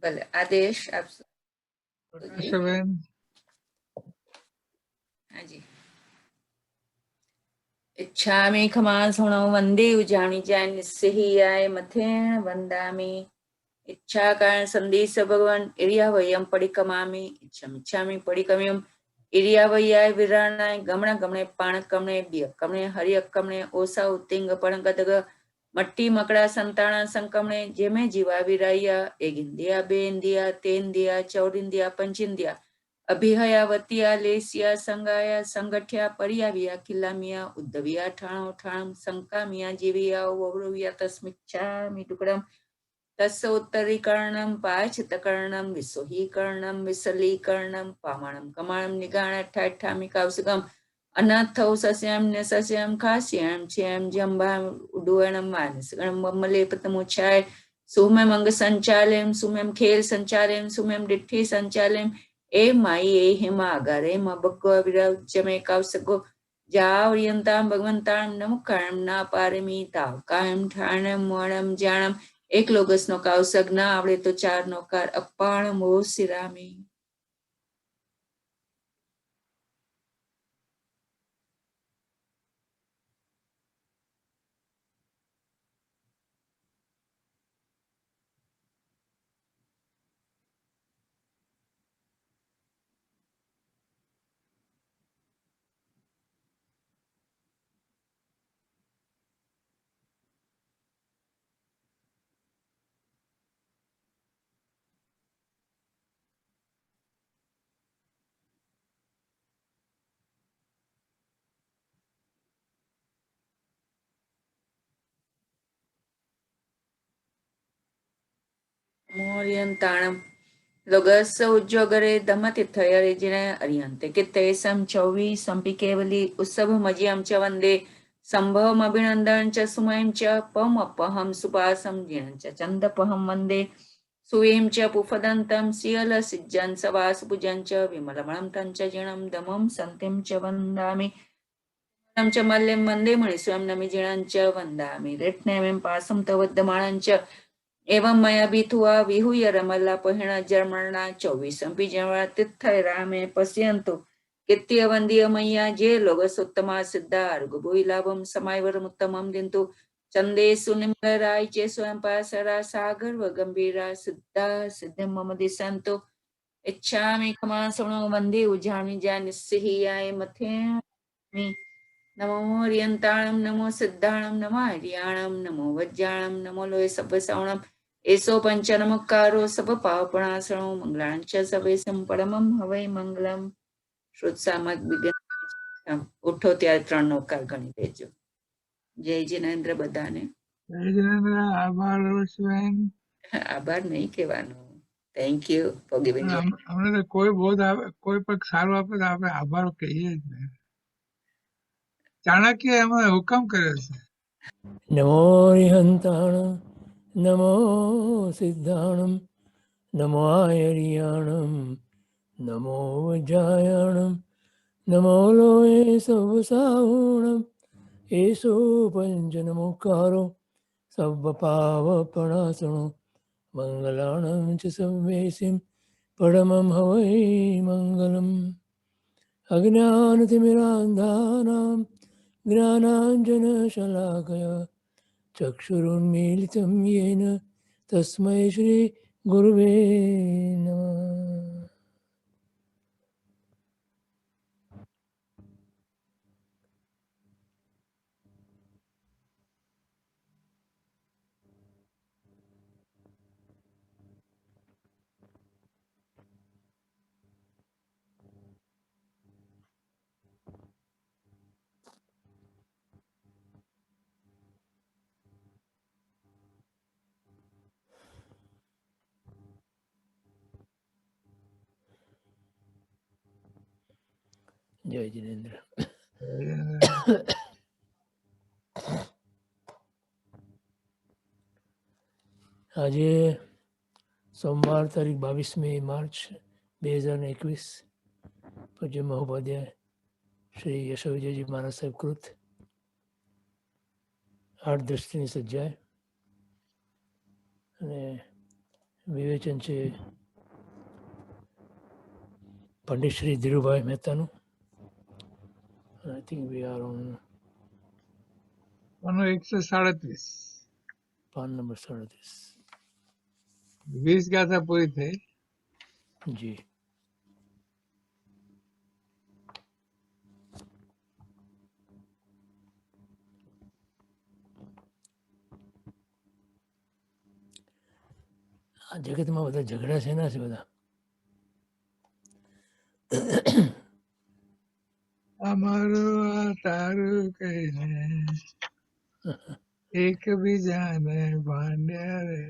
ભલે આદેશ આપશો. પ્રકાશબેન. હાજી. इच्छामि खमासुणो वन्दे उजाणि निस्सिहियाय मथेन वन्दामि इच्छाकारण संदेश भगवान इरियावयम पडिकमामि इच्छामि पडिकमयम इरियावयाय विराणाय गमण गमणे पाण कमणे बिय कमणे हरिय कमणे ओसा उत्तिंग पणगदग मट्टी मकड़ा संताणा संकमणे जेमे जीवा विराया एगिंदिया बेंदिया तेंदिया चौरिंदिया पंचिंदिया अभिहयावतिया लेसिया संगाया संगठ्या परियाविया किल्लामिया उद्धविया ठाणो ठाणम संकामिया जीविया ववरुविया तस्मिच्छामि टुकडम तस्य उत्तरीकरणं पायचितकरणं विसोहीकरणं विसलीकरणं पामाणं कमाणं निगाण ठाठामि कौसुकम् अनाथौ सस्यं न्यसस्यं खास्यं च्यं जम्भां उडुवणं मानसगणं मम्मलेपतमुच्छाय सुम्यं अंग संचालयं सुम्यं खेल संचालयं सुम्यं डिठ्ठी संचालयं ए माई ए हिमा अगारे मा बग्गो विराजमे कौसको जावरियंतां भगवंतां नमुकां ना पारमी ताव कायम ठाणं मोणं जाणं एक लोगस नो कौसक ना आवड़े तो चार नो कार अपाण मो सिरामी. मोर्यंताणम लोगस उज्जोगरे धमतिथयरे जिने अरियंते कित्तेसम चौवी संपि केवली उत्सव मजियम च वंदे संभवम अभिनंदन च सुमयम च पम अपहम सुपासम जिनं च चंदपहम वंदे सुवीं च पुफदंतम सियल सिज्जन सवास पूजन च विमलमणं तंच जिणं दमं संतिं च वंदामि च मल्यं वंदे मणिस्वं नमि जिणं च वंदामि रत्नेमिं पासं तवद्दमाणं च एवं मया बीथुआ विहुय रमला पहिण जर्मणा 24 जमणा तिथय रामे पश्यन्तु कित्य वंदीय मैया जे लोगसोत्तमा सिद्धा अर्गुभुई लाभम समायवरम उत्तमम दिंतु चंदेसु निम्नराय चे स्वयं पासरा सागर व गंभीरा सिद्धा सिद्धिं मम दिशन्तु इच्छामि खमासुणो वंदे उजामि जा निस्सिहियाय मथेमि नमो हरियंताणं नमो सिद्धाणं नमो हरियाणं नमो वज्जाणं नमो लोय सभ्यसवणं एसो पंचनमकारो सब पापणासणो मंगलांच सवे संपरमम हवै मंगलम श्रुतसामक વિગત ઉઠો ત્યારે 3 નોકાર ગણી દેજો. જય જિનેન્દ્ર બધાને. જય જિનેન્દ્ર. આભાર રોશબેન. આભાર નહીં કહેવાનો. Thank you for giving. અમને તો કોઈ બહુ કોઈ પણ સારું આપે તો આપણે આભાર કહીએ જ ને. ચાણક્ય એમાં હુકમ કર્યો છે. નમો હરિહંતાણં નમો સિદ્ધાણં નમો આયર્યાણં નમો વજ્જાયાણં નમો લોય સવસાહુણં એસો પંચનમુકારો સર્વપાવપણાસણો મંગલાણં ચ સવ્યેસિં પરમં હવૈ મંગલમ. અજ્ઞાનતિમિરાંધાનાં ज्ञानाञ्जनशलाकया चक्षुरुन्मीलितं येन तस्मै श्रीगुरुवे नमः. જય જિનેન્દ્ર. આજે સોમવાર તારીખ 22મી માર્ચ 2021 પૂજ્ય મહોપાધ્યાય શ્રી યશોવિજયજી મહારાજ સાહેબ કૃત 8 દ્રષ્ટિની સજ્જાય અને વિવેચન છે પંડિત શ્રી ધીરુભાઈ મહેતાનું. I think we are on 137. પાન નંબર 37. 20 ગાથા પૂરી થઈ. જી. આ જગતમાં બધા ઝઘડા છે ના છે બધા. અમારું આ તારું કહીને એકબીજાને ભાંડ્યા રે.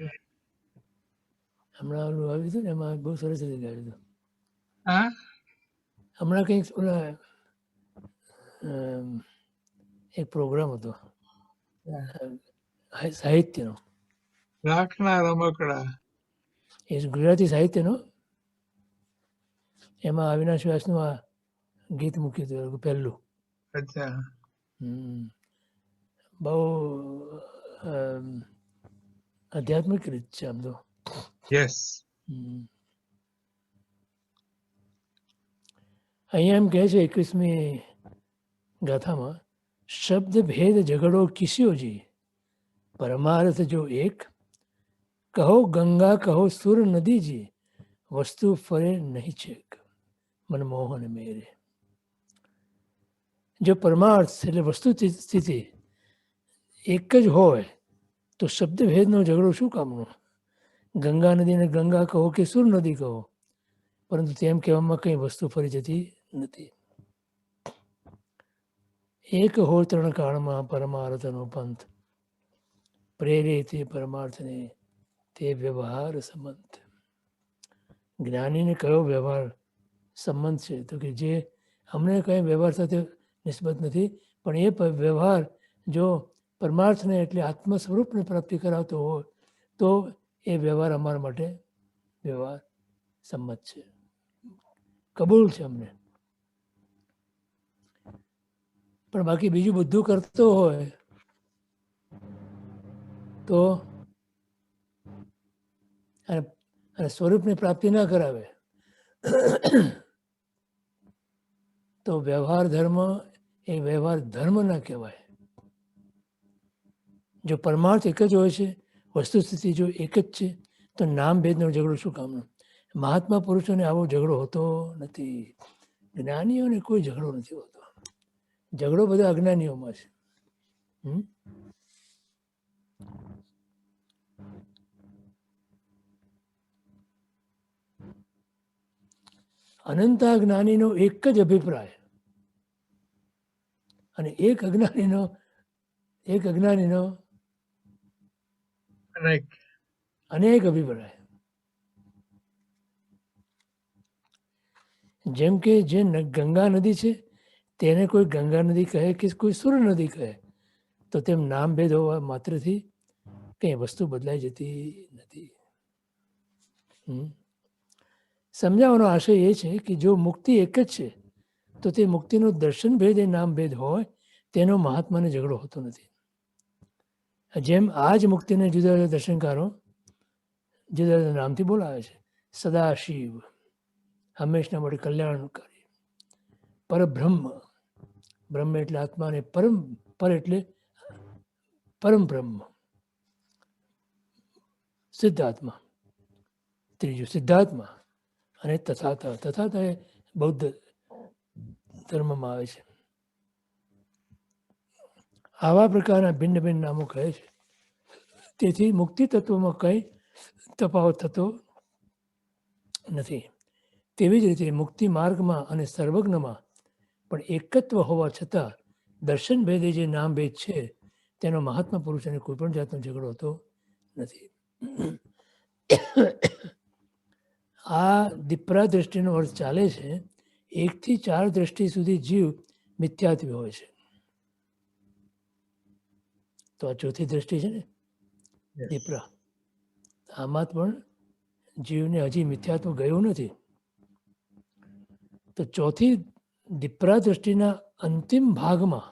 હમણાં ઓલું આવ્યું હતું ને એમાં બહુ સરસ રીતે ગાયું હતું. હા, હમણાં કંઈક ઓલા એક પ્રોગ્રામ હતો સાહિત્યનો, રાખના રમકડા. એ ગુજરાતી સાહિત્યનો. એમાં અવિનાશ વ્યાસનું આ ગીત મૂક્યું હતું પહેલું. અચ્છા. બહુ આધ્યાત્મિક રીત છે આમ તો. યસ. અહીંયા એમ કહે છે 21મી ગાથામાં, શબ્દ ભેદ ઝઘડો કિસ્યો જી, પરમાર્થ જો એક, કહો ગંગા કહો સુર નદી જી, વસ્તુ ફરે નહીં છેક મનમોહન મેરે. જો પરમાર્થ એટલે વસ્તુ સ્થિતિ એક જ હોય તો શબ્દ ભેદનો ઝઘડો શું કામનો? ગંગા નદીને ગંગા કહો કે સુર નદી કહો, પરંતુ તેમ કહેવામાં કંઈ વસ્તુ ફરી જતી નથી. એક હોય ત્રણ કાળમાં પરમાર્થનો પંથ, પ્રેરે તે પરમાર્થને તે વ્યવહાર સંબંધ. જ્ઞાનીને કયો વ્યવહાર સંબંધ છે? તો કે જે અમને કંઈ વ્યવહાર સાથે નિસ્બત નથી, પણ એ વ્યવહાર જો પરમાર્થને એટલે આત્મ સ્વરૂપને પ્રાપ્તિ કરાવતો હોય તો એ વ્યવહાર અમારા માટે વ્યવહાર સંમત છે, કબૂલ છે અમને. પણ બાકી બીજું બધું કરતો હોય તો અને સ્વરૂપની પ્રાપ્તિ ના કરાવે તો વ્યવહાર ધર્મ એ વ્યવહાર ધર્મ ના કહેવાય. જો પરમાર્થ એક જ હોય છે, વસ્તુસ્થિતિ જો એક જ છે, તો નામ ભેદનો ઝઘડો શું કામનો? મહાત્મા પુરુષોને આવો ઝઘડો હોતો નથી. જ્ઞાનીઓને કોઈ ઝઘડો નથી હોતો. ઝઘડો બધા અજ્ઞાનીઓમાં છે. અનંતા જ્ઞાનીનો એક જ અભિપ્રાય અને એક અજ્ઞાનીનો અનેક અભિપ્રાય. જેમ કે જે ગંગા નદી છે તેને કોઈ ગંગા નદી કહે કે કોઈ સુર નદી કહે, તો તેમ નામ ભેદ હોવા માત્રથી કંઈ વસ્તુ બદલાઈ જતી નથી. સમજાવવાનો આશય એ છે કે જો મુક્તિ એક જ છે તો તે મુક્તિનો દર્શન ભેદ એ નામ ભેદ હોય તેનો મહાત્માને ઝઘડો હોતો નથી. જેમ આ જ મુક્તિને જુદા જુદા દર્શનકારો જુદા જુદા નામથી બોલાવે છે. સદાશિવ હંમેશના માટે કલ્યાણકારી, પરબ્રહ્મ બ્રહ્મ એટલે આત્મા અને પર એટલે પરમ બ્રહ્મ, સિદ્ધાત્મા ત્રીજું સિદ્ધાત્મા, અને તથાતા. તથાતા એ બૌદ્ધ ધર્મમાં આવે છે. આવા પ્રકારના ભિન્ન ભિન્ન નામો કહે છે. તેથી મુક્તિ તત્વમાં કંઈ તફાવત થતો નથી. તેવી જ રીતે મુક્તિ માર્ગમાં અને સર્વજ્ઞમાં પણ એકત્વ હોવા છતાં દર્શન ભેદે જે નામ ભેદ છે તેનો મહાત્મા પુરુષોને કોઈ પણ જાતનો ઝઘડો હોતો નથી. આ દીપરા દ્રષ્ટિનો અર્થ ચાલે છે 1 થી 4 દ્રષ્ટિ સુધી જીવ મિથ્યાત્વી હોય છે. તો આ ચોથી દ્રષ્ટિ છે ને દીપરા, આમાં પણ જીવને હજી મિથ્યાત્વ ગયું નથી. તો ચોથી દીપરા દ્રષ્ટિના અંતિમ ભાગમાં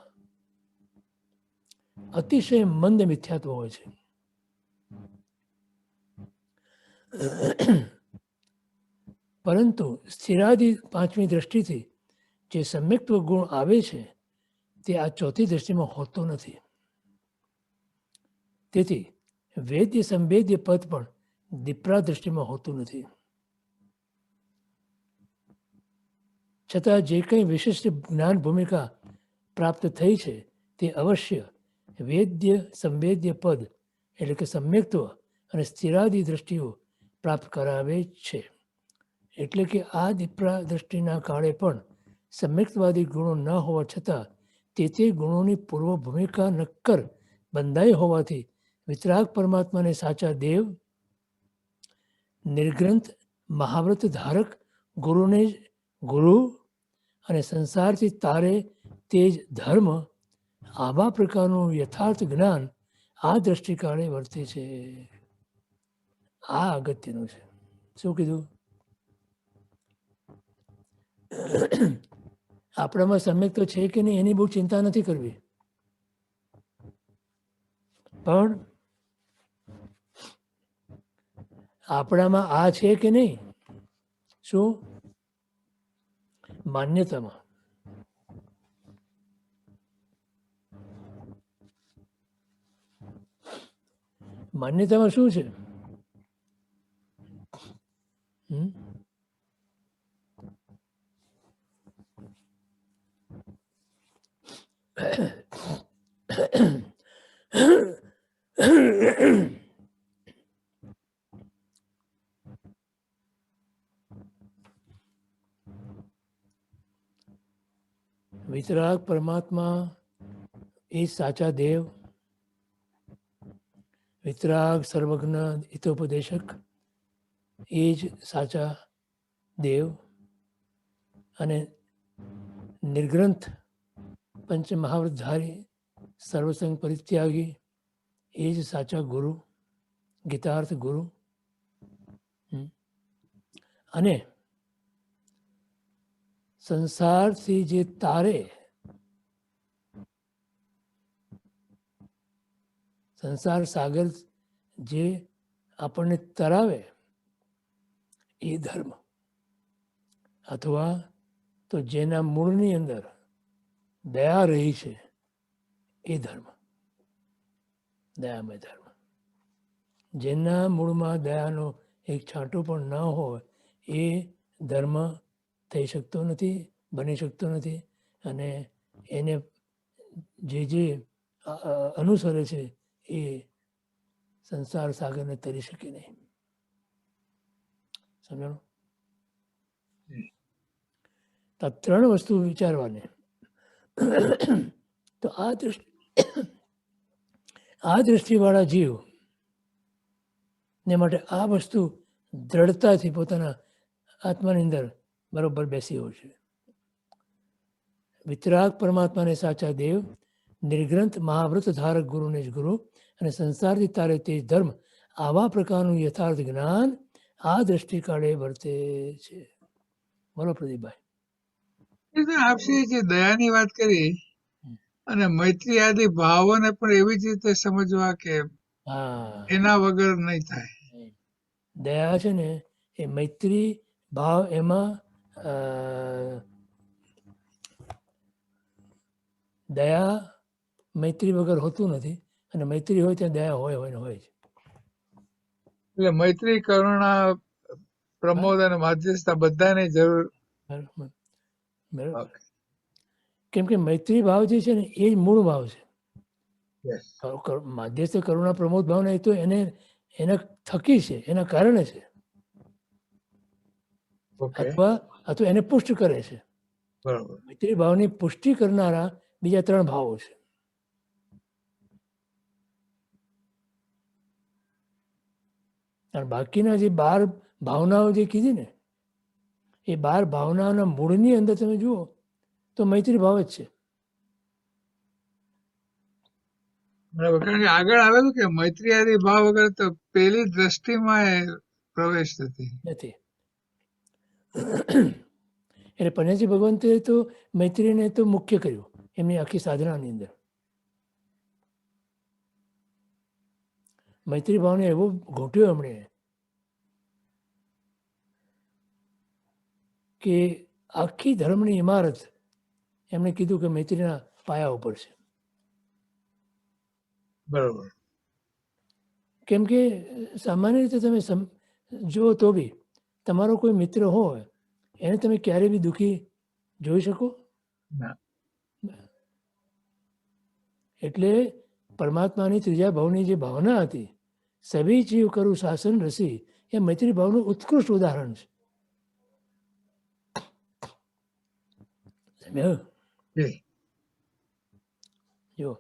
અતિશય મંદ મિથ્યાત્વ હોય છે. પરંતુ સ્થિરાદિ પાંચમી દ્રષ્ટિથી જે સમ્યક્ત્વ ગુણ આવે છે તે આ ચોથી દ્રષ્ટિમાં હોતો નથી. તેથી વેદ્ય સંવેદ્ય પદ પણ દીપરા દ્રષ્ટિમાં હોતું નથી. છતાં જે કંઈ વિશિષ્ટ જ્ઞાન ભૂમિકા પ્રાપ્ત થઈ છે તે અવશ્ય વેદ્ય સંવેદ્ય પદ એટલે કે સમ્યક્ત્વ અને સ્થિરાદિ દ્રષ્ટિઓ પ્રાપ્ત કરાવે છે. એટલે કે આ દીપરા દ્રષ્ટિના કાળે પણ સમ્યક્તવાદી ગુણો ન હોવા છતાં તે ગુણોની પૂર્વ ભૂમિકા નક્કર બંધાઈ હોવાથી વિતરાગ પરમાત્માને સાચા દેવ, નિર્ગ્રંથ મહાવ્રત ધારક ગુરુને જ ગુરુ અને સંસારથી તારે તે જ ધર્મ, આવા પ્રકારનું યથાર્થ જ્ઞાન આ દ્રષ્ટિકાળે વર્તે છે. આ અગત્યનું છે. શું કીધું? આપણામાં સમ્યક તો છે કે નહીં એની બહુ ચિંતા નથી કરવી, પણ આપણામાં આ છે કે નહીં, શું માન્યતામાં માન્યતામાં શું છે? વિતરાગ પરમાત્મા એ સાચા દેવ, વિતરાગ સર્વજ્ઞ હિતોપદેશક એ જ સાચા દેવ, અને નિર્ગ્રંથ પંચ મહાવ્રતધારી સર્વસંગ પરિત્યાગી એ જ સાચા ગુરુ, ગીતાર્થ ગુરુ. અને સંસારથી જે તારે, સંસાર સાગર જે આપણને તરાવે એ ધર્મ, અથવા તો જેના મૂળની અંદર દયા રહી છે એ ધર્મ, દયામય ધર્મ. જેના મૂળમાં દયાનો એક છાંટો પણ ન હોય એ ધર્મ થઈ શકતો નથી, બની શકતો નથી, અને એને જે અનુસરે છે એ સંસાર સાગરને તરી શકે નહીં. સમજાણું? તો ત્રણ વસ્તુ વિચારવાની. તો આ દ્રષ્ટિવાળા જીવ ને માટે આ વસ્તુ દ્રઢતાથી પોતાના આત્માની અંદર બરોબર બેસી હોય છે. વિતરાગ પરમાત્માને સાચા દેવ, નિર્ગ્રંથ મહાવ્રત ધારક ગુરુને જ ગુરુ, અને સંસારથી તારે તે ધર્મ, આવા પ્રકારનું યથાર્થ જ્ઞાન આ દ્રષ્ટિકાળે વર્તે છે. બોલો પ્રદીપભાઈ. આપશે જે દયાની વાત કરી અને મૈત્રી આદિ ભાવોને પણ એવી જ રીતે સમજવા કે હા, એના વગર નહીં થાય. દયા છે ને એ મૈત્રી ભાવ, એમાં દયા મૈત્રી વગર હોતું નથી, અને મૈત્રી હોય ત્યાં દયા હોય હોય ને હોય જ. એટલે મૈત્રી, કરુણા, પ્રમોદ અને માધ્યસ્થતા બધાની જરૂર. બરાબર. કેમ કે મૈત્રી ભાવ જે છે ને એ જ મૂળ ભાવ છે. માધ્યસ્થ કરુણા પ્રમોદ ભાવના એ તો એના થકી છે, એના કારણે છે, અથવા એને પુષ્ટ કરે છે. બરાબર. મૈત્રી ભાવની પુષ્ટિ કરનારા બીજા ત્રણ ભાવો છે. અને બાકીના જે 12 ભાવનાઓ જે કીધી ને એ 12 ભાવનાઓના મૂળની અંદર તમે જુઓ તો મૈત્રી ભાવ જ છે. બરાબર. કારણ કે આગળ આવેલું કે મૈત્રી આદિ ભાવ વગર તો પેલી દ્રષ્ટિમાં પ્રવેશ નથી. એટલે પન્યાસી ભગવંતે તો મૈત્રીને તો મુખ્ય કર્યું એમની આખી સાધનાની અંદર. મૈત્રી ભાવને એવો ઘોટ્યો એમણે કે આખી ધર્મની ઇમારત એમણે કીધું કે મૈત્રીના પાયા ઉપર છે. બરોબર. કેમ કે સામાન્ય રીતે તમે જુઓ તો બી તમારો કોઈ મિત્ર હોય એને તમે ક્યારેય બી દુઃખી જોઈ શકો? ના. એટલે પરમાત્માની ત્રીજા ભાવની જે ભાવના હતી, સભી જીવ કરું શાસન રસી, એ મૈત્રી ભાવનું ઉત્કૃષ્ટ ઉદાહરણ છે. સમજ્યા? જી. જો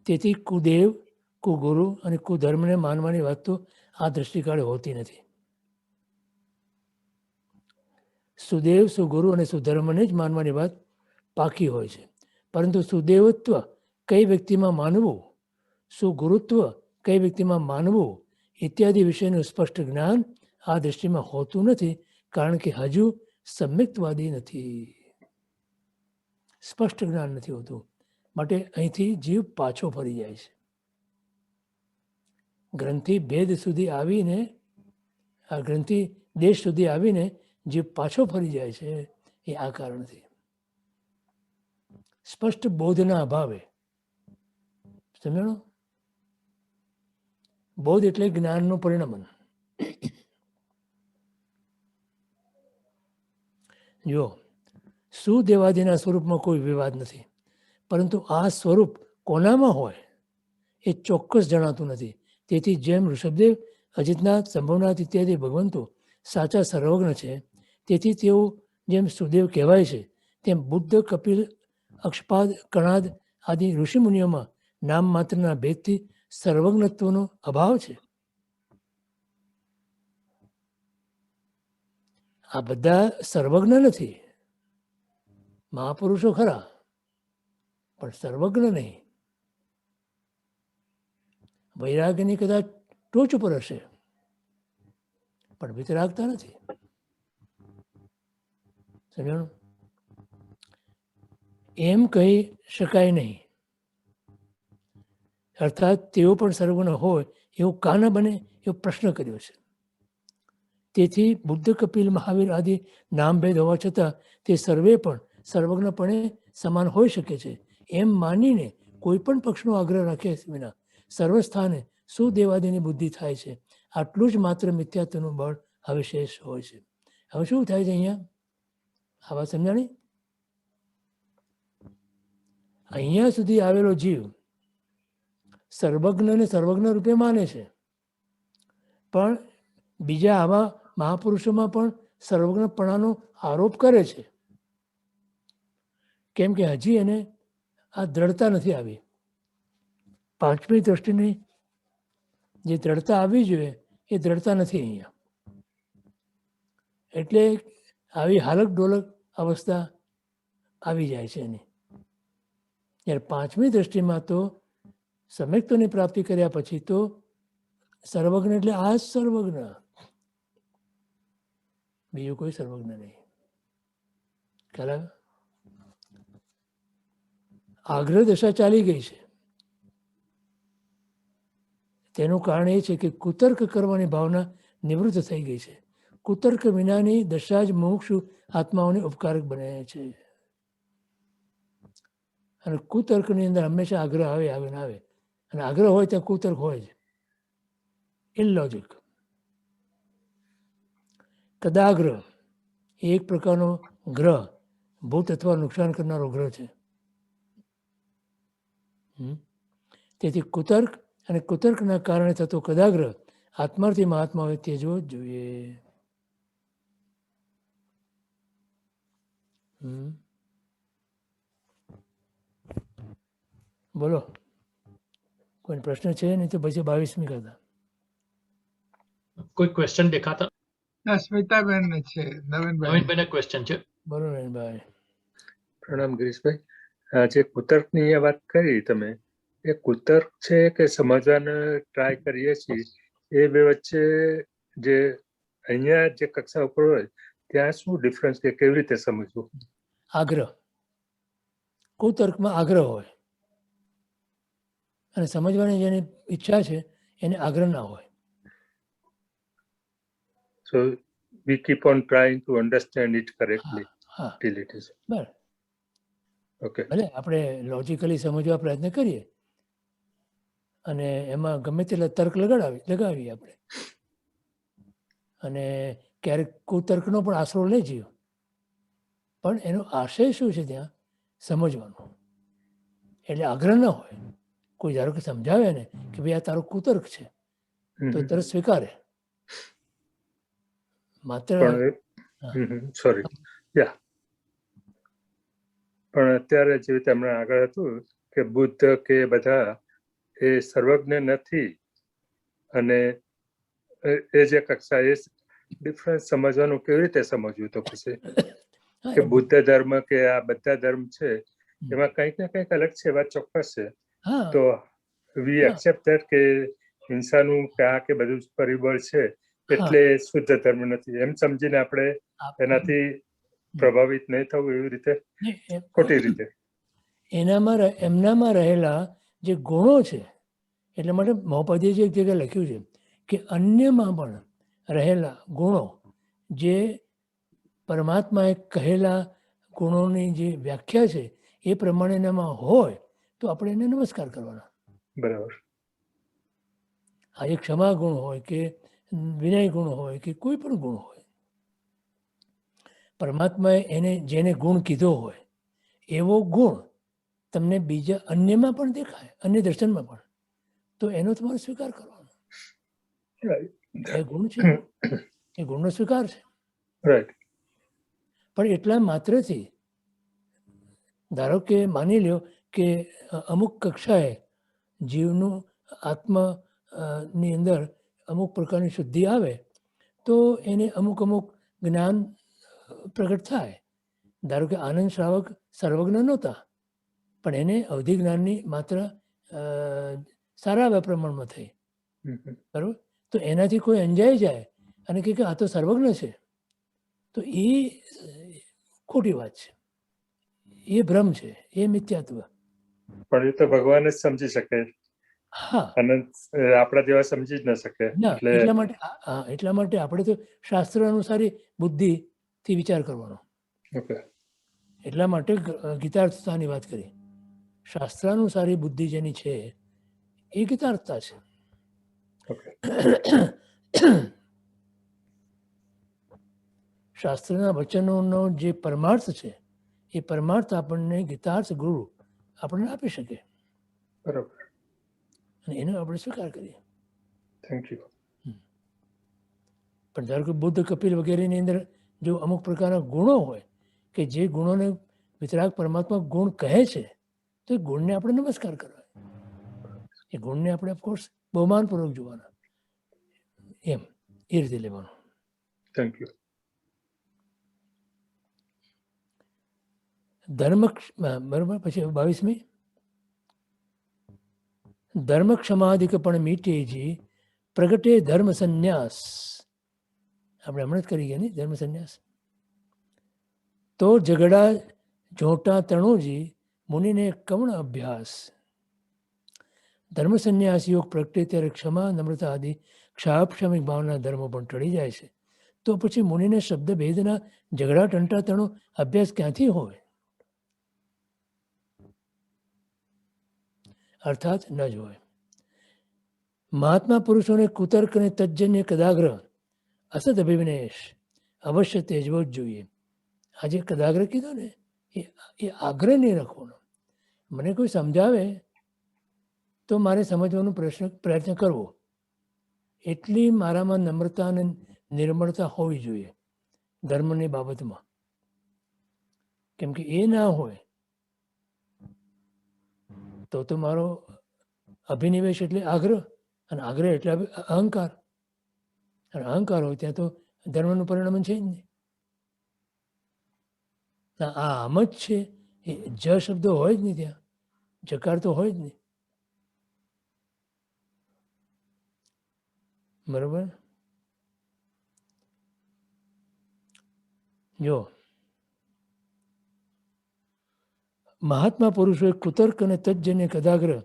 તેથી કુદેવ, કુગુરુ અને કુધર્મને માનવાની વાત તો આ દ્રષ્ટિકાળે હોતી નથી. સુદેવ, સુગુરુ અને સુધર્મને જ માનવાની વાત પાકી હોય છે. પરંતુ સુદેવત્વ કઈ વ્યક્તિમાં માનવું, સુગુરુત્વ કઈ વ્યક્તિમાં માનવું ઇત્યાદિ વિશેનું સ્પષ્ટ જ્ઞાન આ દ્રષ્ટિમાં હોતું નથી, કારણ કે હજુ સમ્યક્તવાદી નથી. સ્પષ્ટ જ્ઞાન નથી હોતું, માટે અહીંથી જીવ પાછો ફરી જાય છે. ગ્રંથિ ભેદ સુધી આવીને, આ ગ્રંથિ દેશ સુધી આવીને જીવ પાછો ફરી જાય છે, એ આ કારણથી. સ્પષ્ટ બોધના અભાવે. સમજણો? બોધ એટલે જ્ઞાનનું પરિણમન. જો સુદેવાદિના સ્વરૂપમાં કોઈ વિવાદ નથી, પરંતુ આ સ્વરૂપ કોનામાં હોય એ ચોક્કસ જણાતું નથી. તેથી જેમ ઋષભદેવ, અજિતનાથ, સંભવનાથ ઇત્યાદિ ભગવંતો સાચા સર્વજ્ઞ છે, તેથી તેઓ જેમ સુદેવ કહેવાય છે, તેમ બુદ્ધ, કપિલ, અક્ષપાદ, કણાદ આદિ ઋષિમુનિઓમાં નામ માત્રના ભેદથી સર્વજ્ઞત્વનો અભાવ છે. આ બધા સર્વજ્ઞ નથી. મહાપુરુષો ખરા, પણ સર્વજ્ઞ નહીં. વૈરાગ્યની કદાચ ટોચ ઉપર હશે, પણ વિતરાગતા નથી. સમજાણું? એમ કહી શકાય નહીં. અર્થાત તેઓ પણ સર્વજ્ઞ હોય એવું કા ન બને એવો પ્રશ્ન કર્યો છે. તેથી બુદ્ધ, કપિલ, મહાવીર આદિ નામભેદ હોવા છતાં તે સર્વે પણ સર્વજ્ઞપણે સમાન હોઈ શકે છે, એમ માનીને કોઈ પણ પક્ષનો આગ્રહ રાખ્યા વિના સર્વસ્થાને સુદેવાદિની બુદ્ધિ થાય છે. આટલું જ માત્ર મિથ્યાત્વનું બળ હવે શેષ હોય છે. હવે શું થાય છે અહીંયા? આ વાત સમજાણી? અહીંયા સુધી આવેલો જીવ સર્વજ્ઞને સર્વજ્ઞ રૂપે માને છે, પણ બીજા આવા મહાપુરુષોમાં પણ સર્વજ્ઞપણાનો આરોપ કરે છે. કેમ કે હજી એને આ દ્રઢતા નથી આવી. પાંચમી દ્રષ્ટિની જે દ્રઢતા આવવી જોઈએ એ દ્રઢતા નથી અહીંયા. એટલે આવી હાલક ડોલક અવસ્થા આવી જાય છે એની. જ્યારે પાંચમી દ્રષ્ટિમાં તો સમ્યક્તની પ્રાપ્તિ કર્યા પછી તો સર્વજ્ઞ એટલે આ જ સર્વજ્ઞ, બીજું કોઈ સર્વજ્ઞ નહીં. ખ્યાલ આવે? આગ્રહ દશા ચાલી ગઈ છે. તેનું કારણ એ છે કે કુતર્ક કરવાની ભાવના નિવૃત્ત થઈ ગઈ છે. કુતર્ક વિનાની દશા જ મુમુક્ષુ આત્માઓને ઉપકારક બને છે. અને કુતર્કની અંદર હંમેશા આગ્રહ આવે આવે, અને આગ્રહ હોય ત્યાં કુતર્ક હોય જ. ઇનલોજિક. કદાગ્રહ એ એક પ્રકારનો ગ્રહ, ભૂત અથવા નુકસાન કરનારો ગ્રહ છે. તેથી કુતર્ક અને કુતર્કના કારણે થતો કદાગ્રહ આત્માર્થી મહાત્માઓએ ત્યજવો જ જોઈએ. બોલો, કોઈ પ્રશ્ન છે? નહીં તો પછી 22મી કરતા. કોઈ ક્વેશ્ચન દેખાતા? ના, સ્મિતાબેન ને છે. નવીનભાઈ. નવીનભાઈને ક્વેશ્ચન છે. બોલો નયનભાઈ. પ્રણામ ગિરીશભાઈ. જે કુતર્કની આ વાત કરી તમે, એ કુતર્ક છે કે સમજવાને ટ્રાય કરીએ છીએ, એ બે વચ્ચે જે અહીંયા જે કક્ષા ઉપર હોય ત્યાં શું ડિફરન્સ કે કેવી રીતે સમજવું? આગ્રહ. કુતર્કમાં આગ્રહ હોય, અને સમજવાની જેની ઈચ્છા છે એને આગ્રહ ના હોય. સો we keep on trying to understand it હા correctly હા till it is. બરાબર. Okay. ભલે આપણે લોજિકલી સમજવા પ્રયત્ન કરીએ અને એમાં ગમે તેટલા તર્ક લગાવીએ આપણે, અને ક્યારેક કુતર્કનો પણ આશરો લઈ જઈએ, પણ એનો આશય શું છે ત્યાં સમજવાનો. એટલે આગ્રહ ન હોય. કોઈ ધારો કે સમજાવે ને કે ભાઈ આ તારો કુતર્ક છે, તો Mhm. તરત સ્વીકારે. માત્ર પણ સોરી, યા, પણ અત્યારે જે રીતે હમણાં આગળ હતું કે બુદ્ધ કે બધા એ સર્વજ્ઞ નથી, અને એ જે કક્ષા એ ડિફરન્સ સમજવાનું કેવી રીતે સમજવું? તો પછી હા, કે એ બુદ્ધ ધર્મ કે આ બધા ધર્મ છે એમાં કંઈક ને કંઈક અલગ છે, વાત ચોક્કસ છે. હા તો વી હા. એક્સેપ્ટ ધેટ કે હિંસાનું કે આ કે બધું જ પરિબળ છે એટલે શુદ્ધ ધર્મ નથી એમ સમજીને આપણે એનાથી પ્રભાવિત નહીં થવું એવી રીતે, ખોટી રીતે. એમનામાં રહેલા જે ગુણો છે, એટલા માટે મહોપાધ્યાયે એક જગ્યાએ લખ્યું છે કે અન્યમાં પણ રહેલા ગુણો જે પરમાત્માએ કહેલા ગુણોની જે વ્યાખ્યા છે એ પ્રમાણે એનામાં હોય તો આપણે એને નમસ્કાર કરવાના. બરાબર. આ એક ક્ષમા ગુણ હોય કે વિનય ગુણ હોય કે કોઈ પણ ગુણ હોય, પરમાત્માએ એને જેને ગુણ કીધો હોય એવો ગુણ તમને બીજા અન્યમાં પણ દેખાય, અન્ય દર્શનમાં પણ, તો એનો તમારે સ્વીકાર કરવાનો. એ ગુણ છે, એ ગુણનો સ્વીકાર છે. રાઈટ. પણ એટલા માત્રથી ધારો કે માની લ્યો કે અમુક કક્ષાએ જીવનું આત્માની અંદર અમુક પ્રકારની શુદ્ધિ આવે તો એને અમુક જ્ઞાન પ્રગટ થાય. ધારો કે આનંદ શ્રાવક સર્વજ્ઞ નહોતા, પણ એને અવધિ જ્ઞાનની માત્રા સારા એવા પ્રમાણમાં થઈ. બરાબર? તો એનાથી કોઈ અંજાઈ જાય અને કહે કે આ તો સર્વજ્ઞ છે, તો એ ખોટી વાત છે, એ ભ્રમ છે, એ મિથ્યાત્વ. પણ એ તો ભગવાન જ સમજી શકે, હા, અને આપણા જેવા સમજી જ ન શકે. ના, એટલે એટલા માટે આપણે તો શાસ્ત્ર અનુસારી બુદ્ધિથી વિચાર કરવાનો. ઓકે. એટલા માટે ગીતાર્થતાની વાત કરી. શાસ્ત્રાનુસારી બુદ્ધિ જેની છે એ ગીતાર્થતા છે. ઓકે. શાસ્ત્રના વચનોનો જે પરમાર્થ છે એ પરમાર્થ આપણને ગીતાર્થ ગુરુ આપણને આપી શકે, બરાબર. અને એનો આપણે સ્વીકાર કરીએ. Thank you. પણ ધારો કે બુદ્ધ, કપિલ વગેરેની અંદર જો અમુક પ્રકારના ગુણો હોય કે જે ગુણોને વિતરાગ પરમાત્મા ગુણ કહે છે, તો એ ગુણને આપણે નમસ્કાર કરવા, એ ગુણને આપણે ઓફકોર્સ બહુમાનપૂર્વક જોવાના, એમ એ રીતે લેવાનું. Thank you. ધર્મ, બરાબર. પછી 22મી, ધર્મ ક્ષમાધિક પણ મીટેજી પ્રગટે ધર્મ સંન્યાસ. આપણે હમણાં જ કરી ગયા ને ધર્મ સંન્યાસ. તો ઝઘડા ઝોટા તણુજી મુનિને કવણ અભ્યાસ. ધર્મ સંન્યાસ યોગ પ્રગટે ત્યારે ક્ષમા, નમ્રતા આદિ ક્ષાપક્ષમિક ભાવના ધર્મો પણ ટળી જાય છે. તો પછી મુનિને શબ્દ ભેદના ઝઘડા ટંટાતણો અભ્યાસ ક્યાંથી હોય? અર્થાત ન જ હોય. મહાત્મા પુરુષોને કુતર્ક અને તજ્જન્ય કદાગ્રહ અસદ અભિવિનેશ અવશ્ય તેજવો જ જોઈએ. આ જે કદાગ્રહ કીધો ને એ આગ્રહ નહીં રાખવાનો. મને કોઈ સમજાવે તો મારે સમજવાનો પ્રયત્ન કરવો, એટલી મારામાં નમ્રતા અને નિર્મળતા હોવી જોઈએ ધર્મની બાબતમાં. કેમ કે એ ના હોય તો મારો અભિનિવેશ એટલે આગ્રહ, અને આગ્રહ એટલે અહંકાર, અને અહંકાર હોય ત્યાં તો ધર્મનું પરિણામ છે જ નહીં. આ આમ જ છે, એ જ શબ્દ હોય જ નહીં, ત્યાં જકાર તો હોય જ નહીં. બરાબર? જો મહાત્મા પુરુષોએ કુતર્ક અને તજ્જન્ય કદાગ્રહ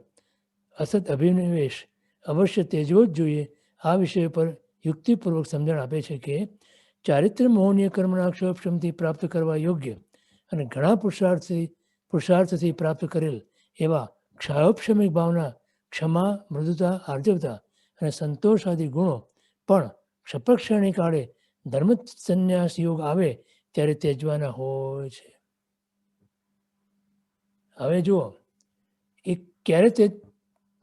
અસત અભિનિવેશ અવશ્ય તેજવો જ જોઈએ. આ વિષય પર યુક્તિપૂર્વક સમજણ આપે છે કે ચારિત્ર્ય મોહનીય કર્મના ક્ષોભક્ષમથી પ્રાપ્ત કરવા યોગ્ય અને ઘણા પુરુષાર્થથી પ્રાપ્ત કરેલ એવા ક્ષાયોપશમિક ભાવના, ક્ષમા, મૃદુતા, આર્જવતા અને સંતોષ આદિ ગુણો પણ ક્ષપક્ષણી કાળે ધર્મ સંન્યાસ યોગ આવે ત્યારે ત્યજવાના હોય છે. હવે જુઓ, એ ક્યારે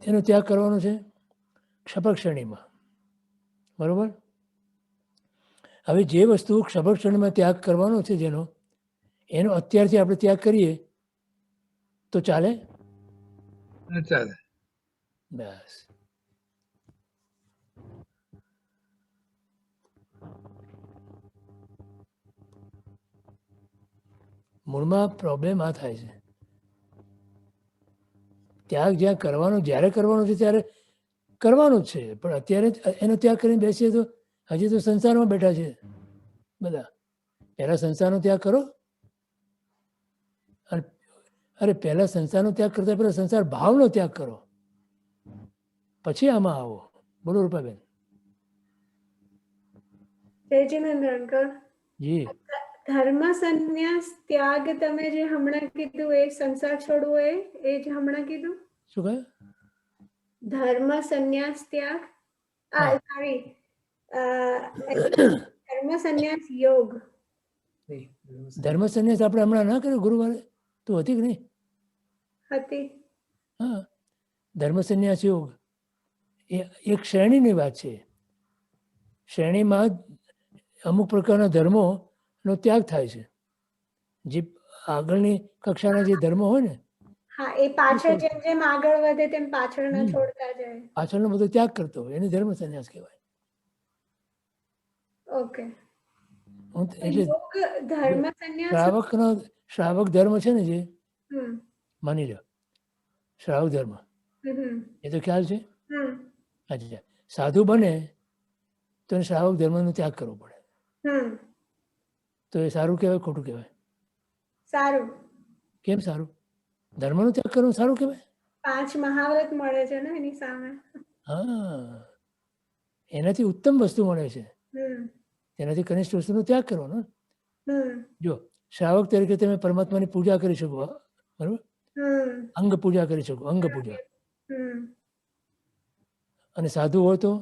એનો ત્યાગ કરવાનો છે? ક્ષપક્ષણીમાં. બરોબર? હવે જે વસ્તુ ક્ષપક્ષણીમાં ત્યાગ કરવાનો છે જેનો, એનો અત્યારથી આપણે ત્યાગ કરીએ તો ચાલે? ન ચાલે. બસ. મૂળમાં પ્રોબ્લેમ આ થાય છે. ત્યાગ જ્યાં કરવાનો, જ્યારે કરવાનો છે ત્યારે કરવાનો જ છે, પણ અત્યારે એનો ત્યાગ કરીને બેસીએ તો હજી તો સંસારમાં બેઠા છે બધા. પહેલા સંસારનો ત્યાગ કરો. અરે પહેલા સંસારનો ત્યાગ કરતા પહેલા સંસાર ભાવનો ત્યાગ કરો, પછી આમાં આવો. બોલો રૂપાબેન. જયજીનંદ અંકલ, જી. ધર્મ સંન્યાસ ત્યાગ તમે જે હમણાં કીધું એ સંસાર છોડવો એ જ હમણાં કીધું? શું કહે? ધર્મ સંન્યાસ ત્યાગ, હા. સોરી, ધર્મ સંન્યાસ યોગ. ધર્મ સંન્યાસ આપણે હમણાં ના કર્યો ગુરુવારે? તો હતી કે નહીં? હતી. હા. ધર્મ સંન્યાસ યોગ એ એક શ્રેણીની વાત છે. શ્રેણીમાં અમુક પ્રકારના ધર્મોનો ત્યાગ થાય છે. જે આગળની કક્ષાના જે ધર્મો હોય ને, હા, એ પાછળ જેમ જેમ આગળ વધે તેમ પાછળના છોડતા જાય. પાછળનો બધો ત્યાગ કરતો હોય એને ધર્મ સંન્યાસ કહેવાય. ઓકે. એટલે યોગ ધર્મ સંન્યાસ. શ્રાવક ધર્મ છે ને જે, હમ માની લો શ્રાવક ધર્મ, હમ એ તો ખ્યાલ છે. હમ અચ્છા, સાધુ બને તો એને શ્રાવક ધર્મનો ત્યાગ કરવો પડે. હમ તો એ સારું કહેવાય ખોટું કહેવાય? સારું. કેમ સારું? ધર્મનો ત્યાગ કરવો સારું કહેવાય? 5 મહાવ્રત મળે છે ને એની સામે. હા, એનાથી ઉત્તમ વસ્તુ મળે છે. હમ તેનાથી કનિષ્ઠ વસ્તુનો ત્યાગ કરવાનો. હમ જો શ્રાવક તરીકે તમે પરમાત્માની પૂજા કરી શકો, બરાબર? હમ અંગ પૂજા કરી શકો, અંગ પૂજા. હમ અને સાધુ હોય તો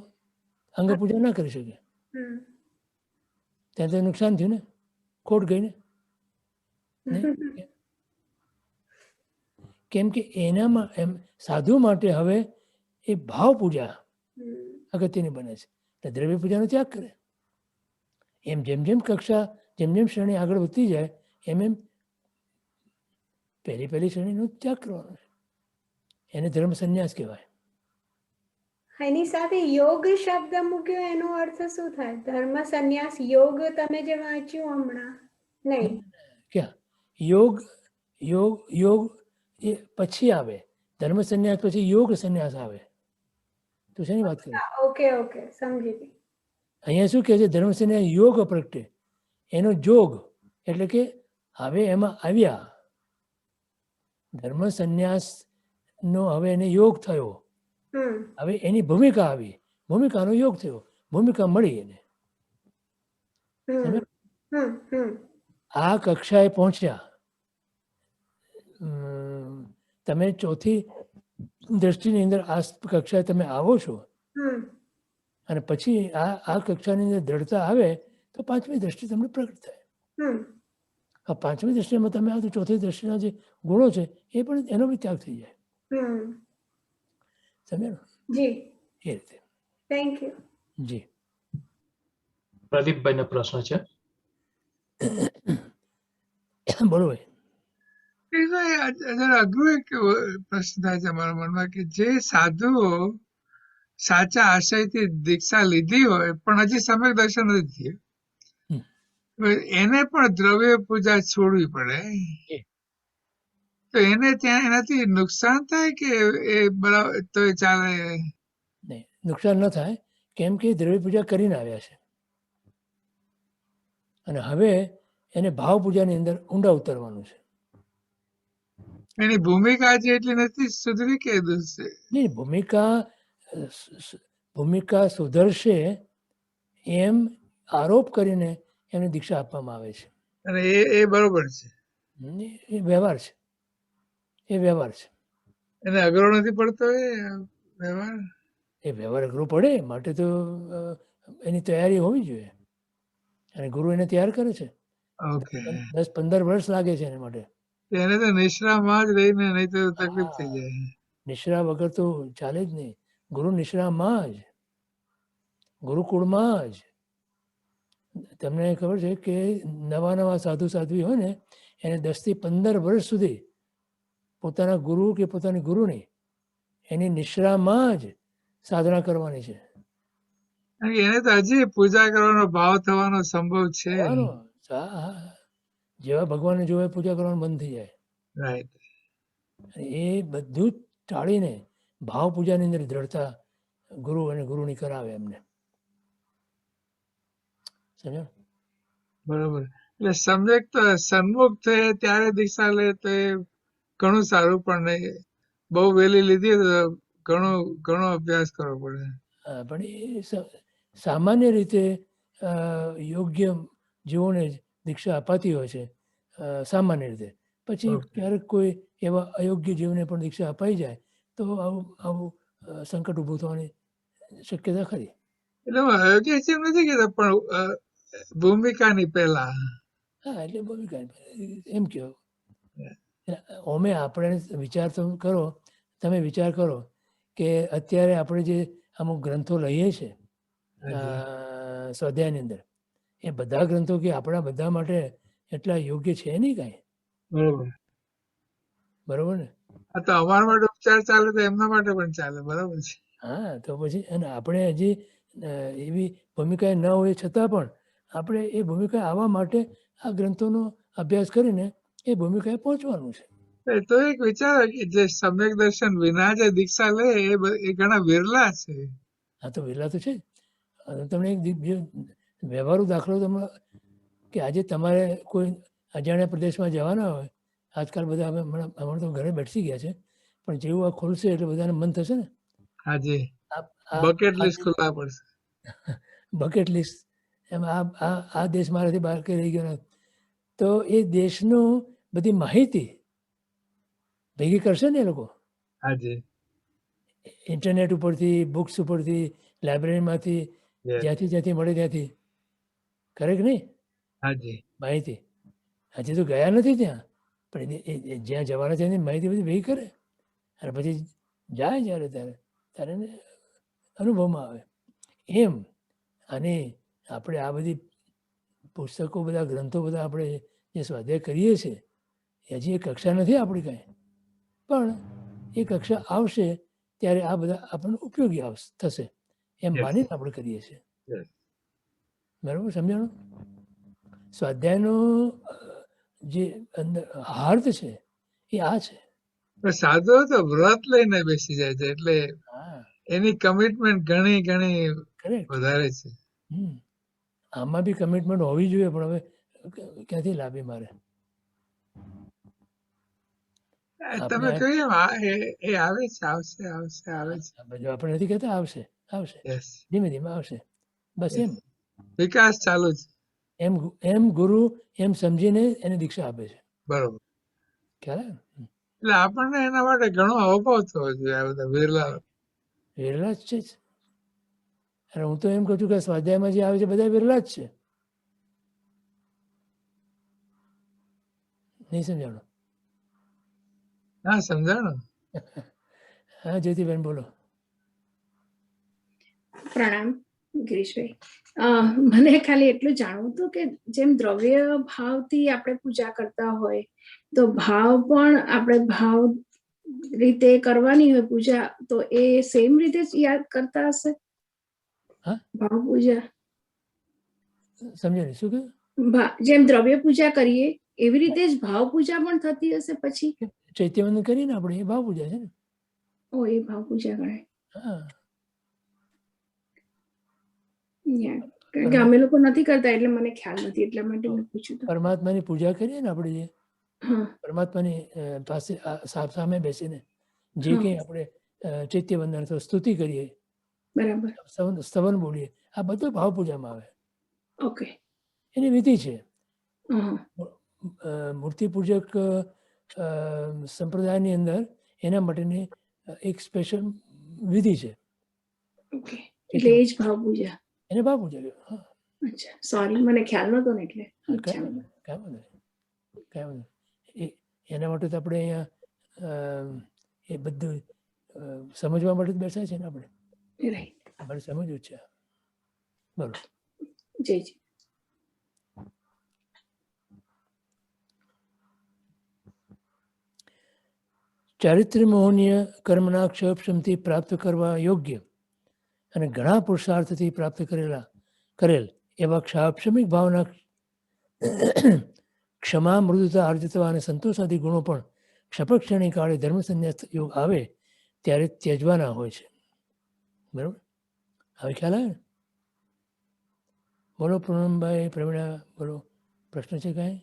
અંગ પૂજા ના કરી શકે. હમ ત્યાં તો નુકસાન થયું ને, ખોટ ગઈ ને. કેમ કે એનામાં એમ સાધુ માટે હવે એ ભાવ પૂજા અગત્યની બને છે. એટલે દ્રવ્ય પૂજાનો ત્યાગ કરે. એમ જેમ જેમ કક્ષા, જેમ જેમ શ્રેણી આગળ વધતી જાય એમ એમ પહેલી શ્રેણીનો ત્યાગ કરવાનો છે. એને ધર્મ સંન્યાસ કહેવાય. એની સાથે યોગ શબ્દ મૂક્યો એનો અર્થ શું થાય? ધર્મ સંન્યાસ યોગ તમે જે વાંચ્યું હમણાં નહીં? ક્યાં યોગ? યોગ એ પછી આવે. ધર્મ સંન્યાસ પછી યોગ સંન્યાસ આવે. તો શેની વાત કરે? ઓકે ઓકે, સમજી ગઈ. અહીંયા શું કહે છે? ધર્મ સંન્યાસ યોગ પ્રગટે, એનો જોગ એટલે કે હવે એમાં આવ્યા. ધર્મ સંન્યાસનો હવે એને યોગ થયો. હવે એની ભૂમિકા આવી, ભૂમિકાનો યોગ થયો, ભૂમિકા મળી એને. આ કક્ષાએ પહોંચ્યા. તમે ચોથી દ્રષ્ટિની અંદર આ કક્ષાએ તમે આવો છો અને પછી આ કક્ષાની અંદર દ્રઢતા આવે તો પાંચમી દ્રષ્ટિ તમને પ્રગટ થાય. આ પાંચમી દ્રષ્ટિમાં તમે આ ચોથી દ્રષ્ટિના જે ગુણો છે એ પણ એનો બી ત્યાગ થઈ જાય. સમજ્યા? જી, એ રીતે. Thank you. જી. પ્રદીપભાઈ નો પ્રશ્ન છે. બોલો ભાઈ. જરા અઘરું એક પ્રશ્ન થાય છે મારા મનમાં કે જે સાધુઓ સાચા આશયથી દીક્ષા લીધી હોય પણ હજી સમ્યક દર્શન નથી થયું, એને પણ દ્રવ્ય પૂજા છોડવી પડે, તો એને ત્યાં એનાથી નુકસાન થાય કે એ બરાબર તો એ ચાલે? નહીં, નુકસાન ન થાય. કેમ કે દ્રવ્ય પૂજા કરીને આવ્યા છે અને હવે એને ભાવ પૂજાની અંદર ઊંડા ઉતરવાનું છે. એની ભૂમિકા હજી એટલી નથી સુધરી કે નહીં, ભૂમિકા સુધરશે એમ આરોપ કરીને એમને દીક્ષા આપવામાં આવે છે. અને એ બરોબર છે. એ વ્યવહાર છે, એ વ્યવહાર છે. એને અઘરો નથી પડતો એ વ્યવહાર? એ વ્યવહાર અઘરો પડે માટે તો એની તૈયારી હોવી જોઈએ, અને ગુરુ એને તૈયાર કરે છે. ઓકે. 10-15 વર્ષ લાગે છે એના માટે. એને તો નિશ્રામાં જ રહીને નહીં તો તકલીફ થઈ જાય. નિશ્રા વગર તો ચાલે જ નહીં. ગુરુ નિશ્રામાં જ, ગુરુકુળમાં જ. તમને ખબર છે કે નવા સાધુ સાધ્વી હોય ને એને 10 થી 15 વર્ષ સુધી પોતાના ગુરુ કે પોતાની ગુરુની એની નિશ્રામાં જ સાધના કરવાની છે. કારણ કે એને તો હજી પૂજા કરવાનો ભાવ થવાનો સંભવ છે. જેવા ભગવાનને જોવે પૂજા કરવાનું બંધ થઈ જાય. રાઈટ. એ બધું જ ટાળીને ભાવ પૂજાની અંદર દ્રઢતા ગુરુ અને ગુરુની કરાવે એમને. સમજ્યા? બરોબર. એટલે સમ્યક તો સન્મુખ થયે ત્યારે દીક્ષા લે તો એ ઘણું સારું, પણ નહીં બહુ વહેલી લીધી તો ઘણો અભ્યાસ કરવો પડે. પણ એ સામાન્ય રીતે યોગ્ય જીવોને જ દીક્ષા અપાતી હોય છે સામાન્ય રીતે. પછી ક્યારેક કોઈ એવા અયોગ્ય જીવને પણ દીક્ષા અપાઈ જાય તો આવું સંકટ ઊભું થવાની શક્યતા ખરી. એટલે હું અયોગ્ય છે એમ નથી કહેતો, પણ ભૂમિકાની પહેલા. હા, એટલે ભૂમિકા એમ કહો. ઓમે આપણે વિચાર તો કરો, તમે વિચાર કરો કે અત્યારે આપણે જે અમુક ગ્રંથો લઈએ છીએ સ્વાધ્યાયની અંદર, એ બધા ગ્રંથો કે આપણા બધા માટે એટલા યોગ્ય છે નહીં કાંઈ. બરોબર. બરોબર ને? આ તો અમારા માટે ઉપચાર ચાલે તો એમના માટે પણ ચાલે. બરોબર છે. હા, તો પછી અને આપણે હજી એવી ભૂમિકાએ ન હોય છતાં પણ આપણે એ ભૂમિકા આવવા માટે આ ગ્રંથોનો અભ્યાસ કરીને એ ભૂમિકાએ પહોંચવાનું છે. તો એક વિચાર કે જે સમ્યક દર્શન વિના જે દીક્ષા લે એ ઘણા વિરલા છે. હા, તો વિરલા તો છે જ. તમને એક વ્યવહારુ દાખલો તમે કે આજે તમારે કોઈ અજાણ્યા પ્રદેશમાં જવાના હોય, આજકાલ બધા હમણાં તો ઘરે બેસી ગયા છે, પણ જેવું આ ખોલશે એટલે બધાને મન થશે ને. હાજી. બકેટ લિસ્ટ ખોલવા પડશે. Bucket list. એમાં આ દેશ મારાથી બહાર કઈ રહી ગયો, તો એ દેશનું બધી માહિતી ભેગી કરશે ને એ લોકો. હાજી. ઇન્ટરનેટ ઉપરથી, બુક્સ ઉપરથી, લાઇબ્રેરીમાંથી, જ્યાંથી મળે ત્યાંથી. કરે કે નહીં? હાજી. માહિતી હજી તો ગયા નથી ત્યાં, પણ જ્યાં જવાના ત્યાંની માહિતી બધી ભેગી કરે અને પછી જાય જ્યારે ત્યારે એને અનુભવમાં આવે. એમ અને આપણે આ બધી પુસ્તકો, બધા ગ્રંથો બધા આપણે જે સ્વાધ્યાય કરીએ છીએ હજી એ કક્ષા નથી આપણી કાંઈ, પણ એ કક્ષા આવશે ત્યારે આ બધા આપણને ઉપયોગી થશે એમ માનીને આપણે કરીએ છીએ. બરાબર? સમજાણું? સ્વાધ્યાયનો જે અંદર હાર્દ છે એ આ છે. સાધુ તો વ્રત લઈને બેસી જાય છે, એટલે એની કમિટમેન્ટ ઘણી વધારે છે. આમાં બી કમિટમેન્ટ હોવી જોઈએ, પણ હવે ક્યાંથી લાવી મારે. તમે કહ્યું એ આવે છે, આવશે આવે છે. આપણે નથી કહેતા આવશે ધીમે ધીમે આવશે. બસ એમ વિકાસ ચાલુ છે. એમ ગુરુ એમ સમજીને એને દીક્ષા આપે છે. બરોબર. ખ્યાલ? એટલે આપણને એના માટે ઘણો અભાવ થવો જોઈએ. આ બધા વિરલા જ છે. અને હું તો એમ કહું છું કે સ્વાધ્યાયમાં જે આવે છે બધા વિરલા જ છે. નહીં સમજાણું? હા, સમજાણું. હા, જ્યોતિબેન બોલો. પ્રણામ ગિરીશભાઈ. મને ખાલી એટલું જાણવું હતું કે જેમ દ્રવ્ય ભાવથી આપણે પૂજા કરતા હોય તો ભાવ પણ આપણે ભાવ રીતે કરવાની હોય પૂજા, તો એ સેમ રીતે જ યાદ કરતા હશે? ભાવ પૂજા સમજાય શું કે જેમ દ્રવ્ય પૂજા કરીએ એવી રીતે જ ભાવ પૂજા પણ થતી હશે પછી? ચૈત્યવંદન કરીને આપણે એ ભાવ પૂજા છે ને. ઓ, એ ભાવ પૂજા ગણાય. હા, કારણ કે અમે લોકો નથી કરતા એટલે મને ખ્યાલ નથી, એટલા માટે મેં પૂછ્યું. પરમાત્માની પૂજા કરીએ ને આપણે, જે પરમાત્માની પાસે સામે બેસીને જે કંઈ આપણે ચૈત્યવંદન અથવા સ્તુતિ કરીએ, બરાબર, સ્તવન બોલીએ, આ બધું ભાવ પૂજામાં આવે. ઓકે. એની વિધિ છે. હમ, મૂર્તિ પૂજક સંપ્રદાયની અંદર એના માટેની એક સ્પેશિયલ વિધિ છે. ઓકે, એટલે એ જ ભાવ પૂજા. એને ભાવ પૂજા કહેવાય. હા, અચ્છા, સોરી, મને ખ્યાલ નતો ને એટલે હા, અચ્છા. કાંઈ વાંધો નહીં, કાંઈ વાંધો નહીં. એના માટે તો આપણે અહીંયા એ બધું સમજવા માટે જ બેઠા છે ને આપણે. રાઈટ. આપણે સમજવું જ છે. બોલો. જય જી. ચારિત્ર્ય મોહનીય કર્મના ક્ષયક્ષમથી પ્રાપ્ત કરવા યોગ્ય અને ઘણા પુરુષાર્થથી પ્રાપ્ત કરેલ એવા ક્ષાક્ષમિક ભાવના ક્ષમા, મૃદુતા, આર્જિતવા અને સંતોષ આદિ ગુણો પણ ક્ષપક્ષણી કાળે ધર્મ સંન્યાસ યોગ આવે ત્યારે ત્યજવાના હોય છે. બરાબર? હવે ખ્યાલ આવે ને? બોલો પૂનમભાઈ, પ્રવીણા, બોલો, પ્રશ્ન છે કાંઈ?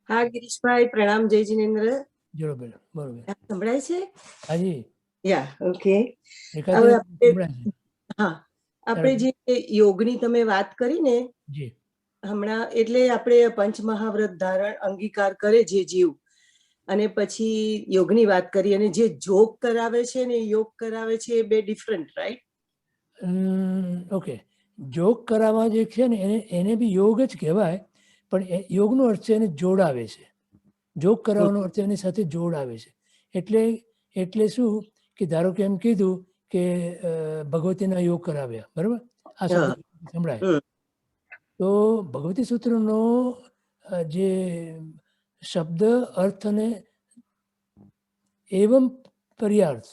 હા ગિરીશભાઈ, પ્રણામ. જય જિનેન્દ્ર. જોડો બેન, બરોબર. સંભળાય છે? હાજી, યા, ઓકે. એકાદ હવે સંભળાય છે. હા, આપણે જે યોગની તમે વાત કરી ને જી, હમણાં, એટલે આપણે પંચમહાવ્રત ધારણ અંગીકાર કરે જે જીવ, અને પછી યોગની વાત કરી, અને જે જોગ કરાવે છે ને યોગ કરાવે છે, એ બે ડિફરન્ટ, રાઈટ? ઓકે. જોગ કરાવવા જે છે ને એને બી યોગ જ કહેવાય, પણ યોગનો અર્થ છે એને જોડાવે છે. જોગ કરાવવાનો અર્થ એની સાથે જોડાવે છે. એટલે શું કે ધારો કે એમ કીધું કે ભગવતીના યોગ કરાવ્યા, બરાબર? આ શબ્દ સંભળાય તો ભગવતી સૂત્રનો જે શબ્દ અર્થ અને એવમ પર્યાર્થ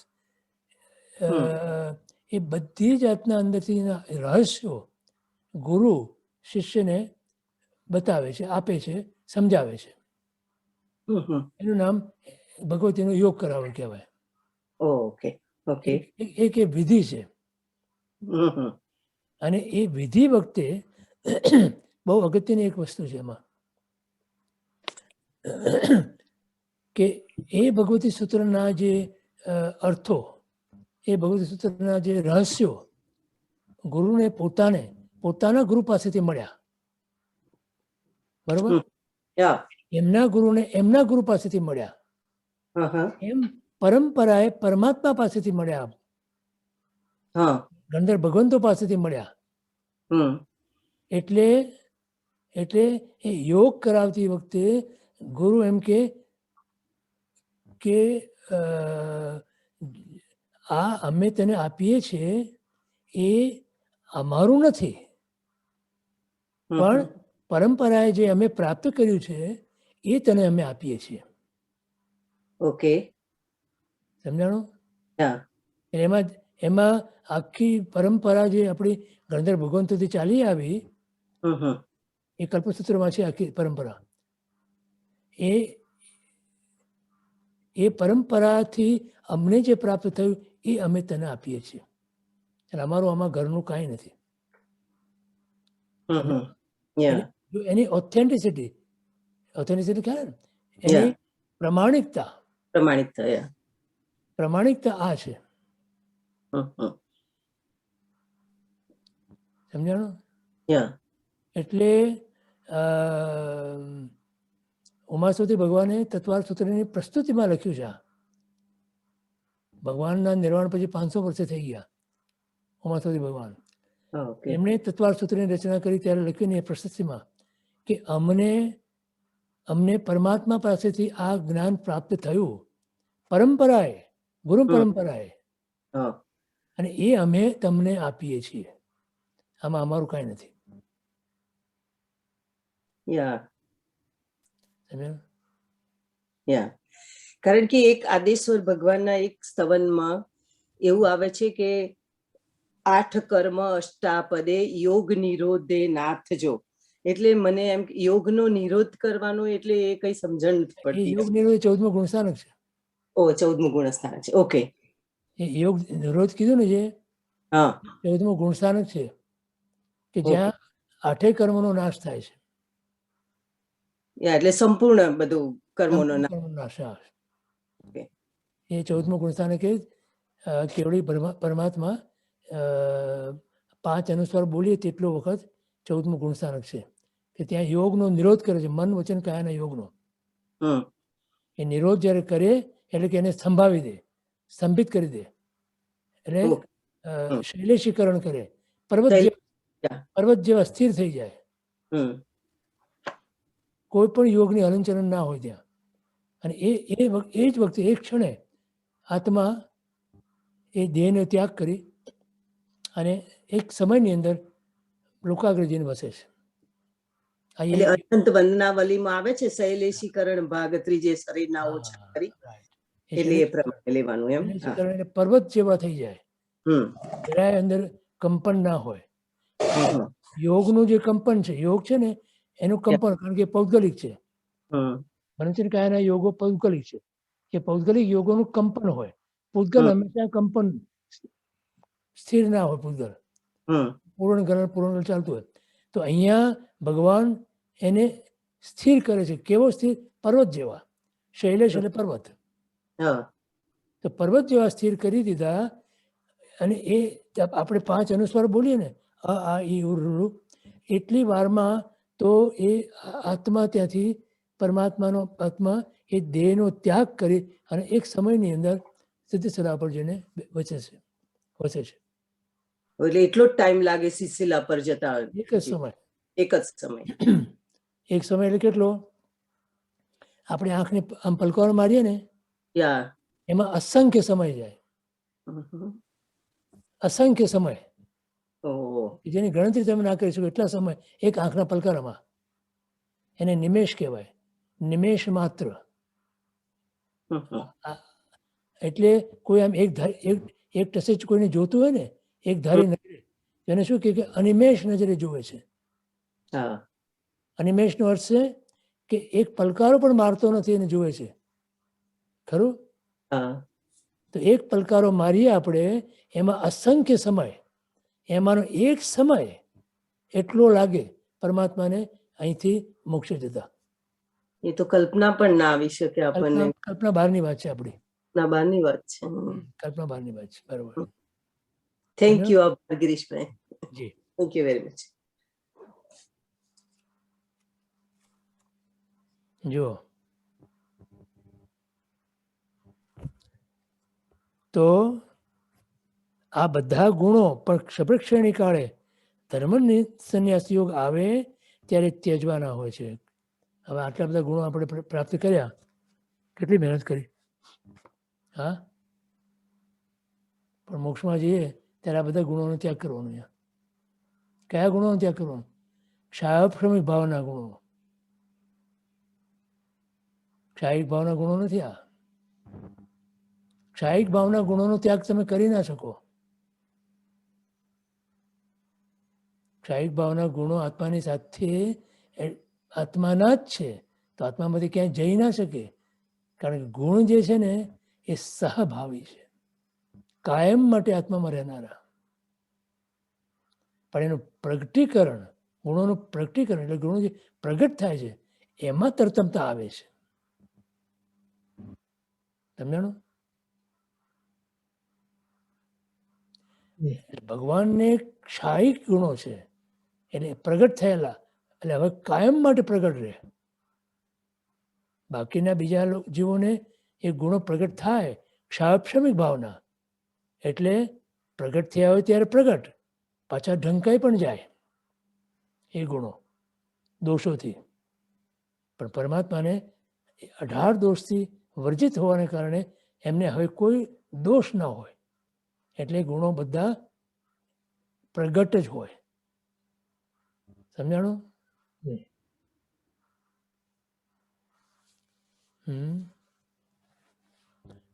એ બધી જાતના અંદરથી રહસ્યો ગુરુ શિષ્યને બતાવે છે, આપે છે, સમજાવે છે. એનું નામ ભગવતીનો યોગ કરાવવાનું કહેવાય. Okay, okay. એક એ વિધિ છે. અને એ વિધિ વખતે બહુ અગત્યની એક વસ્તુ છે એમાં કે એ ભગવતી સૂત્રના જે અર્થો, એ ભગવતી સૂત્રના જે રહસ્યો ગુરુને પોતાના ગુરુ પાસેથી મળ્યા, બરોબર? એમના ગુરુને એમના ગુરુ પાસેથી મળ્યા, એમ પરંપરાએ પરમાત્મા પાસેથી મળ્યા, ગંધર્વ ભગવંતો પાસેથી મળ્યા. એટલે એ યોગ કરાવતી વખતે ગુરુ એમ કે આ અમે તને આપીએ છીએ એ અમારું નથી, પણ પરંપરાએ જે અમે પ્રાપ્ત કર્યું છે એ તને અમે આપીએ છીએ. ઓકે, સમજાણું? એમાં આખી પરંપરા જે આપણી ગણધર ભગવંતોથી ચાલી આવી એ કલ્પસૂત્રમાં છે. આખી પરંપરા એ પરંપરાથી અમને જે પ્રાપ્ત થયું એ અમે તને આપીએ છીએ. એટલે અમારું આમાં ઘરનું કાંઈ નથી. એની ઓથેન્ટિસિટી ખ્યાલ ને? એની પ્રમાણિકતા આ છે. સમજાણું? એટલે ઉમાસુતી ભગવાને તત્વાર સૂત્રની પ્રસ્તુતિમાં લખ્યું છે. ભગવાનના નિર્વાણ પછી 500 વર્ષે થઈ ગયા. ઉમાસુતી ભગવાન એમણે તત્વાર સૂત્રની રચના કરી ત્યારે લખ્યું એ પ્રસ્તુતિમાં કે અમને પરમાત્મા પાસેથી આ જ્ઞાન પ્રાપ્ત થયું પરંપરાએ, ગુરુ પરંપરાએ, અને એ અમે તમને આપીએ છીએ. આમાં અમારું કાંઈ નથી. કારણ કે એક આદેશ્વર ભગવાનના એક સ્તવનમાં એવું આવે છે કે 8 કર્મ અષ્ટાપદે યોગ નિરોધે નાથજો. એટલે મને એમ યોગનો નિરોધ કરવાનો એટલે એ કઈ સમજણ નથી પડતી. યોગ નિરોધ 14મો ગુણસ્થાનક છે. 14મું ગુણસ્થાનક છે. ઓકે, એ યોગ નિરોધ કીધું ને જે 14મો ગુણસ્થાનક છે કે જ્યાં 8 કર્મનો નાશ થાય છે. એટલે સંપૂર્ણ બધું કર્મોનો નાશ. એ 14મો ગુણસ્થાનક કેવળી પરમાત્મા 5 અનુસ્વાર બોલીએ તેટલો વખત 14મું ગુણસ્થાનક છે કે ત્યાં યોગનો નિરોધ કરે છે, મન વચન કાયાના યોગનો. હમ એ નિરોધ જ્યારે કરે એટલે કે એને સંભાવી દે, સ્તંભિત કરી દે, એટલે ઓકે. હમ. શૈલેષીકરણ કરે, શૈલેષ. પર્વત જેવા સ્થિર થઈ જાય. હમ કોઈ પણ યોગની હલનચલન ના હોય ત્યાં. અને એ જ વખતે એક ક્ષણે આત્મા એ દેહનો ત્યાગ કરી અને એક સમયની અંદર લોકાગ્ર જઈને વસે છે. આ એટલે એ- અનંત વંદનાવલીમાં આવે છે શૈલેષીકરણ ભાગ ત્રીજે શરીરના ઓછા હા, કરી, right. એટલે એ પ્રમાણે લેવાનું એમ. હા. શૈલેષીકરણ એટલે પર્વત જેવા થઈ જાય, હમ જરાય અંદર કંપન ના હોય. હમ યોગનું જે કંપન છે, યોગ છે ને એનું કંપન, કારણ કે પૌદ્ગલિક છે. હમ મનોચન કાયાના યોગો પૌદ્ગલિક છે. એ પૌદ્ગલિક યોગોનું કંપન હોય. પૂતગલ હમ. હંમેશા કંપન, સ્થિર ના હોય. પૂતગલ હમ પૂર્ણ ચાલતું હોય. તો અહીંયા ભગવાન એને સ્થિર કરે છે. કેવો સ્થિર? પર્વત જેવા. શૈલેષ એટલે પર્વત. હા તો પર્વત જેવા સ્થિર કરી દીધા. અને એ આપણે 5 અનુસ્વાર બોલીએ ને, અ આ ઈ ઉ ઋ, એટલી વારમાં તો એ આત્મા ત્યાંથી પરમાત્માનો આત્મા એ દેહનો ત્યાગ કરી અને એક સમયની અંદર સિદ્ધ સદા પર જઈને વસે છે. એટલે એટલો જ ટાઈમ લાગે સિલસિલા પર જતા. એક જ સમય. એક જ સમય. એક સમય એટલે કેટલો? આપણે આંખને આમ પલકારો મારીએ ને, યા એમાં અસંખ્ય સમય જાય. હમ. અસંખ્ય સમય, ઓહો. જેની ગણતરી તમે ના કરી શકો એટલા સમય એક આંખના પલકારામાં. એને નિમેષ કહેવાય, નિમેષ માત્ર. હમ. એટલે કોઈ આમ એક ટસે જ કોઈને જોતું હોય ને, એક ધારી નજરે, એને શું કહે કે અનિમેષ નજરે જોવે છે. હા અનિમેષનો અર્થ છે કે એક પલકારો પણ મારતો નથી એને જોવે છે. ખરું? હા તો એક પલકારો મારીએ આપણે, એમાં અસંખ્ય સમય, એમાંનો એક સમય એટલો લાગે પરમાત્માને અહીંથી મોક્ષ જતા. એ તો કલ્પના પણ ના આવી શકે આપણને. કલ્પના બહારની વાત છે આપણી. ના બહારની વાત છે. કલ્પના બહારની વાત છે. બરોબર. થેન્ક યુ આભાર ગિરીશભાઈ. જી. Thank you very much. જો તો આ બધા ગુણો પણ ક્ષપ્રક્ષણી કાળે ધર્મ સંન્યાસ યોગ આવે ત્યારે ત્યજવાના હોય છે. હવે આટલા બધા ગુણો આપણે પ્રાપ્ત કર્યા, કેટલી મહેનત કરી. હા, પણ મોક્ષમાં જઈએ ત્યારે આ બધા ગુણોનો ત્યાગ કરવાનો. અહીંયા કયા ગુણોનો ત્યાગ કરવાનો? ક્ષાયપ્રમિક ભાવના ગુણો. ક્ષાયિક ભાવના ગુણો નથી આ. ક્ષાયિક ભાવના ગુણોનો ત્યાગ તમે કરી ના શકો. ક્ષાયિક ભાવના ગુણો આત્માની સાથે આત્માના જ છે, તો આત્મામાંથી ક્યાંય જઈ ના શકે. કારણ કે ગુણ જે છે ને એ સહભાવી છે, કાયમ માટે આત્મામાં રહેનારા. પણ એનું પ્રગટીકરણ, ગુણોનું પ્રગટીકરણ એટલે ગુણો જે પ્રગટ થાય છે એમાં તરતમતા આવે છે. સમજાણું? ભગવાનને ક્ષાયિક ગુણો છે એટલે પ્રગટ થયેલા, એટલે હવે કાયમ માટે પ્રગટ રહે. બાકીના બીજા જીવોને એ ગુણો પ્રગટ થાય, ક્ષાયપ્રમિક ભાવના એટલે પ્રગટ થયા હોય ત્યારે પ્રગટ, પાછા ઢંકાઈ પણ જાય એ ગુણો દોષોથી. પણ પરમાત્માને 18 દોષથી વર્જિત હોવાને કારણે એમને હવે કોઈ દોષ ન હોય, એટલે ગુણો બધા પ્રગટ જ હોય. સમજાણું?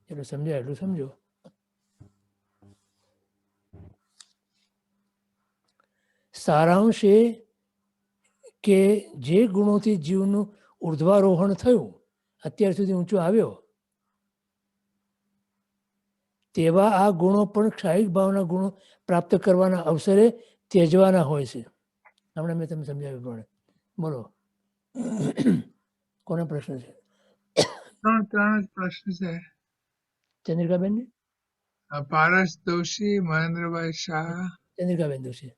એટલું સમજાય એટલું સમજો. સારાંશ એ કે જે ગુણોથી જીવનું ઉર્ધ્વારોહણ થયું, અત્યાર સુધી ઊંચો આવ્યો, તેવા આ ગુણો પણ ક્ષાયિક ભાવના ગુણો પ્રાપ્ત કરવાના અવસરે ત્યજવાના હોય છે. હમણાં મેં તમને સમજાવ્યું પ્રમાણે. બોલો, કોનો પ્રશ્ન છે? ત્રણ જ પ્રશ્ન છે. ચંદ્રિકાબેન? પારસ દોશી, મહેન્દ્રભાઈ શાહ. ચંદ્રિકાબેન દોશી.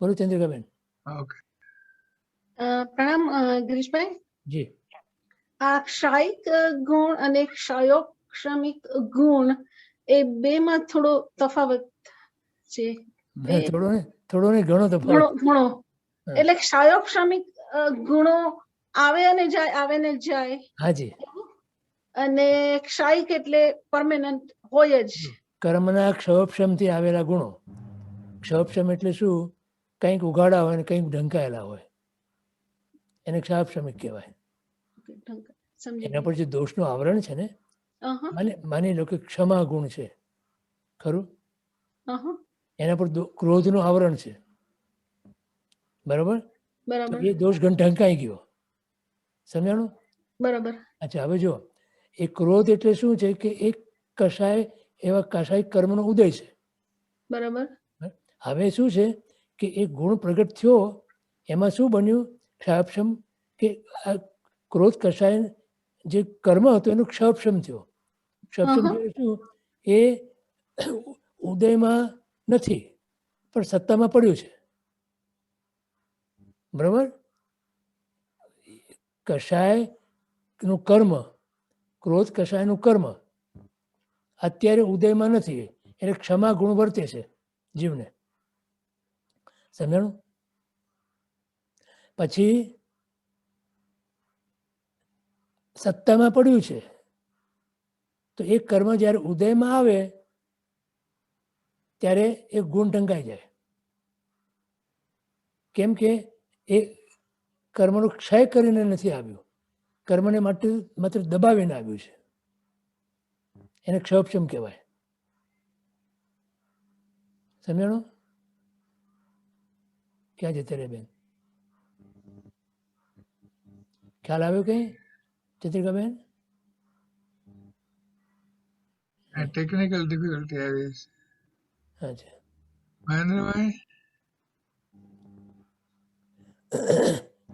બોલો ચંદ્રિકાબેન. ઓકે. પ્રણામ ગિરીશભાઈ. જી આ ક્ષાયિક ગુણ અને ક્ષયોક્ષમિક ગુણ એ બેમાં થોડો તફાવત છે. હા, થોડો ને ઘણો ઘણો તફાવત. ઘણો હા. એટલે ક્ષયોક્ષમિક ગુણો આવે અને જાય હાજી, અને ક્ષાયિક એટલે પરમેનન્ટ હોય જ. કર્મના ક્ષયોપક્ષમથી આવેલા ગુણો. ક્ષયોપક્ષમ એટલે શું? કંઈક ઉગાડા હોય ને કંઈક ઢંકાયેલા હોય, એને ક્ષયોપક્ષમિક કહેવાય. સમજી એના પર જે દોષનું આવરણ છે ને, માની લો કે ક્ષમા ગુણ છે, ખરું? એના પર ક્રોધનું આવરણ છે, બરાબર? તો બરાબર એ દોષ ઢંકાઈ ગયો. સમજાણું? બરાબર. અચ્છા, હવે જો એ ક્રોધ એટલે શું છે કે એક કષાય એવા કષાય કર્મનો ઉદય છે. બરાબર. હવે શું છે કે એ ગુણ પ્રગટ થયો, એમાં શું બન્યું? ક્ષયોપક્ષમ, કે આ ક્રોધ કષાય જે કર્મ હતો એનું ક્ષયોપક્ષમ થયો. ક્ષયોપક્ષમ થયો શું? એ ઉદયમાં નથી પણ સત્તામાં પડ્યું છે, બરાબર? કષાયનું કર્મ, ક્રોધ કષાયનું કર્મ અત્યારે ઉદયમાં નથી, એટલે ક્ષમા ગુણ વર્તે છે જીવને. સમજાણું? પછી સત્તામાં પડ્યું છે, તો એ કર્મ જ્યારે ઉદયમાં આવે ત્યારે એ ગુણ ઢંકાઈ જાય. કેમ કે એ કર્મનો ક્ષય કરીને નથી આવ્યું, કર્મને માટે માત્ર દબાવીને આવ્યું છે. એને ક્ષયોપક્ષમ કહેવાય. સમજાણું? ક્યાં જતા રે બેન? ખ્યાલ આવ્યો કઈ ચંદ્રિકાબેન? ટેકનિકલ ડિફિકલ્ટી આવી છે. અચ્છા, મહેન્દ્રભાઈ,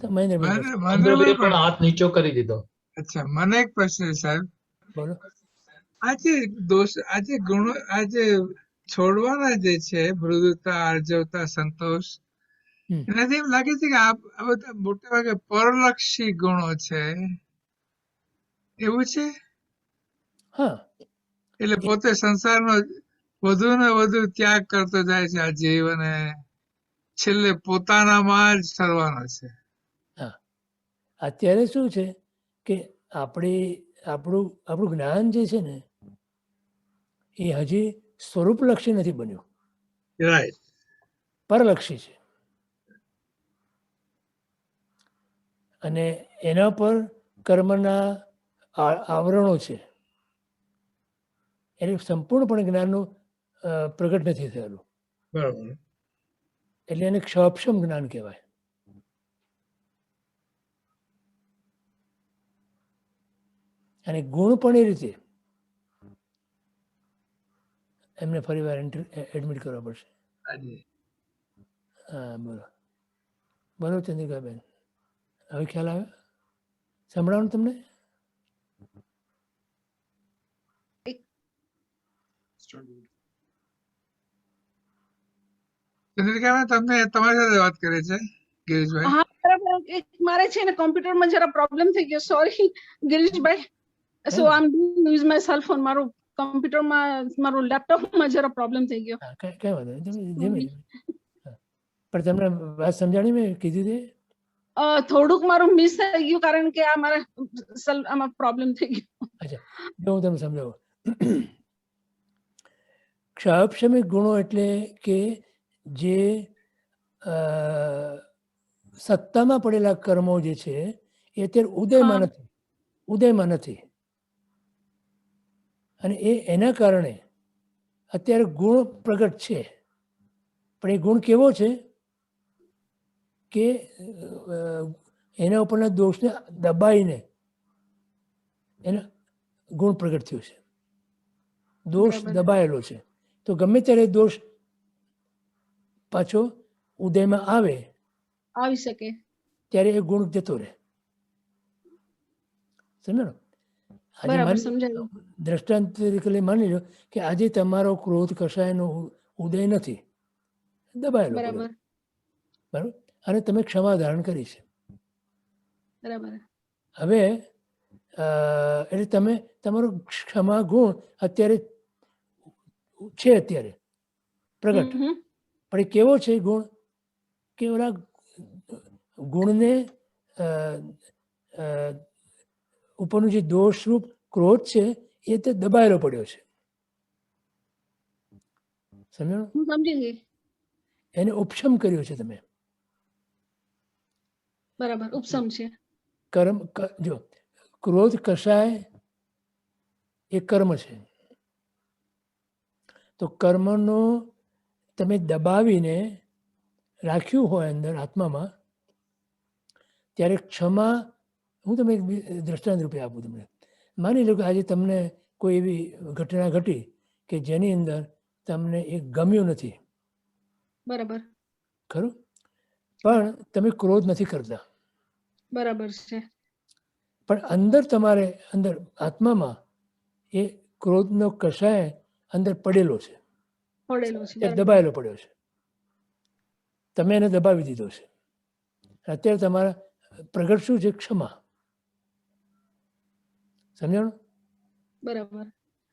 તો મહેન્દ્રભાઈ મહેન્દ્રભાઈ પણ હાથ નીચો કરી દીધો. અચ્છા, મને એક પ્રશ્ન છે સાહેબ. બોલો. આજે ગુણો, આજે છોડવાના જે છે મૃદુતા, આર્જવતા, સંતોષ, એનાથી એમ લાગે છે કે આ બધા મોટે ભાગે પરલક્ષી ગુણો છે, એવું છે? હા, એટલે પોતે સંસારનો વધુ ને વધુ ત્યાગ કરતો જાય છે આ જીવ, અને છેલ્લે પોતાનામાં જ ઠરવાનો છે. હા. અત્યારે શું છે કે આપણું જ્ઞાન જે છે ને એ હજી સ્વરૂપલક્ષી નથી બન્યું, રાઈટ. પરલક્ષી છે. અને એના પર કર્મના આવરણો છે, એટલે સંપૂર્ણપણે જ્ઞાનનું પ્રગટ નથી થયેલું. બરાબર. એટલે એને ક્ષયોપક્ષમ જ્ઞાન કહેવાય. અને ગુણ પણ એ રીતે એમને ફરી વાર એડમિટ કરવા પડશે. હા, બોલો બોલો ચંદ્રિકાબેન, હવે ખ્યાલ આવે? સંભળાવું તમને? ચંદ્રિકાબેન, તમને તમારી સાથે વાત કરે છે ગિરીશભાઈ. હા બરાબર. મારે છે ને કોમ્પ્યુટરમાં જરા પ્રોબ્લેમ થઈ ગયો, sorry Girishbhai. So I am use my cell phone. મારું કોમ્પ્યુટરમાં, મારું લેપટોપમાં જરા પ્રોબ્લેમ થઈ ગયો. કઈ વાંધો નહીં, પણ તમને વાત સમજાણી મેં કીધી હતી? થોડુંક મારું મિસ થઈ ગયું કારણ કે આ મારા આમાં પ્રોબ્લેમ થઈ ગયો. અચ્છા, જો હું તમને સમજાવું. ક્ષયોપક્ષમિક ગુણો એટલે કે જે સત્તામાં પડેલા કર્મો જે છે એ અત્યારે ઉદયમાં નથી, અને એના કારણે અત્યારે ગુણ પ્રગટ છે. પણ એ ગુણ કેવો છે કે એના ઉપરના દોષને દબાઈને એના ગુણ પ્રગટ થયો છે. દોષ દબાયેલો છે, તો ગમે ત્યારે દોષ પાછો ઉદયમાં આવી શકે ત્યારે એ ગુણ જતો રહે. સમજો? દ્રષ્ટાંત તરીકે માની લો કે આજે તમારો ક્રોધ કશાયનો ઉદય નથી, દબાયેલો, બરાબર? અને તમે ક્ષમા ધારણ કરી છે. બરાબર. હવે એટલે તમે તમારો ક્ષમા ગુણ અત્યારે છે, અત્યારે પ્રગટ. હમ, હમ. પણ એ કેવો છે ગુણ કે ઓલા ગુણને ઉપરનું જે દોષરૂપ ક્રોધ છે એ તે દબાયેલો પડ્યો છે. સમજો? હું સમજી ગઈ. એને ઉપશમ કર્યો છે તમે. બરાબર, ઉપસમ છે. જો ક્રોધ કશાય એ કર્મ છે. તો કર્મનો તમે દબાવીને રાખ્યું હોય અંદર આત્મામાં, ત્યારે ક્ષમા, હું તમને એક દ્રષ્ટાંત રૂપે આપું તમને. માની લો કે આજે તમને કોઈ એવી ઘટના ઘટી કે જેની અંદર તમને એ ગમ્યું નથી, બરાબર. ખરું? પણ તમે ક્રોધ નથી કરતા, બરાબર છે. પણ અંદર તમારે અંદર આત્મામાં એ ક્રોધનો કશાય અંદર પડેલો છે, પડેલો છે. બરાબર. દબાયેલો પડ્યો છે. તમે એને દબાવી દીધો છે. અત્યારે તમારા પ્રગટ શું છે? ક્ષમા. સમજાણું? બરાબર.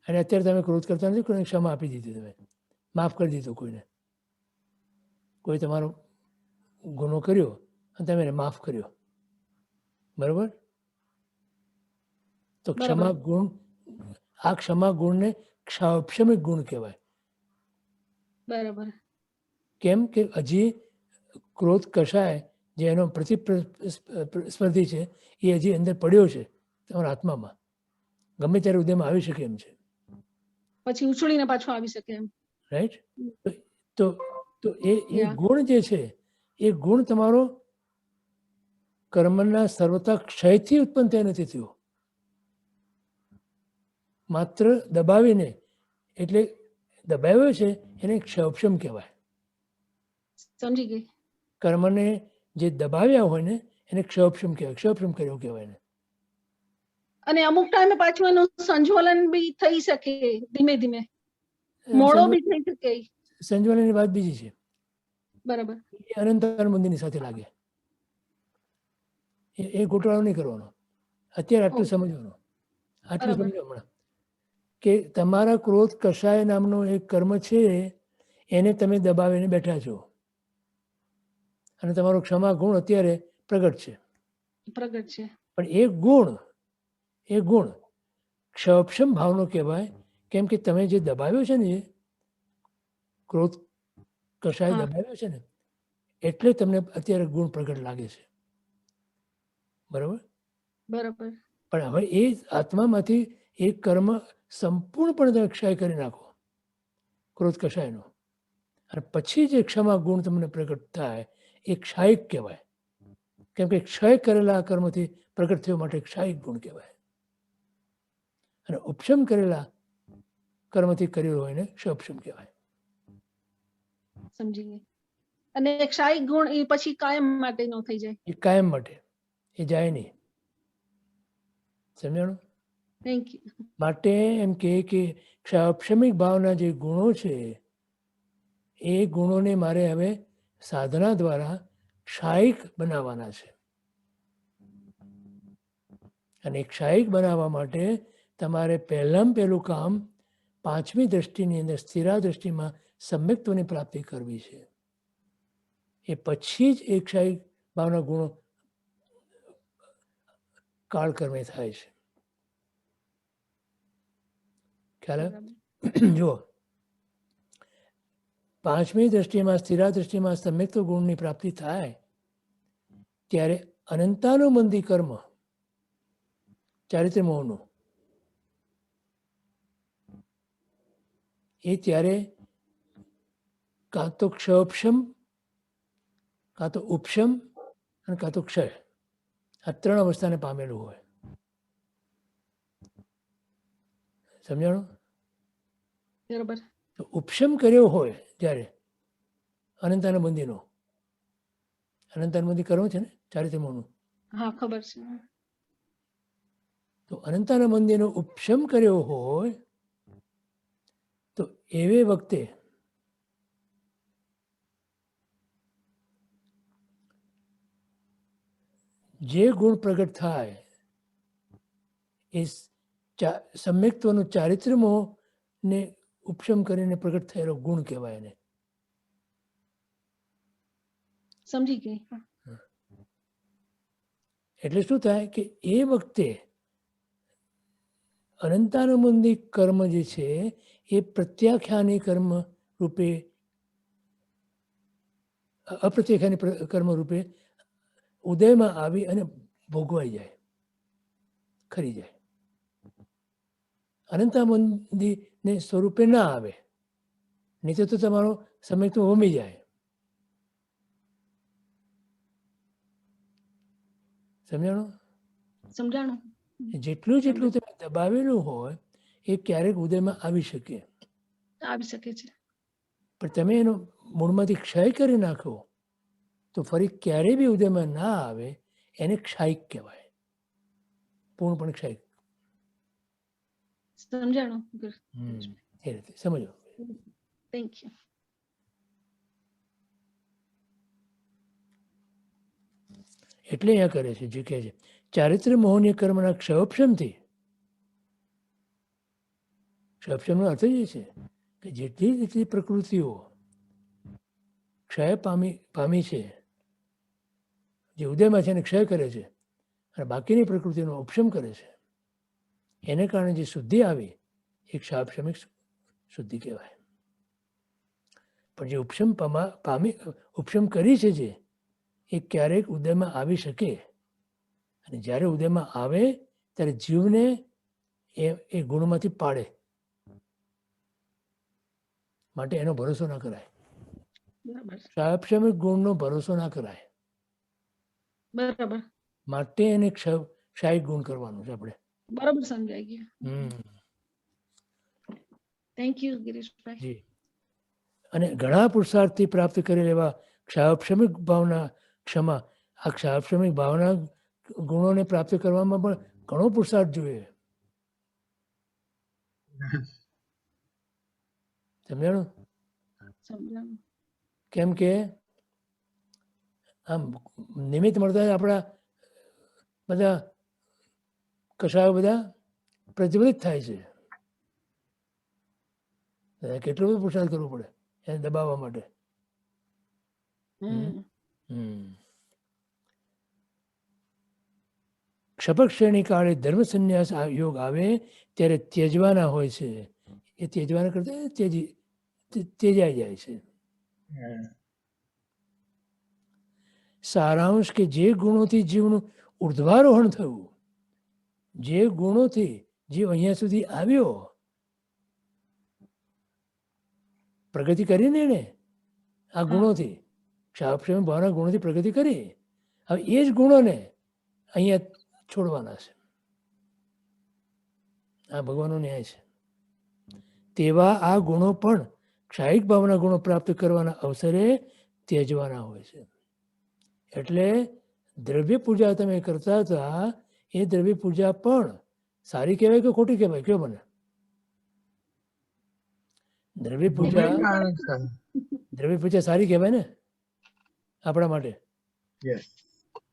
અને અત્યારે તમે ક્રોધ કરતા નથી, કોઈને ક્ષમા આપી દીધી, તમે માફ કરી દીધો કોઈને. કોઈ તમારો ગુનો કર્યો અને તમે એને માફ કર્યો, બરાબર? તો ક્ષમા ગુણ, આ ક્ષમા ગુણને ક્ષાક્ષમિક ગુણ કહેવાય. બરાબર. કેમ કે હજી ક્રોધ કશાય જે એનો પ્રતિસ્પર્ધી છે એ હજી અંદર પડ્યો છે તમારા આત્મામાં, ગમે ત્યારે ઉદયમાં આવી શકે એમ છે. પછી ઉછળીને પાછો આવી શકે એમ. રાઈટ? તો તો એ Yeah. ગુણ જે છે એ ગુણ તમારો કર્મના સર્વતા ક્ષયથી ઉત્પન્ન થયો નથી થયો, માત્ર દબાવીને. એટલે દબાવ્યો છે એને ક્ષયક્ષમ કહેવાય. સમજી ગઈ. કર્મને જે દબાવ્યા હોય ને એને ક્ષયક્ષમ કહેવાય, ક્ષયક્ષમ કર્યો કહેવાય ને. અને અમુક ટાઈમે પાછું એનું સંજ્વલન બી થઈ શકે ધીમે ધીમે, મોડો બી થઈ શકે. સંજ્વલનની વાત બીજી છે. બરાબર. એ અનંત મંદિરની સાથે લાગે, એ ગોટાળો નહીં કરવાનો. અત્યારે આટલું સમજવાનું, આટલું બરાબર. સમજો હમણાં કે તમારા ક્રોધ કશાય નામનો એક કર્મ છે, એને તમે દબાવીને બેઠા છો, અને તમારો ક્ષમા ગુણ અત્યારે પ્રગટ છે. પ્રગટ છે. પણ એ ગુણ ક્ષયક્ષમ ભાવનો કહેવાય. કેમ કે તમે જે દબાવ્યો છે ને, એ ક્રોધ કશાય હા. દબાવ્યો છે ને, એટલે તમને અત્યારે ગુણ પ્રગટ લાગે છે, બરાબર? બરાબર. પણ હવે એ આત્મામાંથી એ કર્મ સંપૂર્ણપણે તમે ક્ષય કરી નાખો, ક્રોધ કશાયનો, અને પછી જે ક્ષમા ગુણ તમને પ્રગટ થાય એ ક્ષાયિક કહેવાય. કેમ કે ક્ષય કરેલા આ કર્મથી પ્રગટ થયો માટે ક્ષાયિક ગુણ કહેવાય. અને ઉપશમ કરેલા કર્મથી કર્યો હોય ને ક્ષયક્ષમ કહેવાય. સમજી ગઈ. અને ક્ષાયિક ગુણ એ પછી કાયમ માટે નો થઈ જાય. એ કાયમ માટે, એ જાય નહીં. સમજાણું? Thank you. માટે એમ કે ક્ષાક્ષમિક ભાવના જે ગુણો છે એ ગુણોને મારે હવે સાધના દ્વારા ક્ષાયિક બનાવવાના છે. અને ક્ષાયિક બનાવવા માટે તમારે પહેલું કામ પાંચમી દ્રષ્ટિની અંદર સ્થિરા દ્રષ્ટિમાં સમ્યક્ત્વની પ્રાપ્તિ કરવી છે. એ પછી જ એ ક્ષાયિક ભાવના ગુણો કાળક્રમે થાય છે. ખ્યાલ આવે? જુઓ, પાંચમી દ્રષ્ટિમાં સ્થિરા દ્રષ્ટિમાં સમ્યક્ત્વ ગુણની પ્રાપ્તિ થાય ત્યારે અનંતાનુબંધી કર્મ ચારિત્ર મોહનું એ ત્યારે કાં તો ક્ષયક્ષમ, કાં તો ઉપશમ, અને કાં તો ક્ષય, આ ત્રણ અવસ્થાને પામેલું હોય. સમજાણું? બરાબર. તો ઉપશમ કર્યો હોય જ્યારે અનંતાનુબંધીનો, અનંતાનુબંધી કર્મ છે ને ચારિત્ર મોહનું, હા, ખબર છે. તો અનંતાનુબંધીનો ઉપશમ કર્યો હોય તો એવે વખતે જે ગુણ પ્રગટ થાય એ સમ્યક્ત્વનું ચારિત્ર્ય મોહને ઉપશમ કરીને પ્રગટ થયેલો ગુણ કહેવાય એને. સમજી ગઈ. એટલે શું થાય કે એ વખતે અનંતાનુબંધી કર્મ જે છે એ પ્રત્યાખ્યાની કર્મ રૂપે, અપ્રત્યાખ્યાની કર્મ રૂપે ઉદયમાં આવી અને ભોગવાઈ જાય, ખરી જાય. અનંતાનુબંધીને સ્વરૂપે ના આવે, નહીં તો તમારો સમય તો હોમી જાય. સમજાણું? સમજાણું. જેટલું જેટલું તમે દબાવેલું હોય એ ક્યારેક ઉદયમાં આવી શકે, આવી શકે છે. પણ તમે એનો મૂળમાંથી ક્ષય કરી નાખો તો ફરી ક્યારેય બી ઉદયમાં ના આવે. એને ક્ષાયિક કહેવાય, પૂર્ણપણે ક્ષાયિક. સમજાણું. એ રીતે સમજો. Thank you. એટલે અહીંયા કરે છે જે કહે છે ચારિત્ર્ય મોહનીય કર્મના ક્ષયોપશમથી. ક્ષયોપશમનો અર્થ એ છે કે જેટલી જેટલી પ્રકૃતિઓ ક્ષય પામી છે, જે ઉદયમાં છે એને ક્ષય કરે છે અને બાકીની પ્રકૃતિનો ઉપશમ કરે છે, એને કારણે જે શુદ્ધિ આવી એ ક્ષયોપશમિક શુદ્ધિ કહેવાય. પણ જે ઉપશમ કરી છે જે એ ક્યારેક ઉદયમાં આવી શકે, અને જ્યારે ઉદયમાં આવે ત્યારે જીવને એ ગુણમાંથી પાડે. માટે એનો ભરોસો ના કરાય. બરાબર. ક્ષયોપશમિક ગુણનો ભરોસો ના કરાય. બરાબર. માટે એને ક્ષાયિક ગુણ કરવાનું છે આપણે. બરાબર સમજાઈ ગયું. Thank you Girishbhai. જી. અને ઘણા પુરુષાર્થથી પ્રાપ્ત કરેલ એવા ક્ષયોપશમિક ભાવના ક્ષમા, આ ક્ષયોપશમિક ભાવના ગુણોને પ્રાપ્ત કરવામાં પણ ઘણો પુરુષાર્થ જોઈએ. સમજાણું? સમજાણું. કેમ કે આમ નિમિત્ત મળતા આપણા બધા કશાયો બધા પ્રજ્વલિત થાય છે. કેટલો બધો પુરુષાર્થ કરવો પડે એને દબાવવા માટે. ક્ષપક શ્રેણી કાળે ધર્મ સંન્યાસ યોગ આવે ત્યારે ત્યજવાના હોય છે. એ ત્યજવાના કરતા ત્યજાઈ જાય છે. સારાંશ કે જે ગુણોથી જીવનું ઉર્ધ્વારોહણ થયું, જે ગુણોથી જીવ અહીંયા સુધી આવ્યો, પ્રગતિ કરીને એને આ ગુણોથી, ક્ષયોપશમ ભાવના ગુણોથી પ્રગતિ કરી. હવે એ જ ગુણોને અહીંયા છોડવાના છે. આ ભગવાનનો ન્યાય છે. તેવા આ ગુણો પણ ક્ષાયિક ભાવના ગુણો પ્રાપ્ત કરવાના અવસરે ત્યજવાના હોય છે. એટલે દ્રવ્ય પૂજા તમે કરતા હતા એ દ્રવ્ય પૂજા પણ સારી કહેવાય કે ખોટી કહેવાય? કયો મને? દ્રવ્ય પૂજા સારી કહેવાય ને આપણા માટે.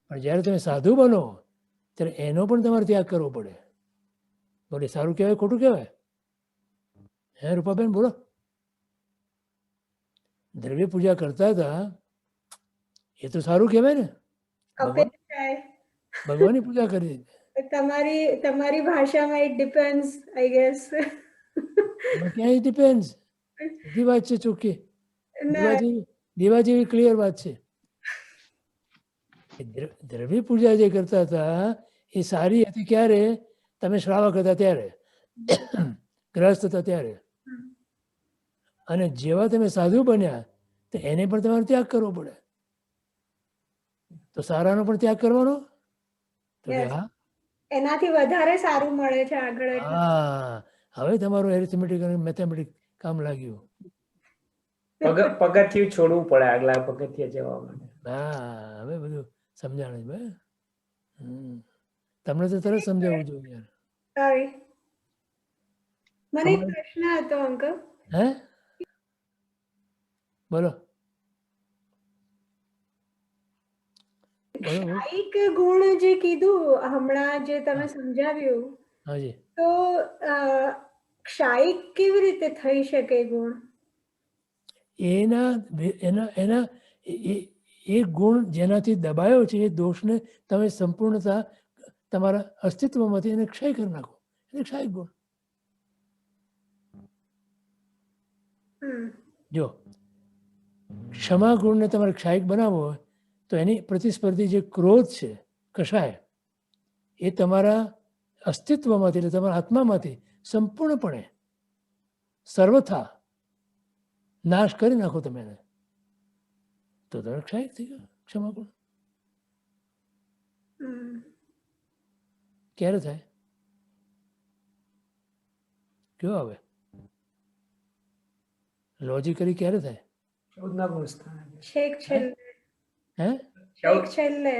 પણ જ્યારે તમે સાધુ બનો ત્યારે એનો પણ તમારે ત્યાગ કરવો પડે. બોલે સારું કહેવાય ખોટું કહેવાય? હે રૂપાબેન બોલો. દ્રવ્ય પૂજા કરતા હતા એ તો સારું કહેવાય ને? ભગવાનની પૂજા કરી. તમારી ભાષામાં ઇટ ડિપેન્ડ્સ આઈ ગેસ. ક્યાં ઇટ ડિપેન્ડ્સ? બધી વાત છે ચોખ્ખી, દીવા જેવી ક્લિયર વાત છે. દ્રવ્ય પૂજા જે કરતા હતા એ સારી હતી ક્યારે? તમે શ્રાવક હતા ત્યારે, ગ્રસ્ત હતા ત્યારે. અને જેવા તમે સાધુ બન્યા તો એને પણ તમારે ત્યાગ કરવો પડે. તો સારાનો પણ ત્યાગ કરવાનો. એનાથી વધારે સારું મળે છે આગળ. હા, હવે તમારું એરિથમેટિક અને મેથેમેટિક કામ લાગ્યું. પગથિયું છોડવું પડે આગલા પગથિયા જવા માટે. હા, હવે બધું સમજાણું ભાઈ. તમને તો તરત સમજાવવું જોઈએ યાર. મને એક પ્રશ્ન હતો અંકલ. હે બોલો. બરોબર. ક્ષાયિક ગુણ જે કીધું હમણાં જે તમે સમજાવ્યું, હાજી. તો ક્ષાયિક કેવી રીતે થઈ શકે ગુણ? એના એના એના એ- એ ગુણ જેનાથી દબાયો છે એ દોષને તમે સંપૂર્ણતા તમારા અસ્તિત્વમાંથી એને ક્ષય કરી નાખો, એટલે ક્ષાયિક ગુણ. હમ જો ક્ષમા ગુણને તમારે ક્ષાયિક બનાવવો હોય તો એની પ્રતિસ્પર્ધી જે ક્રોધ છે, કષાય, એ તમારા અસ્તિત્વમાંથી એટલે તમારા આત્મામાંથી સંપૂર્ણપણે સર્વથા નાશ કરી નાખો તમે એને, તો તમે ક્ષાયિક થઈ ગયો ક્ષમા ગુણ. હમ ક્યારે થાય કયો આવે લોજિકલી ક્યારે થાય? 14 ગુણ સ્થાને. છેક છેલ્લે, હે? છેક છેલ્લે.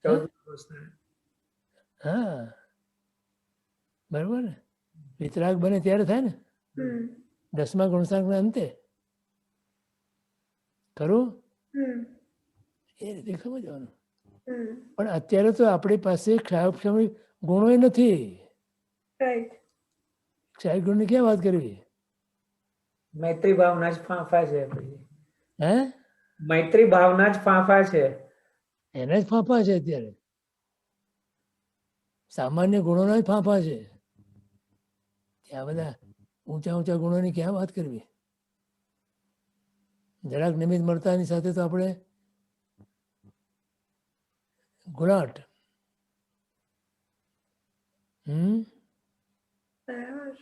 14 ગુણ સ્થાને. હા, બરાબર ને. વિતરાગ બને ત્યારે થાય ને, હમ 10મા ગુણસ્થાનના અંતે. ખરું? હમ એ રીતે સમજવાનું. હમ પણ અત્યારે તો આપણી પાસે ક્ષાયક્ષમી ગુણો નથી. રાઈટ. ક્ષાયિક ગુણની ક્યાં વાત કરવી? મૈત્રી ભાવના જ ફાંફા છે પછી. હે? મૈત્રી ભાવના જ ફાંફા છે. એને જ ફાંફા છે અત્યારે. સામાન્ય ગુણોના જ ફાંફા છે. ત્યાં બધા ઊંચા ઊંચા ગુણોની ક્યાં વાત કરવી? જરાક નિમિત્ત મળતાની સાથે તો આપણે ગુલાટ. બરાબર.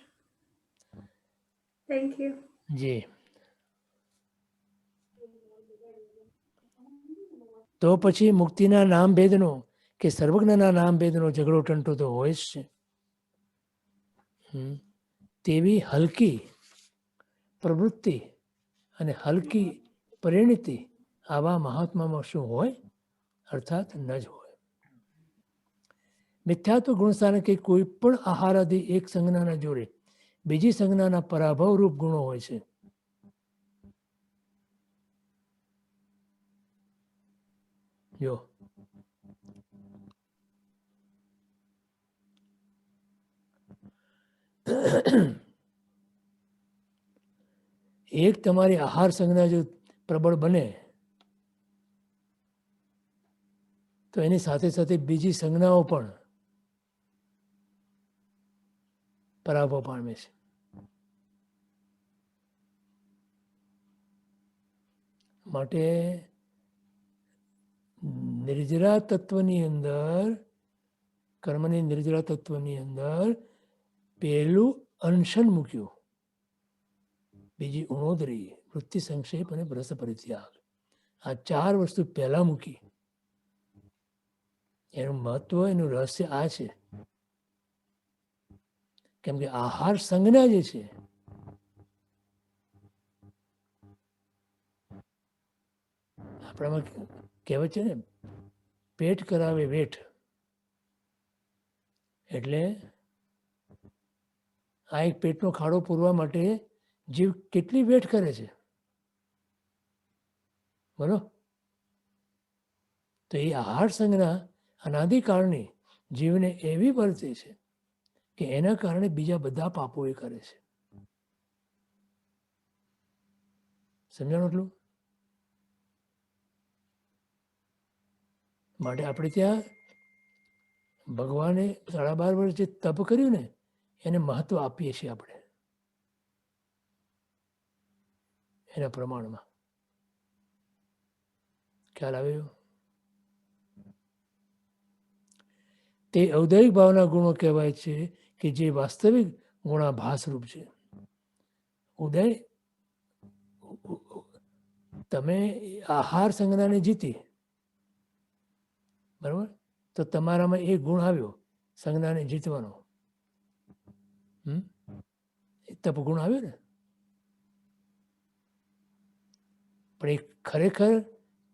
Thank you. જી. તો પછી મુક્તિના નામ ભેદનો કે સર્વજ્ઞના નામ ભેદનો ઝઘડો ટંટો તો હોય જ છે. તેવી હલકી પ્રવૃત્તિ અને હલકી પરિણતિ આવા મહાત્મામાં શું હોય? અર્થાત ન જ હોય. મિથ્યાત્વ ગુણસ્થાને કે કોઈ પણ આહારાદી એક સંજ્ઞાના જોડે બીજી સંજ્ઞાના પરાભવ રૂપ ગુણો હોય છે. જો એક તમારી આહાર સંજ્ઞા જો પ્રબળ બને તો એની સાથે સાથે બીજી સંજ્ઞાઓ પણ પરાભવ પામે છે. માટે નિર્જરા તત્વની અંદર, કર્મની નિર્જરા તત્વની અંદર પહેલું અનશન મૂક્યું, બીજી ઉણોદરી, વૃત્તિ સંક્ષેપ અને ભ્રષ્ટ પરિત્યાગ. આ 4 વસ્તુ પહેલા મૂકી. એનું મહત્વ, એનું રહસ્ય આ છે. કેમ કે આહાર સંજ્ઞા જે છે આપણામાં કહેવત છે ને, પેટ કરાવે વેઠ. એટલે આ એક પેટનો ખાડો પૂરવા માટે જીવ કેટલી વેઠ કરે છે, બોલો. તો એ આહાર સંજ્ઞા અનાદિકાળની જીવને એવી વર્તે છે કે એના કારણે બીજા બધા પાપો એ કરે છે. સમજાણું એટલું? માટે આપણે ત્યાં ભગવાને 12.5 વર્ષ જે તપ કર્યું ને એને મહત્વ આપીએ છીએ આપણે એના પ્રમાણમાં. ખ્યાલ આવ્યો? તે ઔદયિક ભાવના ગુણો કહેવાય છે કે જે વાસ્તવિક ગુણાભાસરૂપ છે. ઉદય, તમે આહાર સંજ્ઞાને જીતી, બરાબર, તો તમારામાં એક ગુણ આવ્યો સંજ્ઞાને જીતવાનો. તપ ગુણ આવ્યો ને. પણ એ ખરેખર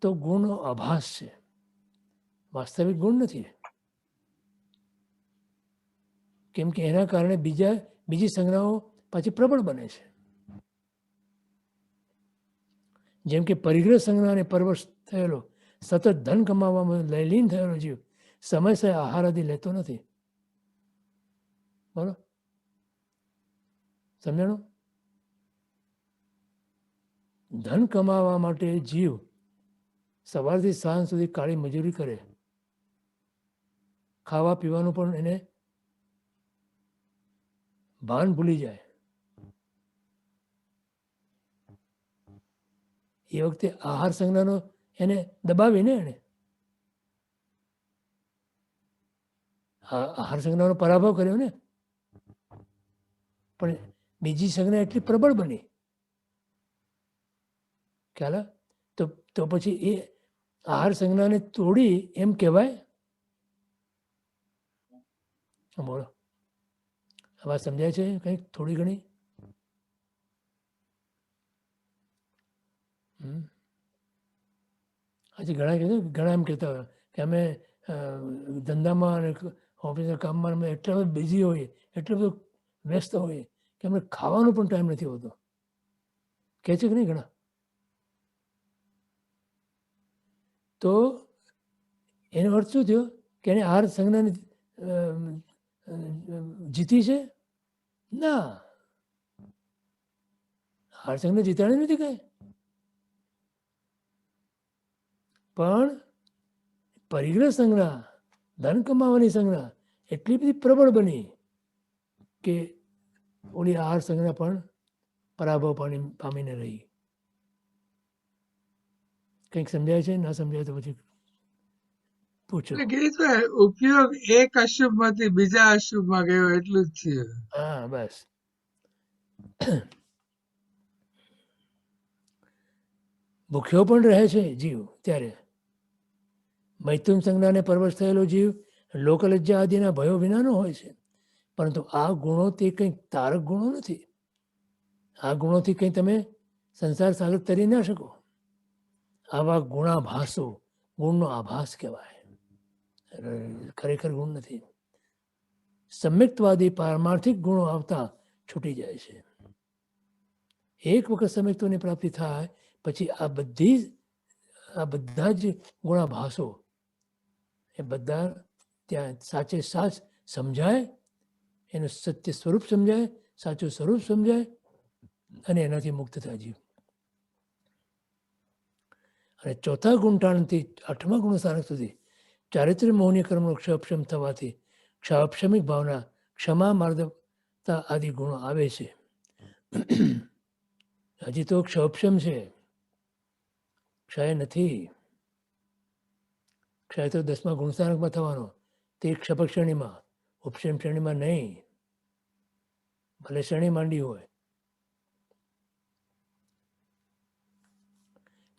તો ગુણનો આભાસ છે, વાસ્તવિક ગુણ નથી. કેમ કે એના કારણે બીજી સંજ્ઞાઓ પાછી પ્રબળ બને છે. જેમ કે પરિગ્રહ સંજ્ઞાને પરવશ થયેલો સતત ધન કમાવામાં લયલીન થયેલો જીવ સમયસર આહાર આદિ લેતો નથી. બોલો, સમજાણું? ધન કમાવા માટે જીવ સવારથી સાંજ સુધી કાળી મજૂરી કરે, ખાવા પીવાનું પણ એને ભાન ભૂલી જાય. એ વખતે આહાર સંજ્ઞાનો એને દબાવીને એને આહાર સંજ્ઞાનો પરાભવ કર્યો ને, પણ બીજી સંજ્ઞા એટલી પ્રબળ બની, ખ્યાલ? તો પછી એ આહાર સંજ્ઞાને તોડી એમ કહેવાય? બોલો, આ વાત સમજાય છે કંઈક થોડી ઘણી? હજી ઘણા એમ કહેતા હોય કે અમે ધંધામાં અને ઓફિસના કામમાં અમે એટલા બધા બિઝી હોઈએ, એટલું બધું વ્યસ્ત હોઈએ કે અમને ખાવાનો પણ ટાઈમ નથી હોતો. કહે છે કે નહીં ઘણા? તો એનો અર્થ શું થયો કે એને આહાર સંજ્ઞાને જીતી છે? ના, આહાર સંજ્ઞા જીતાડી નથી કઈ, પણ પરિગ્રહ સંજ્ઞા, ધન કમાવાની સંજ્ઞા એટલી બધી પ્રબળ બની કે ઓલી આહાર સંજ્ઞા પણ પરાભવ પામીને રહી. કંઈક સમજાય છે? ના સમજાય તો પછી પૂછો. એટલે ગિરીશભાઈ, ઉપયોગ એક અશુભમાંથી બીજા અશુભમાં ગયો એટલું જ થયું. હા, બસ. ભૂખ્યો પણ રહે છે જીવ ત્યારે. મૈથુન સંજ્ઞાને પરવશ થયેલો જીવ લોકલજ્જા આદિના ભયો વિનાનો હોય છે, પરંતુ આ ગુણો તે કંઈક તારક ગુણો નથી. આ ગુણોથી કંઈ તમે સંસાર સાગર તરી ના શકો. આવા ગુણાભાસો ગુણનો આભાસ કહેવાય, ખરેખર ગુણ નથી. સમ્યક્તવાદી પારમાર્થિક ગુણો આવતા છૂટી જાય છે. એક વખત સમ્યક્તોની પ્રાપ્તિ થાય પછી આ બધા જ ગુણાભાસો એ બધા ત્યાં સાચે સાચ સમજાય, એનું સત્ય સ્વરૂપ સમજાય, સાચું સ્વરૂપ સમજાય અને એનાથી મુક્ત થાય જીવ. અને ચોથા ગુણટાણથી 8મા ગુણસ્થાનક સુધી ચારિત્ર્ય મોહની કર્મનો ક્ષયક્ષમ થવાથી ક્ષાપક્ષમિક ભાવના, ક્ષમા, માર્દવતા આદિ ગુણો આવે છે. હજી તો ક્ષયક્ષમ છે, ક્ષય નથી. ક્ષય તો 10મા ગુણસ્થાનકમાં થવાનો, તે ક્ષપક શ્રેણીમાં, ઉપક્ષેમ શ્રેણીમાં નહીં. ભલે શ્રેણી માંડી હોય.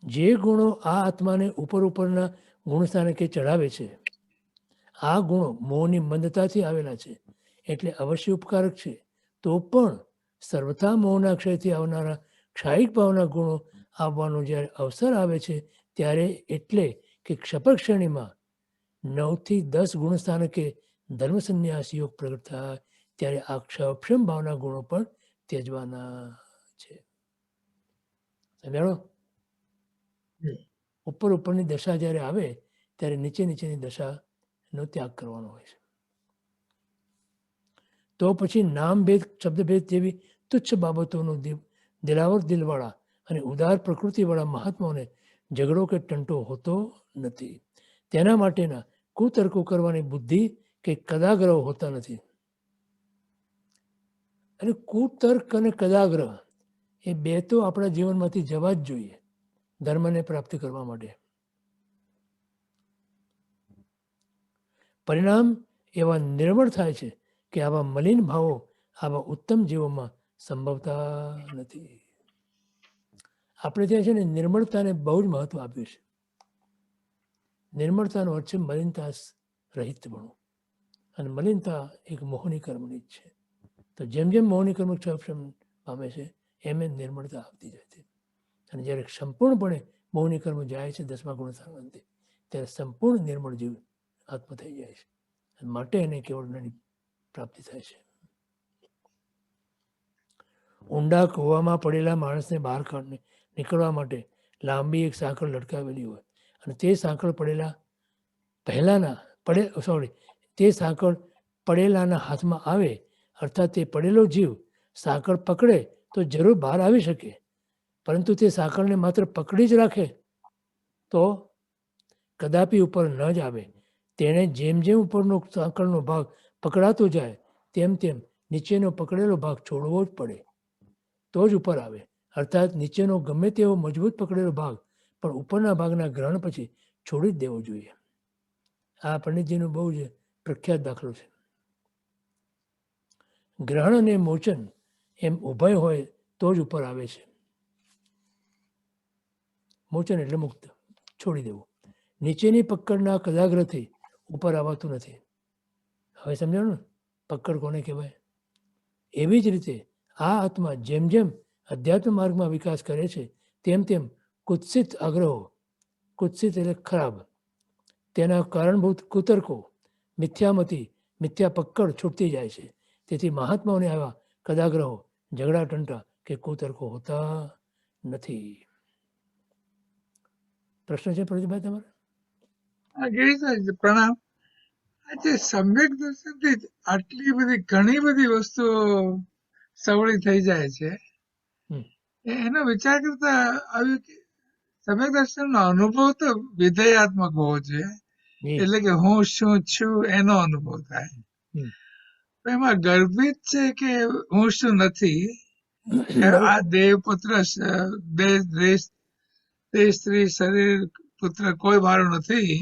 જે ગુણો આ આત્માને ઉપરના ગુણસ્થાનકે ચડાવે છે, આ ગુણો મોહની મંદતાથી આવેલા છે, એટલે અવશ્ય ઉપકારક છે. તો પણ સર્વથા મોહના ક્ષયથી આવનારા ક્ષાયિક ભાવના ગુણો આવવાનો જ્યારે અવસર આવે છે ત્યારે, એટલે કે ક્ષપક શ્રેણીમાં 9 થી 10 ગુણસ્થાનકે ધર્મ સંન્યાસ યોગ પ્રગટ થાય ત્યારે આ ક્ષયક્ષમ ભાવના ગુણો પણ ત્યજવાના છે. સમજાણો? ઉપરની દશા જ્યારે આવે ત્યારે નીચેની દશાનો ત્યાગ કરવાનો હોય છે. તો પછી નામભેદ, શબ્દભેદ જેવી તુચ્છ બાબતોનો દિલાવર દિલવાળા અને ઉદાર પ્રકૃતિવાળા મહાત્માઓને ઝઘડો કે ટંટો હોતો નથી. તેના માટેના કુતર્કો કરવાની બુદ્ધિ કે કદાગ્રહ હોતા નથી. અને કુતર્ક અને કદાગ્રહ એ બે તો આપણા જીવનમાંથી જવા જ જોઈએ ધર્મને પ્રાપ્ત કરવા માટે. પરિણામ એવા નિર્મળ થાય છે કે આવા મલિન ભાવો આવા ઉત્તમ જીવોમાં સંભવતા નથી. આપણે ત્યાં છે ને નિર્મળતાને બહુ જ મહત્વ આપ્યું છે. નિર્મળતાનો અર્થ છે મલિનતા રહિતપણું, અને મલિનતા એક મોહની કર્મની જ છે. તો જેમ જેમ મોહની કર્મ ક્ષયક્ષમ પામે છે એમ એમ નિર્મળતા આવતી જાય છે. અને જ્યારે સંપૂર્ણપણે મોહની કર્મ જાય છે 10મા ગુણસ્થાનથી, ત્યારે સંપૂર્ણ નિર્મળ જીવ આત્મ થઈ જાય છે. અને માટે એને કેવળની પ્રાપ્તિ થાય છે. ઊંડા કૂવામાં પડેલા માણસને બહાર નીકળવા માટે લાંબી એક સાંકળ લટકાવેલી હોય અને તે સાંકળ પડેલા તે સાંકળ પડેલાના હાથમાં આવે, અર્થાત તે પડેલો જીવ સાંકળ પકડે તો જરૂર બહાર આવી શકે, પરંતુ તે સાંકળને માત્ર પકડી જ રાખે તો કદાપી ઉપર ન જ આવે. તેણે જેમ જેમ ઉપરનો સાંકળનો ભાગ પકડાતો જાય તેમ તેમ નીચેનો પકડેલો ભાગ છોડવો જ પડે, તો જ ઉપર આવે. અર્થાત નીચેનો ગમે તેવો મજબૂત પકડેલો ભાગ પણ ઉપરના ભાગના ગ્રહણ પછી છોડી જ દેવો જોઈએ. આ પંડિતજીનો બહુ જ પ્રખ્યાત દાખલો છે. ગ્રહણ અને મોચન એમ ઉભય હોય તો જ ઉપર આવે છે. મોચન એટલે મુક્ત, છોડી દેવું. નીચેની પકડના કદાગ્રહથી ઉપર આવતું નથી. હવે સમજાણું ને પકડ કોને કહેવાય? એવી જ રીતે આ આત્મા જેમ જેમ અધ્યાત્મ માર્ગમાં વિકાસ કરે છે તેમ તેમ કુત્સિત આગ્રહો, કુત્સિત એટલે ખરાબ, તેના કારણભૂત કુતર્કો, મિથ્યામતી, મિથ્યા પકડ છૂટતી જાય છે. તેથી મહાત્માઓને આવા કદાગ્રહો, ઝઘડા ટંટા કે કુતર્કો હોતા નથી. પ્રશ્ન છે પ્રદીપભાઈ તમારે? હા, ગિરીશભાઈ પ્રણામ. આજે સમ્યક દર્શનથી જ આટલી બધી ઘણી બધી વસ્તુઓ સવળી થઈ જાય છે. એનો વિચાર કરતા આવ્યું કે સમ્યક દર્શનનો અનુભવ તો વિધેયાત્મક હોવો જોઈએ, એટલે કે હું શું છું એનો અનુભવ થાય. એમાં ગર્ભિત છે કે હું શું નથી, આ દેહ પુત્ર, દેહ સ્ત્રી, શરીર, પુત્ર કોઈ મારું નથી,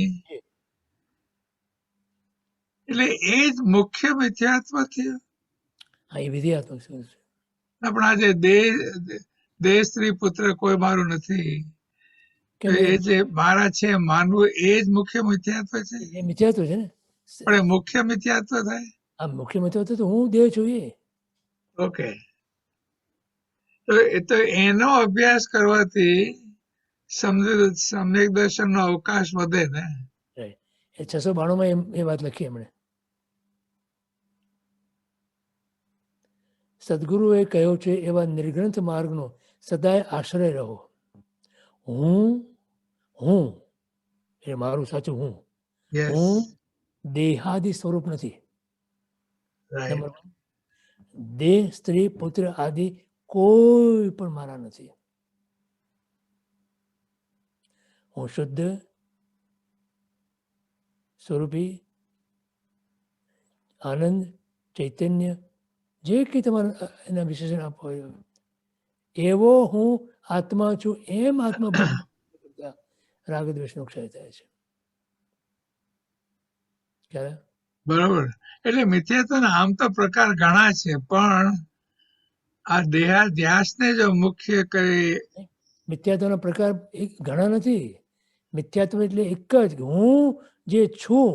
એટલે એ જ મુખ્ય મિથ્યાત્વ થયું. હા, એ વિધેયાત્મક છે. પણ આજે દેહ સ્ત્રી પુત્ર કોઈ મારું નથી, એ જે મારા છે માનવું એ જ મુખ્ય મિથ્યાત્વ છે. એ મિથ્યાત્વ છે ને. પણ એ મુખ્ય મિથ્યાત્વ થાય. આ મુખ્ય મિથ્યાત્વ તો હું દેહ છું એ. ઓકે, તો એનો અભ્યાસ કરવાથી સમ્યક દર્શનનો અવકાશ વધે ને. એ 692 એ વાત લખી એમણે. સદગુરુએ કહ્યું છે એવા નિર્ગ્રંથ માર્ગનો સદાય આશ્રય રહો. હું એ મારું સાચું હું દેહાદિ સ્વરૂપ નથી. નંબર 1, દેહ, સ્ત્રી, પુત્ર આદિ કોઈ પણ મારા નથી. હું શુદ્ધ સ્વરૂપી આનંદ, ચૈતન્ય, જે કંઈ તમારે એના વિશેષણ આપવા હોય એવો હું આત્મા છું, એમ આત્મા રાગ દ્વેષનો ક્ષય થાય છે. ક્યારે? બરોબર. એટલે મિથ્યાત્વના આમ તો પ્રકાર ઘણા છે, પણ આ દેહાધ્યાસને જો મુખ્ય કરી. મિથ્યાત્વના પ્રકાર ઘણા નથી. મિથ્યાત્વ એટલે એક જ, હું જે છું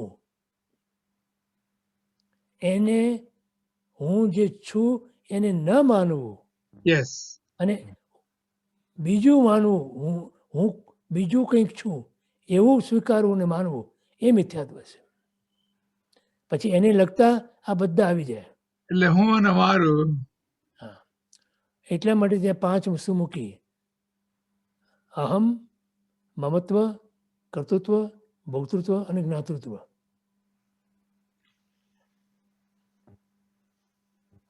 એને, હું જે છું એને ન માનવું. યસ. અને બીજું માનવું, હું બીજું કંઈક છું એવું સ્વીકારવું ને માનવું, એ મિથ્યાત્વ છે. પછી એને લગતા આ બધા આવી જાય. એટલે હું અને મારું. હા, એટલા માટે ત્યાં 5 વસ્તુ મૂકી: અહમ, મમત્વ, કર્તૃત્વ, ભોક્તૃત્વ અને જ્ઞાતૃત્વ.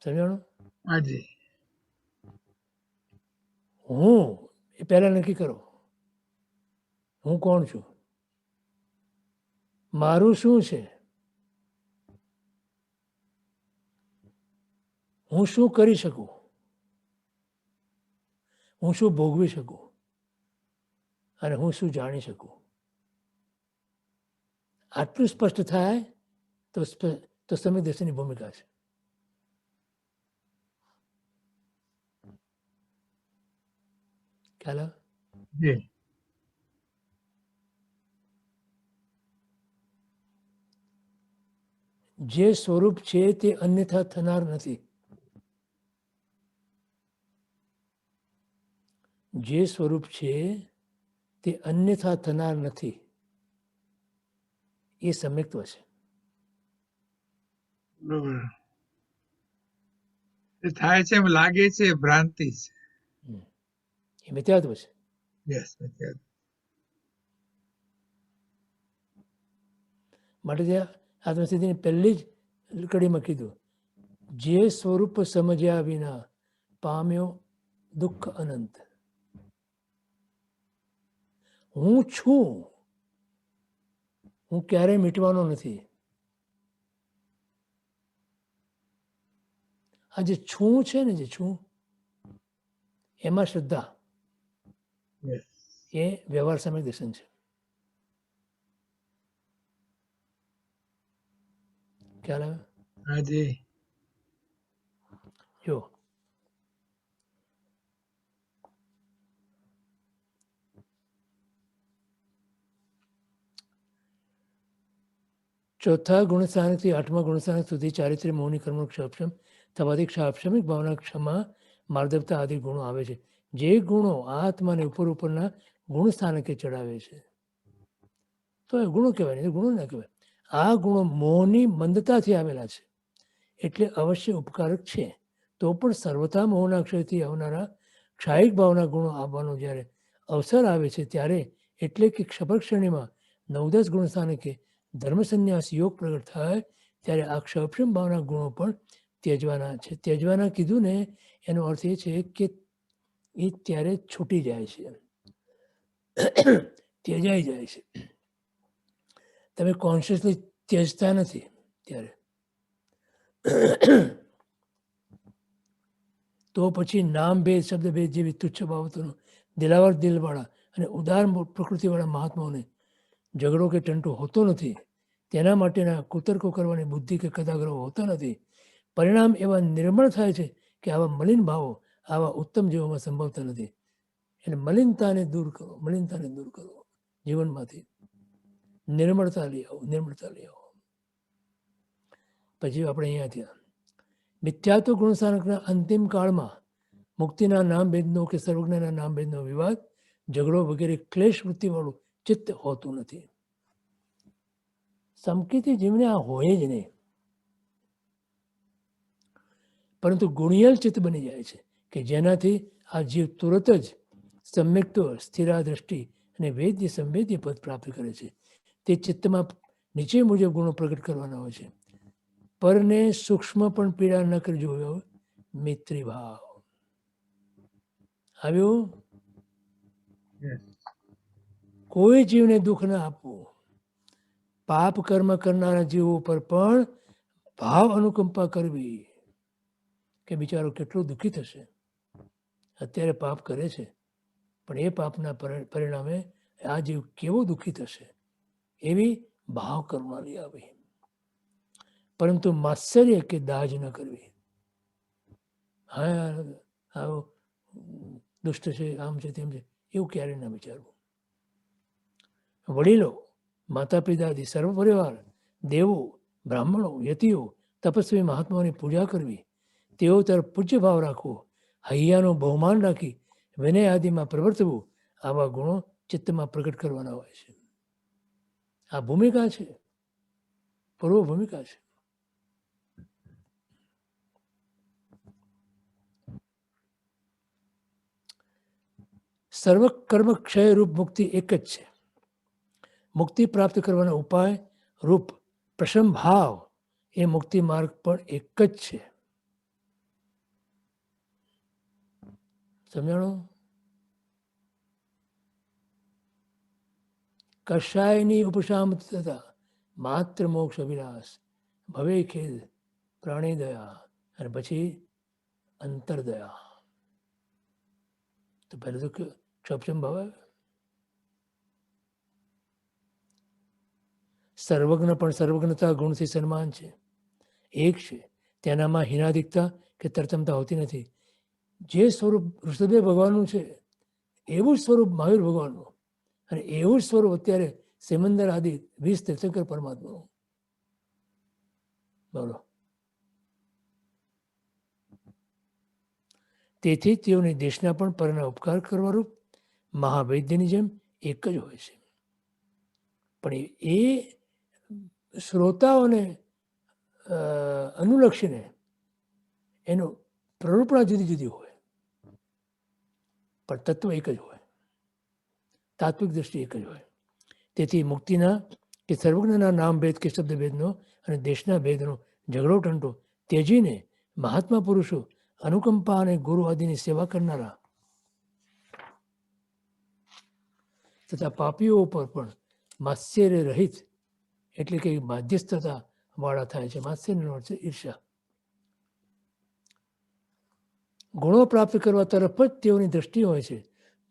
સમજાણું? હાજી. હું એ પહેલા નક્કી કરો, હું કોણ છું, મારું શું છે, હું શું કરી શકું, હું શું ભોગવી શકું અને હું શું જાણી શકું. આટલું સ્પષ્ટ થાય તો સમ્યક દર્શનની ભૂમિકા છે. ખ્યાલ આવે? જે સ્વરૂપ છે તે અન્યથા થનાર નથી. જે સ્વરૂપ છે તે અન્યથા થનાર નથી, એ સમ્યક્ત્વ છે. બરોબર. થાય છે એમ લાગે છે, ભ્રાંતિ છે, એ મિથ્યાત્વ છે. યસ, મિથ્યાત્વ. માટે ત્યાં આત્મસિદ્ધિની પહેલી જ કડીમાં કીધું, જે સ્વરૂપ સમજ્યા વિના પામ્યો દુઃખ અનંત. હું છું, હું ક્યારેય મીટવાનો નથી. આ જે છું છે ને, જે છું એમાં શ્રદ્ધા, એ વ્યવહાર સામે દર્શન છે. ખ્યાલ આવે? હાજી. જો ચોથા ગુણસ્થાનકથી આઠમા ગુણસ્થાનક સુધી ચારિત્ર્ય, મૌની, કર્મ, ક્ષપક્ષમ થવાથી ક્ષાપક્ષમિક ભાવના, ક્ષમા, માર્દવતા આદિ ગુણો આવે છે. જે ગુણો આ આત્માને ઉપર ઉપરના ગુણ સ્થાનકે ચડાવે છે તો એ ગુણો કહેવાય, નહીં ગુણો ના કહેવાય. આ ગુણો મોહની મંદતાથી આવેલા છે એટલે અવશ્ય ઉપકારક છે. તો પણ સર્વથા મોહના ક્ષયથી આવનારા ક્ષાયિક ભાવના ગુણો આવવાનો જ્યારે અવસર આવે છે ત્યારે, એટલે કે ક્ષપક્ષણીમાં 9-10 ગુણ સ્થાનકે ધર્મ સંન્યાસ યોગ પ્રગટ થાય ત્યારે આ ક્ષપક્ષમ ભાવના ગુણો પણ ત્યજવાના છે. ત્યજવાના કીધું ને, એનો અર્થ એ છે કે એ ત્યારે છૂટી જાય છે, ત્યજાઈ જાય છે. તમે કોન્શિયસલી ત્યજતા નથી ત્યારે. તો પછી નામ ભેદ, શબ્દ ભેદ જેવી તુચ્છ બાબતોનો દિલાવર દિલવાળા અને ઉદાર પ્રકૃતિવાળા મહાત્માઓને ઝઘડો કે ટંટો હોતો નથી. તેના માટેના કુતર્કો કરવાની બુદ્ધિ કે કદાગ્રહો હોતા નથી. પરિણામ એવા નિર્મળ થાય છે કે આવા મલિન ભાવો આવા ઉત્તમ જીવોમાં સંભવતા નથી. એટલે મલિનતાને દૂર કરો, મલિનતાને દૂર કરો જીવનમાંથી. નિર્મળતા લઈ આવો, નિર્મળતા લઈ આવો. પછી આપણે અહીંયા થયા મિથ્યાત્વ ગુણસ્થાનકના અંતિમ કાળમાં મુક્તિના નામભેદનો કે સર્વજ્ઞના નામભેદનો વિવાદ, ઝઘડો વગેરે ક્લેશ વૃત્તિવાળું ચિત્ત હોતું નથી. સંકેતી જીવને આ હોય જ નહીં, પરંતુ ગુણિયલ ચિત્ત બની જાય છે કે જેનાથી આ જીવ તુરત જ સમ્યક્ત્વ, સ્થિરા દ્રષ્ટિ અને વેદ્ય સંવેદ્ય પદ પ્રાપ્ત કરે છે. તે ચિત્તમાં નીચે મુજબ ગુણો પ્રગટ કરવાના હોય છે. પરને સૂક્ષ્મ પણ પીડા ન કરજો, મૈત્રી ભાવ આવ્યો. કોઈ જીવને દુઃખ ન આપવું. પાપ કર્મ કરનારા જીવો પર પણ ભાવ અનુકંપા કરવી કે બિચારો કેટલો દુઃખી થશે. અત્યારે પાપ કરે છે પણ એ પાપના પરિણામે આ જીવ કેવો દુઃખી થશે, એવી ભાવ કરવાની આવી. પરંતુ માત્સર્ય કે દાજ ન કરવી. હા આવો દુષ્ટ છે, આમ છે, તેમ છે, એવું ક્યારે ના વિચારવું. વડીલો, માતા પિતાથી સર્વ પરિવાર, દેવો, બ્રાહ્મણો, યતિઓ, તપસ્વી મહાત્માઓની પૂજા કરવી, તેઓ તરફ પૂજ્ય ભાવ રાખવો, હૈયાનું બહુમાન રાખી વિનય આદિમાં પ્રવર્તવું, આવા ગુણો ચિત્તમાં પ્રગટ કરવાના હોય છે. આ ભૂમિકા છે, પૂર્વ ભૂમિકા છે. સર્વ કર્મ ક્ષય રૂપ મુક્તિ એક જ છે. મુક્તિ પ્રાપ્ત કરવાના ઉપાય રૂપ પ્રશમ ભાવ એ મુક્તિ માર્ગ પણ એક જ છે. સમજાણો? કશાયની ઉપશામતતા માત્ર મોક્ષ અભિલાષ ભવે ખેદ પ્રાણી દયા અને પછી અંતરદયા. તો પહેલું તો ક્ષપક્ષમ ભાવ આવે. સર્વજ્ઞ પણ સર્વજ્ઞતા ગુણથી સન્માન છે, એક છે. તેનામાં હીનાધિકતા કે તરતમતા હોતી નથી. જે સ્વરૂપ ઋષભદેવ ભગવાનનું છે એવું જ સ્વરૂપ મહાવીર ભગવાનનું, અને એવું જ સ્વરૂપ અત્યારે સિમંદર આદિ 20 તીર્થંકર પરમાત્માનું. બોલો. તેથી તેઓની દેશના પણ પરના ઉપકાર કરવારૂપ મહાવૈદ્યની જેમ એક જ હોય છે. પણ એ શ્રોતાઓને અનુલક્ષીને એનું પ્રરૂપણા જુદી જુદી હોય, પણ તત્વ એક જ હોય, તાત્વિક દ્રષ્ટિ એક જ હોય. તેથી મુક્તિના કે સર્વજ્ઞના નામ ભેદ કે શબ્દ ભેદનો અને દેશના ભેદનો ઝઘડો ટંટો ત્યજીને મહાત્મા પુરુષો અનુકંપા અને ગુરુ આદિની સેવા કરનારા તથા પાપીઓ ઉપર પણ માત્સર્ય રહિત એટલે કે માધ્યસ્થતા વાળા થાય છે. માત્સર્યનો અર્થ છે ઈર્ષા. ગુણો પ્રાપ્ત કરવા તરફ જ તેઓની દ્રષ્ટિ હોય છે.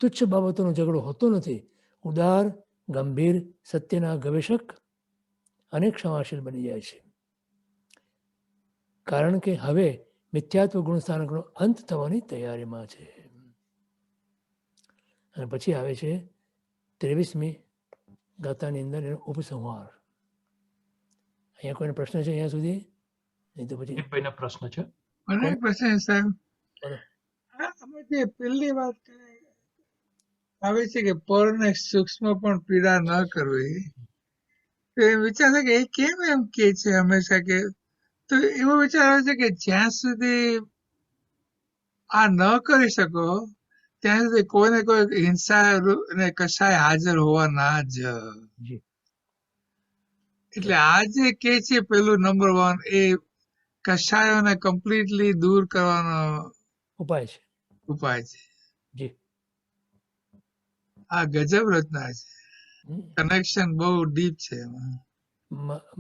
તુચ્છ બાબતોનો ઝઘડો હોતો નથી. ઉદાર, ગંભીર, સત્યના ગવેષક અને ક્ષમાશીલ બની જાય છે. કારણ કે હવે મિથ્યાત્વ ગુણસ્થાનકનો અંત થવાની તૈયારીમાં છે. અને પછી આવે છે 23મી ગાથાની અંદર એનો ઉપસંહાર. અહીંયા કોઈને પ્રશ્ન છે અહીંયા સુધી? નહીં તો પછી દિલીપભાઈનો પ્રશ્ન છે. મને એક પ્રશ્ન છે, સાહેબ. બોલો. આમાં જે પેલી વાત આવે છે કે પરને સૂક્ષ્મ પણ પીડા ન કરવી, તો એ વિચાર છે કે એ કેમ એમ કે છે હંમેશા? કે તો એવો વિચાર આવે છે કે જ્યાં સુધી આ ન કરી શકો ત્યાં સુધી કોઈને કોઈ હિંસા ને કશાય હાજર હોવા ના જ. જી. એટલે આ જે કે છે પેલું નંબર 1 એ કશાયોને કમ્પ્લીટલી દૂર કરવાનો ઉપાય છે. ઉપાય છે. જી. આ ગજબ રચના છે. હમ. કનેક્શન બહુ ડીપ છે એમાં.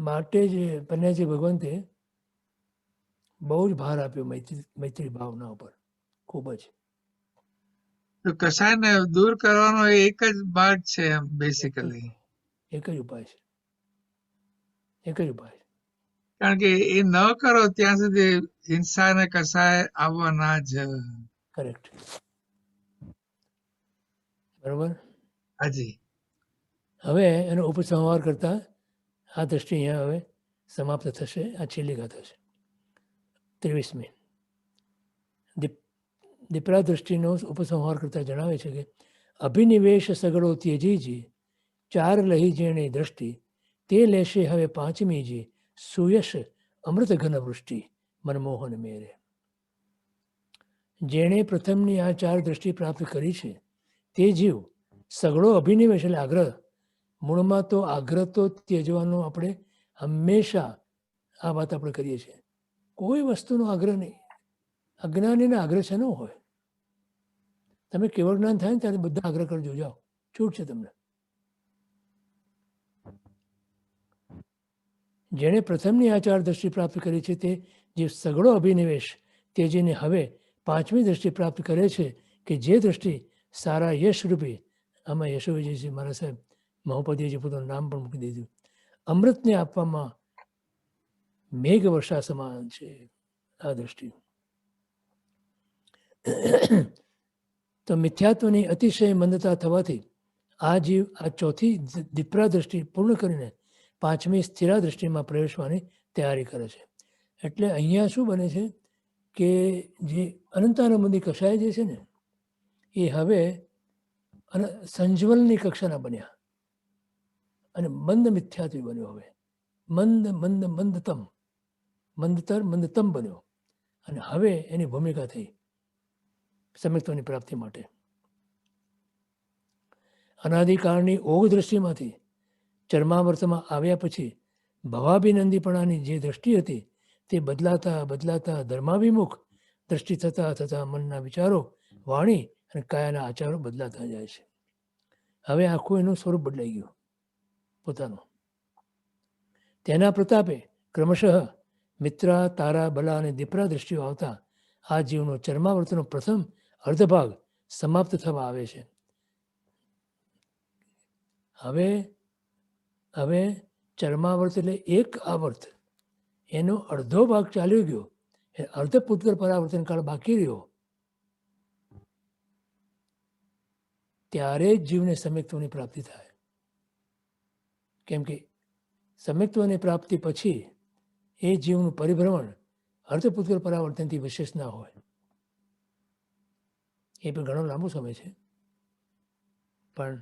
માટે જ પન્યાજી ભગવંતે બહુ જ ભાર આપ્યો મૈત્રી ભાવના ઉપર. ખૂબ જ. તો કશાયને દૂર કરવાનો એ એક જ ભાગ છે એમ બેસિકલી. એક જ ઉપાય છે. એક જ ઉપાય છે. કારણ કે એ ન કરો ત્યાં સુધી હિંસા ને કશાય આવવા ના જ. કરેક્ટ. બરોબર. હાજી. હવે એનો ઉપસંહાર કરતા આ દ્રષ્ટિ અહીંયા હવે સમાપ્ત થશે. આ છેલ્લી ગાથા છે 23મી. દીપરા દ્રષ્ટિનો ઉપસંહાર કરતા જણાવે છે કે અભિનિવેશ સગડો ત્યજીજી ચાર લહી જેણે દ્રષ્ટિ તે લેશે હવે પાંચમીજી સુયશ અમૃત ઘન વૃષ્ટિ મનમોહન મેરે. જેણે પ્રથમની આ ચાર દ્રષ્ટિ પ્રાપ્ત કરી છે તે જીવ સગડો અભિનિવેશ એટલે આગ્રહ. મૂળમાં તો આગ્રહ તો ત્યજવાનો આપણે હંમેશા આ વાત આપણે કરીએ છીએ. કોઈ વસ્તુનો આગ્રહ નહીં. અજ્ઞાનીને આગ્રહ છે ન હોય. તમે કેવળ જ્ઞાન થાય ને ત્યારે બધા આગ્રહ કરજો. જાઓ, છૂટ છે તમને. જેણે પ્રથમની આ ચાર દ્રષ્ટિ પ્રાપ્ત કરી છે તે જે સગળો અભિનિવેશ તેજીને હવે પાંચમી દ્રષ્ટિ પ્રાપ્ત કરે છે કે જે દ્રષ્ટિ સારા યશરૂપી, આમાં યશો વિજયજી મારા સાહેબ મહોપદીજી પોતાનું નામ પણ મૂકી દીધું, અમૃતને આપવામાં મેઘ વર્ષા સમાન છે આ દ્રષ્ટિ. તો મિથ્યાત્વની અતિશય મંદતા થવાથી આ જીવ આ ચોથી દીપરા દ્રષ્ટિ પૂર્ણ કરીને પાંચમી સ્થિરા દ્રષ્ટિમાં પ્રવેશવાની તૈયારી કરે છે. એટલે અહીંયા શું બને છે કે જે અનંતાનુબંધી કક્ષાએ જે છે ને એ હવે સંજ્વલની કક્ષાના બન્યા અને મંદ મિથ્યાત્વી બન્યો. હવે મંદતમ મંદતમ બન્યો અને હવે એની ભૂમિકા થઈ સમ્યક્ત્વની પ્રાપ્તિ માટે. અનાદિકાળની ઓઘ દ્રષ્ટિમાંથી ચર્માવર્તમાં આવ્યા પછી ભવાભિનંદીપણાની જે દ્રષ્ટિ હતી તે બદલાતા બદલાતા ધર્માભિમુખ દ્રષ્ટિ થતાં થતાં મનના વિચારો, વાણી અને કાયાના આચારો બદલાતા જાય છે. હવે આખું એનું સ્વરૂપ બદલાઈ ગયું પોતાનું. તેના પ્રતાપે ક્રમશઃ મિત્રા, તારા, બલા અને દીપરા દ્રષ્ટિઓ આવતા આ જીવનો ચર્માવર્તનો પ્રથમ અર્ધભાગ સમાપ્ત થવા આવે છે. હવે ચર્માવર્ત એટલે એક આવર્ત, એનો અડધો ભાગ ચાલ્યો ગયો. અર્ધ પૂતગલ પરાવર્તન કાળ બાકી રહ્યો. ત્યારે જ જીવને સમ્યક્ત્વની પ્રાપ્તિ થાય. કેમ કે સમ્યક્ત્વની પ્રાપ્તિ પછી એ જીવનું પરિભ્રમણ અર્ધપૂતગલ પરાવર્તનથી વિશેષ ના હોય. એ પણ ઘણો લાંબો સમય છે, પણ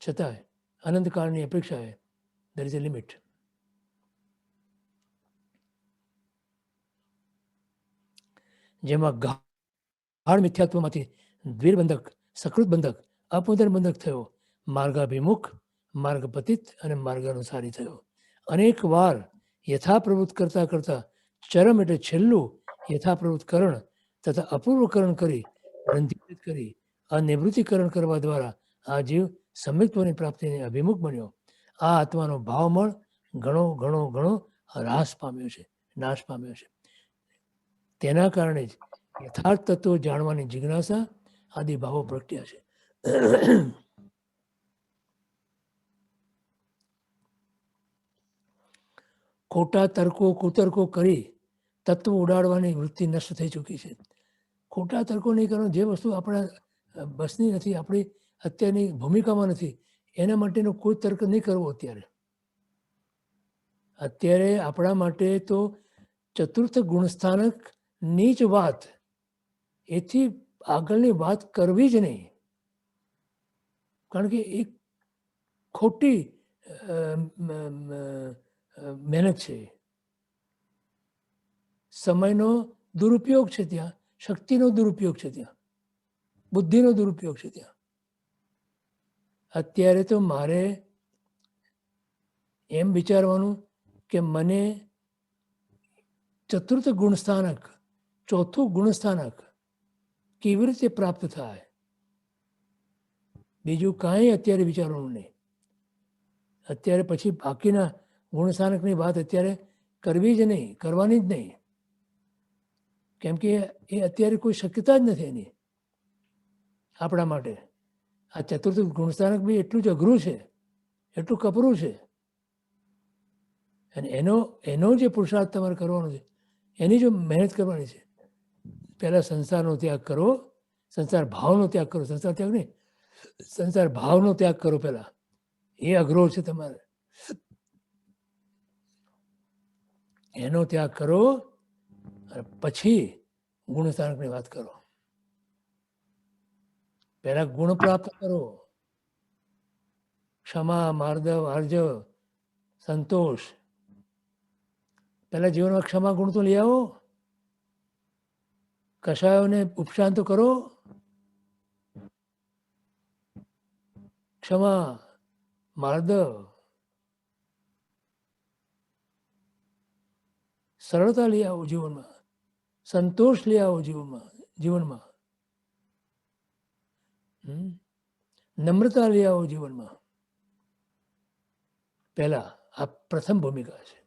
છતાંય અનંતકાળની અપેક્ષાએ there is a limit. જેમાં ગાઢ મિથ્યાત્વમાંથી દ્વિરબંધક, સકૃત બંધક, અપુનર બંધક થયો માર્ગાભિમુખ માર્ગ પતિત અને માર્ગ અનુસારી થયો. અનેક વાર યથાપ્રવૃત્ત કરતા કરતા ચરમ એટલે છેલ્લું યથાપ્રવૃત્તકરણ તથા અપૂર્વકરણ કરી ગ્રંથિકૃત કરી અનિવૃત્તિકરણ કરવા દ્વારા આ જીવ સમ્યક્ત્વની પ્રાપ્તિને અભિમુખ બન્યો. આ આત્માનો ભાવમળ ઘણો ઘણો ઘણો હ્રાસ પામ્યો છે, નાશ પામ્યો છે. તેના કારણે જ યથાર્થ તત્વો જાણવાની જિજ્ઞાસા આદિ ભાવો પ્રગટ્યા છે. ખોટા તર્કો કુતર્કો કરી તત્વ ઉડાડવાની વૃત્તિ નષ્ટ થઈ ચૂકી છે. ખોટા તર્કો નહીં કરવાનો, જે વસ્તુ આપણા બસની નથી, આપણી અત્યારની ભૂમિકામાં નથી, એના માટેનો કોઈ તર્ક નહીં કરવો. અત્યારે આપણા માટે તો ચતુર્થ ગુણસ્થાનકની જ વાત, એથી આગળની વાત કરવી જ નહીં. કારણ કે એ ખોટી મહેનત છે, સમયનો દુરુપયોગ છે, ત્યાં શક્તિનો દુરુપયોગ છે, ત્યાં બુદ્ધિનો દુરુપયોગ છે. ત્યાં અત્યારે તો મારે એમ વિચારવાનું કે મને ચતુર્થ ગુણસ્થાનક, ચોથું ગુણસ્થાનક કેવી રીતે પ્રાપ્ત થાય, બીજું કાંઈ અત્યારે વિચારવાનું નહીં. અત્યારે પછી બાકીના ગુણસ્થાનકની વાત અત્યારે કરવી જ નહીં, કરવાની જ નહીં. કેમ કે એ અત્યારે કોઈ શક્યતા જ નથી એની આપણા માટે. આ ચતુર્થ ગુણસ્થાનક બી એટલું જ અઘરું છે, એટલું કપરું છે. અને એનો જે પુરુષાર્થ તમારે કરવાનો છે, એની જો મહેનત કરવાની છે. પહેલાં સંસારનો ત્યાગ કરો, સંસાર ભાવનો ત્યાગ કરો. સંસાર ત્યાગ નહીં, સંસાર ભાવનો ત્યાગ કરો પહેલાં. એ અઘરો છે તમારે. એનો ત્યાગ કરો અને પછી ગુણસ્થાનકની વાત કરો. પહેલા ગુણ પ્રાપ્ત કરો. ક્ષમા, માર્દવ, આર્જવ, સંતોષ. પહેલા જીવનમાં ક્ષમા ગુણ તો લઈ આવો. કષાયોને ઉપશાંત તો કરો. ક્ષમા, માર્દવ, સરળતા લઈ આવો જીવનમાં, સંતોષ લઈ આવો જીવનમાં, નમ્રતા લઈ આવો જીવનમાં. પહેલા આ પ્રથમ ભૂમિકા છે.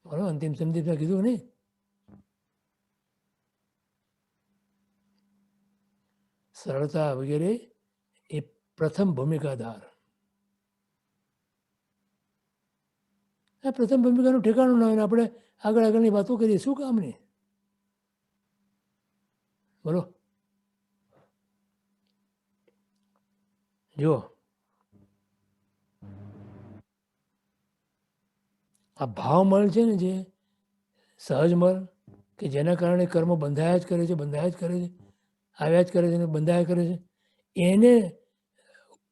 બોલો, અંતિમ સંદીપમાં કીધું નહીં? સરળતા વગેરે એ પ્રથમ ભૂમિકા ધાર. આ પ્રથમ ભૂમિકાનું ઠેકાણું ના હોય, આપણે આગળની વાતો કરીએ, શું કામની? બોલો. જો આ ભાવમળ છે ને, જે સહજમળ, કે જેના કારણે કર્મ બંધાયા જ કરે છે, બંધાયા જ કરે છે, આવ્યા જ કરે છે ને બંધાયા કરે છે, એને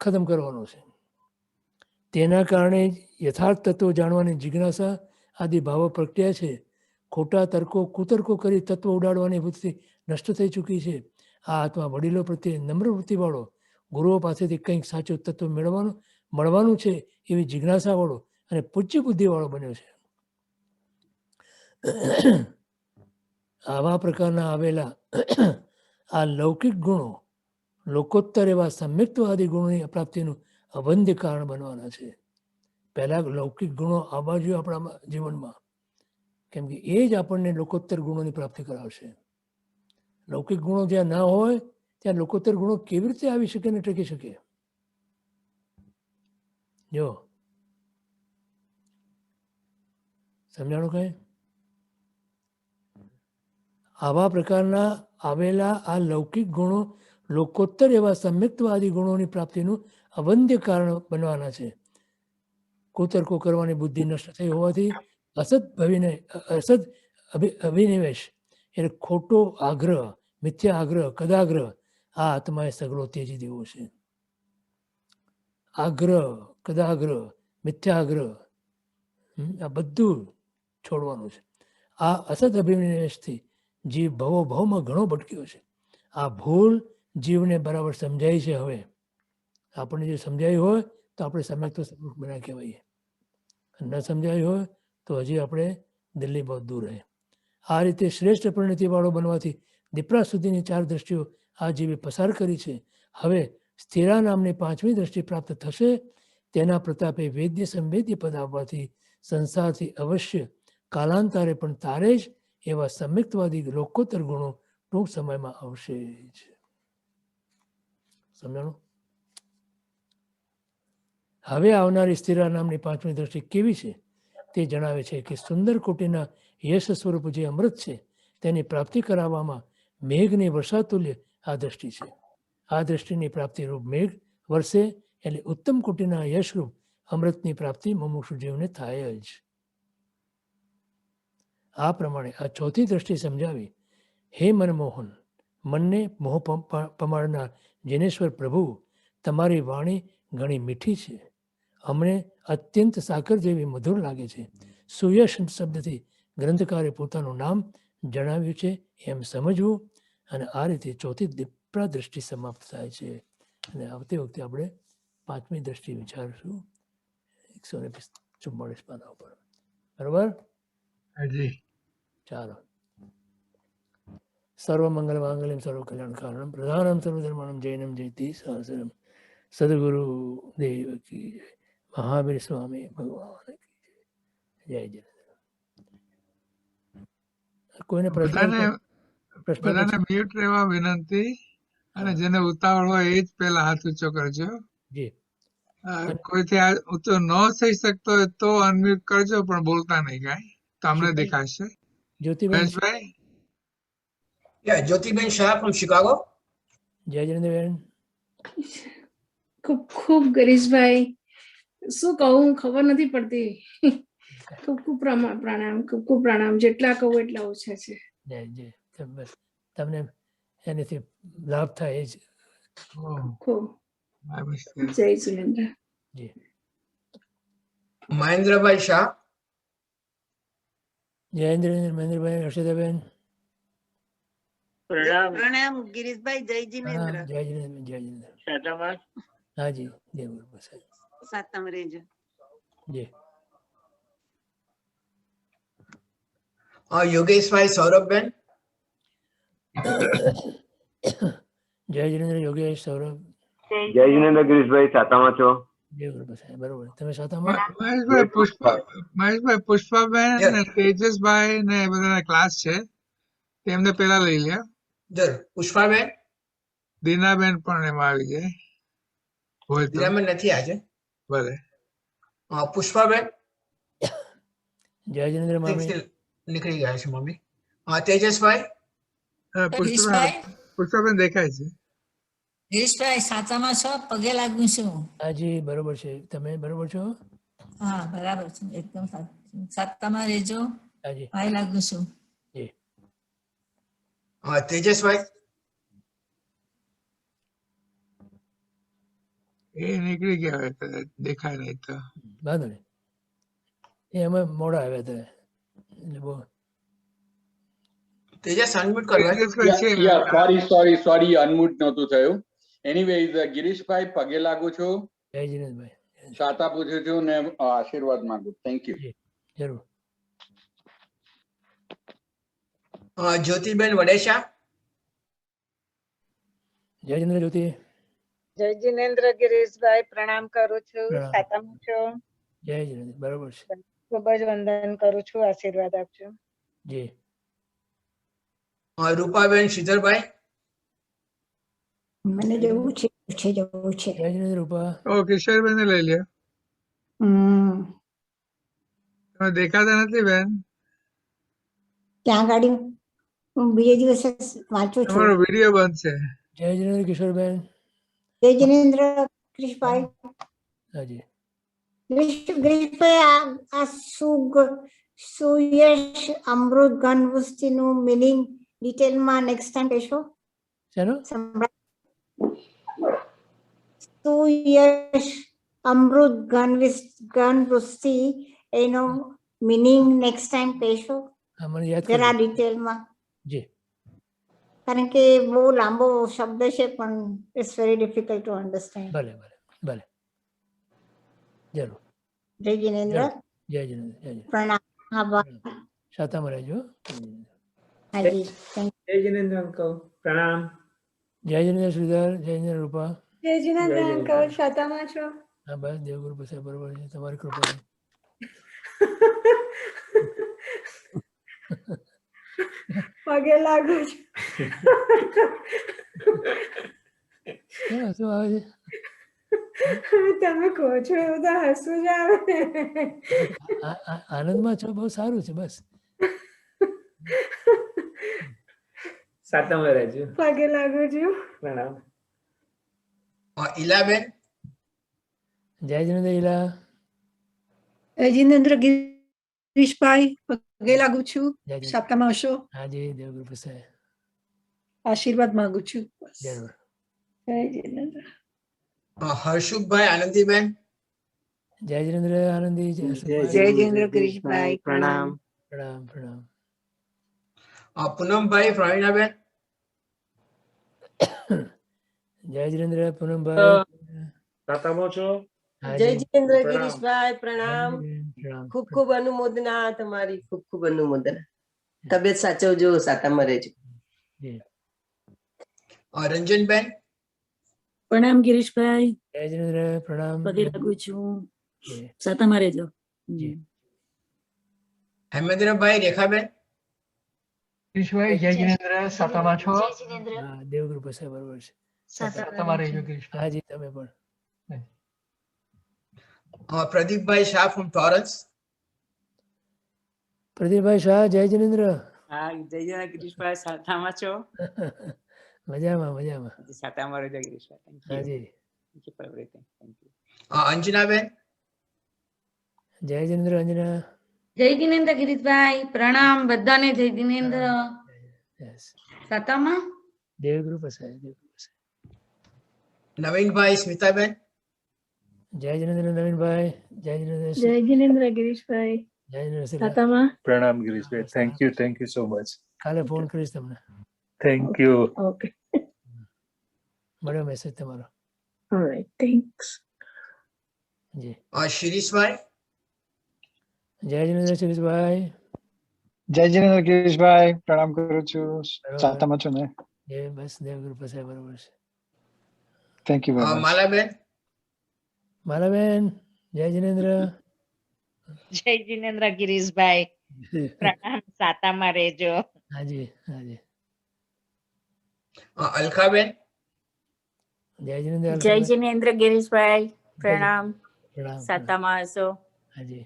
ખતમ કરવાનો છે. તેના કારણે યથાર્થ તત્વો જાણવાની જિજ્ઞાસા આદિ ભાવો પ્રગટ્યા છે. ખોટા તર્કો કુતર્કો કરી તત્વ ઉડાડવાની વૃત્તિ નષ્ટ થઈ ચૂકી છે. આ આત્મા વડીલો પ્રત્યે નમ્ર વૃત્તિવાળો, ગુરુઓ પાસેથી કંઈક સાચું તત્વ મળવાનું છે એવી જિજ્ઞાસાવાળો અને પૂજ્ય બુદ્ધિવાળો બન્યો છે. આવા પ્રકારના આવેલા આ લૌકિક ગુણો લોકોત્તર એવા સમ્યક્ત્વાદી ગુણોની અપ્રાપ્તિનું અવંધ્ય કારણ બનવાના છે. પહેલાં લૌકિક ગુણો આવવા જોઈએ આપણા જીવનમાં, કેમ કે એ જ આપણને લોકોત્તર ગુણોની પ્રાપ્તિ કરાવશે. લૌકિક ગુણો જ્યાં ના હોય ત્યાં લોકોત્તર ગુણો કેવી રીતે આવી શકે ને ટકી શકે? જો સમજાણું કઈ? આવા પ્રકારના આવેલા આ લૌકિક ગુણો લોકોત્તર એવા સમ્યક્ત્વાદી ગુણોની પ્રાપ્તિનું અવંધ્ય કારણ બનવાના છે. કુતર્કો કરવાની બુદ્ધિ નષ્ટ થઈ હોવાથી અસદ અભિનિવેશ એટલે ખોટો આગ્રહ, મિથ્યા આગ્રહ, કદાગ્રહ આ આત્માએ સગળો ત્યજી દેવો છે. આગ્રહ, કદાગ્રહ, મિથ્યાગ્રહ આ બધું છોડવાનું છે. આ અસદ અભિનિવેશથી જીવ ભાવમાં ઘણો ભટક્યો છે. આ ભૂલ જીવને બરાબર સમજાય છે. હવે આપણને જે સમજાયું હોય તો આપણે સમ્યક તો સમ્યક બના કહેવાય, ન સમજાયું હોય તો હજી આપણે દિલ્હી બહુ દૂર રહે. આ રીતે શ્રેષ્ઠ પરિણતિવાળો બનવાથી દીપડા સુધીની 4 દ્રષ્ટિઓ આ જીવે પસાર કરી છે. હવે સ્થિરા નામની 5મી દ્રષ્ટિ પ્રાપ્ત થશે. તેના પ્રતાપે વેદ્ય સંવેદ્ય પદ આવવાથી સંસારથી અવશ્ય કાલાંતરે પણ તારે જ એવા સમ્યક્તવાદી લોકોત્તર ગુણો ટૂંક સમયમાં આવશે જ. સમજાણું? હવે આવનારી સ્થિરા નામની 5મી દ્રષ્ટિ કેવી છે તે જણાવે છે કે સુંદર કોટીના યશ સ્વરૂપ જે અમૃત છે તેની પ્રાપ્તિ કરાવવામાં મેઘની વર્ષાતુલ્ય આ દ્રષ્ટિ છે. આ દ્રષ્ટિની પ્રાપ્તિ રૂપ મેઘ વર્ષે એટલે ઉત્તમ કોટીના યશરૂપ અમૃતની પ્રાપ્તિ મુમુક્ષુ જીવને થાય જ. આ પ્રમાણે આ ચોથી દ્રષ્ટિ સમજાવી. હે મનમોહન, મનને મોહ પમાડનાર જિનેશ્વર પ્રભુ, તમારી વાણી ઘણી મીઠી છે, અમને અત્યંત સાકર જેવી મધુર લાગે છે. સુયશ શબ્દથી ગ્રંથકારે પોતાનું નામ જણાવ્યું છે એમ સમજવું. અને આ રીતે ચોથી દીપડા દ્રષ્ટિ સમાપ્ત થાય છે. અને આવતી વખતે આપણે 5મી દ્રષ્ટિ વિચારશું 144 પાના ઉપર. બરોબર? હાજી. ચાલો. સર્વમંગલ માંગલ્યમ સર્વ કલ્યાણ કારણમ પ્રધાનમ સર્વધર્માણમ જૈનમ જયતિ સહસ્રમ. સદગુરુ દેવ કી જય. મહાવીર સ્વામી ભગવાન કી જય. જય જય. કોઈને બધાને પ્રશ્ન મ્યુટ રહેવા વિનંતી, અને જેને ઉતાવળ હોય એ જ પહેલા હાથ ઊંચો કરજો. જી. કોઈથી આ ઊંચો ન થઈ શકતો હોય તો અનમ્યુટ કરજો, પણ બોલતા નહીં કાંઈ, તો અમને દેખાશે. જ્યોતિબેન, મહેશભાઈ. Jyotiben Shah from Chicago. જય જિનેન્દ્રબેન. ખૂબ ખૂબ ગિરીશભાઈ, શું કહું ખબર નથી પડતી. ખૂબ ખૂબ પ્રણામ, ખૂબ ખૂબ પ્રણામ. જેટલા કહું એટલા ઓછા છે. જય જય. બસ તમને એનાથી લાભ થાય એ જ. ખૂબ જય સુરેન્દ્ર. જી. મહેન્દ્રભાઈ શાહ. જયેન્દ્ર, મહેન્દ્રભાઈ, હર્ષિતાબેન. પ્રણામ ગિરીશભાઈ. જય જિનેન્દ્ર. જય જિનેન્દ્ર. જય જિનેન્દ્ર. હાજી. જય ગુરુ પ્રસાદ. સાતમ રેજો. જી. યોગેશભાઈ સૌરભબેન. જય જિનેન્દ્ર. યોગેશ, સૌરભ. જય જિનેન્દ્ર. ગિરીશભાઈ સાતામાં છો? જય ગુરુ પ્રસાદ. બરોબર. તમે સાતામાં? મહેશભાઈ, પુષ્પાબેન ને તેજસભાઈ ને બધાના ક્લાસ છે, તેમને પેલા લઈ લે. જરૂર. પુષ્પાબેન. દીનાબેન પણ એમાં આવી જાય હોય તો. દીનાબેન નથી આજે. ભલે. પુષ્પાબેન. જય જિનેન્દ્ર. મામી નીકળી ગયા છે મમ્મી. તેજસભાઈ. પુષ્પાબેન દેખાય છે. ગિરીશભાઈ સાચામાં છો? પગે લાગુ છું. હાજી. બરોબર છે. તમે બરોબર છો? હા, બરાબર છે. એકદમ સાતામાં રહેજો. હાજી. પાય લાગુ છું. જી. તેજસભાઈ. એ નીકળી ગયા હોય તો દેખાય નહીં તો વાંધો નહીં. એ અમે મોડા આવ્યા હતા એટલે બહુ. તેજસ અનમ્યુટ કરવા. સોરી અનમ્યુટ નહોતું થયું. એનીવેઝ ગિરીશભાઈ પગે લાગુ છું. જય જિનેન્દ્રભાઈ. સાતા પૂછું છું ને આશીર્વાદ માંગુ. Thank you. જરૂર. જ્યોતિબેન વડેશા. જય જિનેન્દ્ર. જ્યોતિ. જય જિનેન્દ્ર. ગિરીશભાઈ પ્રણામ કરું છું. સાતામાં છો? જય જિનેન્દ્ર. બરોબર છે. ખૂબ જ વંદન કરું છું. આશીર્વાદ આપજો. જી. રૂપાબેન શ્રીધરભાઈ. મને જવું છે. જવું છે. જય જિનેન્દ્ર. રૂપા. કિશોરબેન લઈ લ્યો. તમે દેખાતા નથી બેન. ત્યાં ગાડી હું બીજે દિવસે વાંચું છું. તમારો વિડીયો બંધ છે. જય જિનેન્દ્ર. કિશોરબેન. જય જિનેન્દ્ર. ક્રિશભાઈ. હાજી. ગ્રીશભાઈ, આ સુયશ અમૃત ઘન વસ્તીનું મિનિંગ ડિટેલમાં નેક્સ્ટ ટાઈમ કહેશો? સુયશ અમૃત ઘન વસ્તી એનો મિનિંગ નેક્સ્ટ ટાઈમ કહેશો? જરા ડિટેલમાં. જી. કારણ કે બહુ લાંબો શબ્દ છે પણ it's very difficult to understand. ભલે ભલે ભલે જરૂર. જય જિનેન્દ્ર. જય જિનેન્દ્ર. જય જિનેન્દ્ર. પ્રણામ. આભાર. શાતામાં રહેજો. હાજી. જય જિનેન્દ્ર અંકલ પ્રણામ. જય જિનેન્દ્ર શ્રીધર. જય જિનેન્દ્ર રૂપા. જય જિનેન્દ્ર અંકલ શાતામાં છો? હા બસ દેવગુરુ પાસે બરોબર છે, તમારી કૃપાથી. પગે લાગુ છું. શું આવે છે? તમે કહો છો એવું તો હસવું જ આવે. આનંદમાં છો, બહુ સારું છે. બસ સાતામાં રહેજો. પગે લાગુ છું. પ્રણામ. ઈલાબેન. જય જિનેન્દ્ર ઈલા. જય જિનેન્દ્ર ગિરીશભાઈ પગે લાગુ છું. જય જિનેન્દ્ર. શાતામાં હશો? હાજી દેવગુરુ પાસે આશીર્વાદ માંગુ છું. જરૂર. જય જિનેન્દ્ર. હર્ષુભાઈ આનંદીબેન. જય જિનેન્દ્ર આનંદી. જય જિનેન્દ્ર ગિરીશભાઈ પ્રણામ. પ્રણામ પ્રણામ. પૂનમભાઈ પ્રવીણાબેન. જય જિનેન્દ્ર પૂનમભાઈ. સાતામાં છો? જય જિનેન્દ્ર ગિરીશભાઈ પ્રણામ. ખૂબ ખૂબ અનુમોદના તમારી, ખૂબ ખૂબ અનુમોદના. તબિયત સાચવજો, સાતામાં રહેજો. રંજનબેન. પ્રણામ ગિરીશભાઈ. જય જિનેન્દ્ર પ્રણામ. પગે લાગુ છું. સાતામાં રહેજો. હેમેન્દ્રભાઈ રેખાબેન. ગિરીશભાઈ જય જિનેન્દ્ર સાતામાં છો? દેવગુરુ પાસે બરોબર છે. સાતામાં રહેજો ગિરીશભાઈ. હાજી તમે પણ. પ્રદીપભાઈ શાહ ફ્રોમ ટોરન્સ. પ્રદીપભાઈ શાહ જય જિનેન્દ્ર. હા જય જિનેન્દ્ર ગિરીશભાઈ સાતામાં છો? મજામાં મજામાં. સાતામાં રહેજો ગિરીશભાઈ. હાજી. અંજનાબેન. જય જિનેન્દ્ર અંજના. જય જિનેન્દ્ર ગિરીશભાઈ પ્રણામ બધાને. જય જિનેન્દ્ર. સાતામાં દેવગુરુ પાસે. નવીનભાઈ સ્મિતાબેન. જય જિનેન્દ્ર નવીનભાઈ. જય જિનેન્દ્ર. જય જિનેન્દ્ર ગિરીશભાઈ. જય જિનેન્દ્ર. સાતામાં. પ્રણામ Girishbhai. Thank you so much. કાલે ફોન કરીશ તમને. Thank you. ઓકે. મળ્યો મેસેજ તમારો. Alright thanks. જી. શિરીષભાઈ. જય જિનેન્દ્ર શિરીષભાઈ. જય જિનેન્દ્ર ગિરીશભાઈ પ્રણામ કરું છું. સાતામાં છો ને? બસ દેવગુરુ પાસે બરોબર છે. Thank you very much. Malaben. Malaben જય જિનેન્દ્ર. જય જિનેન્દ્ર ગિરીશભાઈ પ્રણામ. સાતામાં રહેજો. હાજી હાજી. અલકાબેન. જય જિનેન્દ્ર. જય જિનેન્દ્ર ગિરીશભાઈ પ્રણામ. પ્રણામ. સાતામાં હશો? હાજી.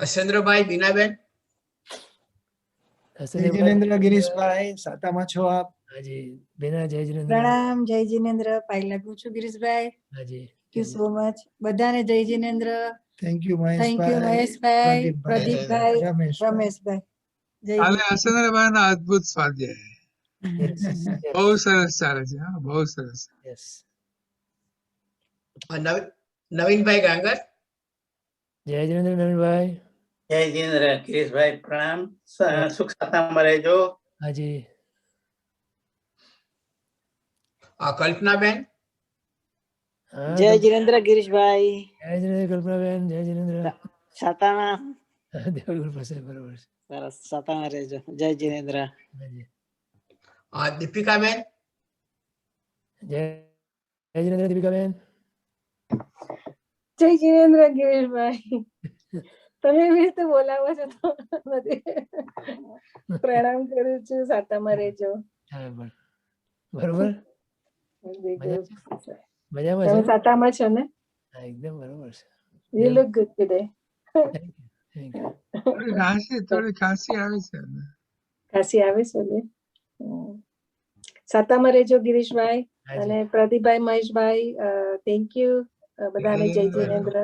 અસેન્દ્રભાઈ બીનાબેન. જય જિનેન્દ્ર ગિરીશભાઈ સાતામાં છો આપ? હાજી. બીના જય જિનેન્દ્ર. પ્રણામ જય જિનેન્દ્ર. પાઈ લાગુ છું ગિરીશભાઈ. હાજી. Thank you so much. બધાને જય Jinendra. Thank you thank you Maheshbhai, Pradeepbhai, Rameshbhai. કાલે અસેન્દ્રભાઈના અદ્ભુત સ્વાધ્યાય બહુ સરસ ચાલે છે. હા બહુ સરસ. નવીનભાઈ ગાંગર. જય જિનેન્દ્ર નવીનભાઈ. જય જિનેન્દ્ર ગિરીશભાઈ પ્રણામ. સુખ સાતામાં રહેજો. હાજી. કલ્પનાબેન. જય જિનેન્દ્ર ગિરીશભાઈ. જય જિનેન્દ્ર કલ્પનાબેન. જય જિનેન્દ્ર. સાતામાં. દેવગુરુ પાસે બરોબર છે. સરસ સાતામાં રહેજો. જય જિનેન્દ્ર. દીપિકાબેન. જય જિનેન્દ્ર દીપિકાબેન. જય જિનેન્દ્ર ગિરીશભાઈ. તમે એવી રીતે બોલાવો છો તો પ્રણામ કરું છું. સાતામાં રહેજો. બરોબર. મજામાં તમે છે? સાતામાં છો ને? હા એકદમ બરોબર છે. You look good today. થોડી ખાંસી આવે છે. ખાંસી આવે છે ને? સાતામાં રહેજો ગિરીશભાઈ અને પ્રદીપભાઈ, મહેશભાઈ. થેન્ક યુ બધાને. જય જિનેન્દ્ર.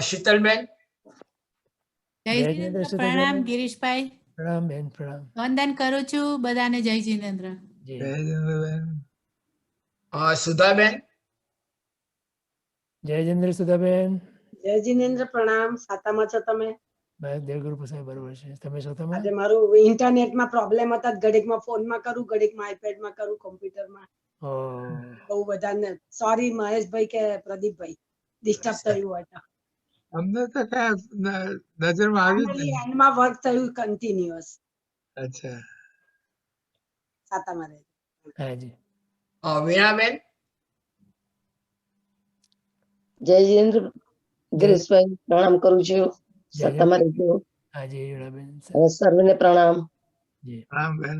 શીતલબેન. જય જિનેન્દ્ર પ્રણામ ગિરીશભાઈ. પ્રણામ બેન પ્રણામ. વંદન કરું છું બધાને. જય જિનેન્દ્ર. જય જિનેન્દ્રબેન. સુધાબેન. જય જિનેન્દ્ર સુધાબેન. જય જિનેન્દ્ર પ્રણામ. સાતામાં છો તમે? મારા દેવગુરુ પ્રસાદ બરોબર છે. તમે સ્વતામાં? આજે મારું ઇન્ટરનેટમાં પ્રોબ્લેમ હતા, ઘડીકમાં ફોનમાં કરું, ઘડીકમાં આઈપેડમાં કરું, કોમ્પ્યુટરમાં. બહુ બધાને સોરી મહેશભાઈ કે પ્રદીપભાઈ ડિસ્ટર્બ થયું હોય તો. અમને તો કઈ નજરમાં આવ્યું જ નહીં. એન્ડમાં વર્ક થયું કન્ટિન્યુઅસ. અચ્છા. સાતામાં રહે. હાજી. વીણાબેન. જય જીનેન્દ્ર ગિરીશભાઈ, પ્રણામ કરું છું. સાતામાં રહેજો. હાજી વીણાબેન. સર્વને પ્રણામ. પ્રણામ બેન.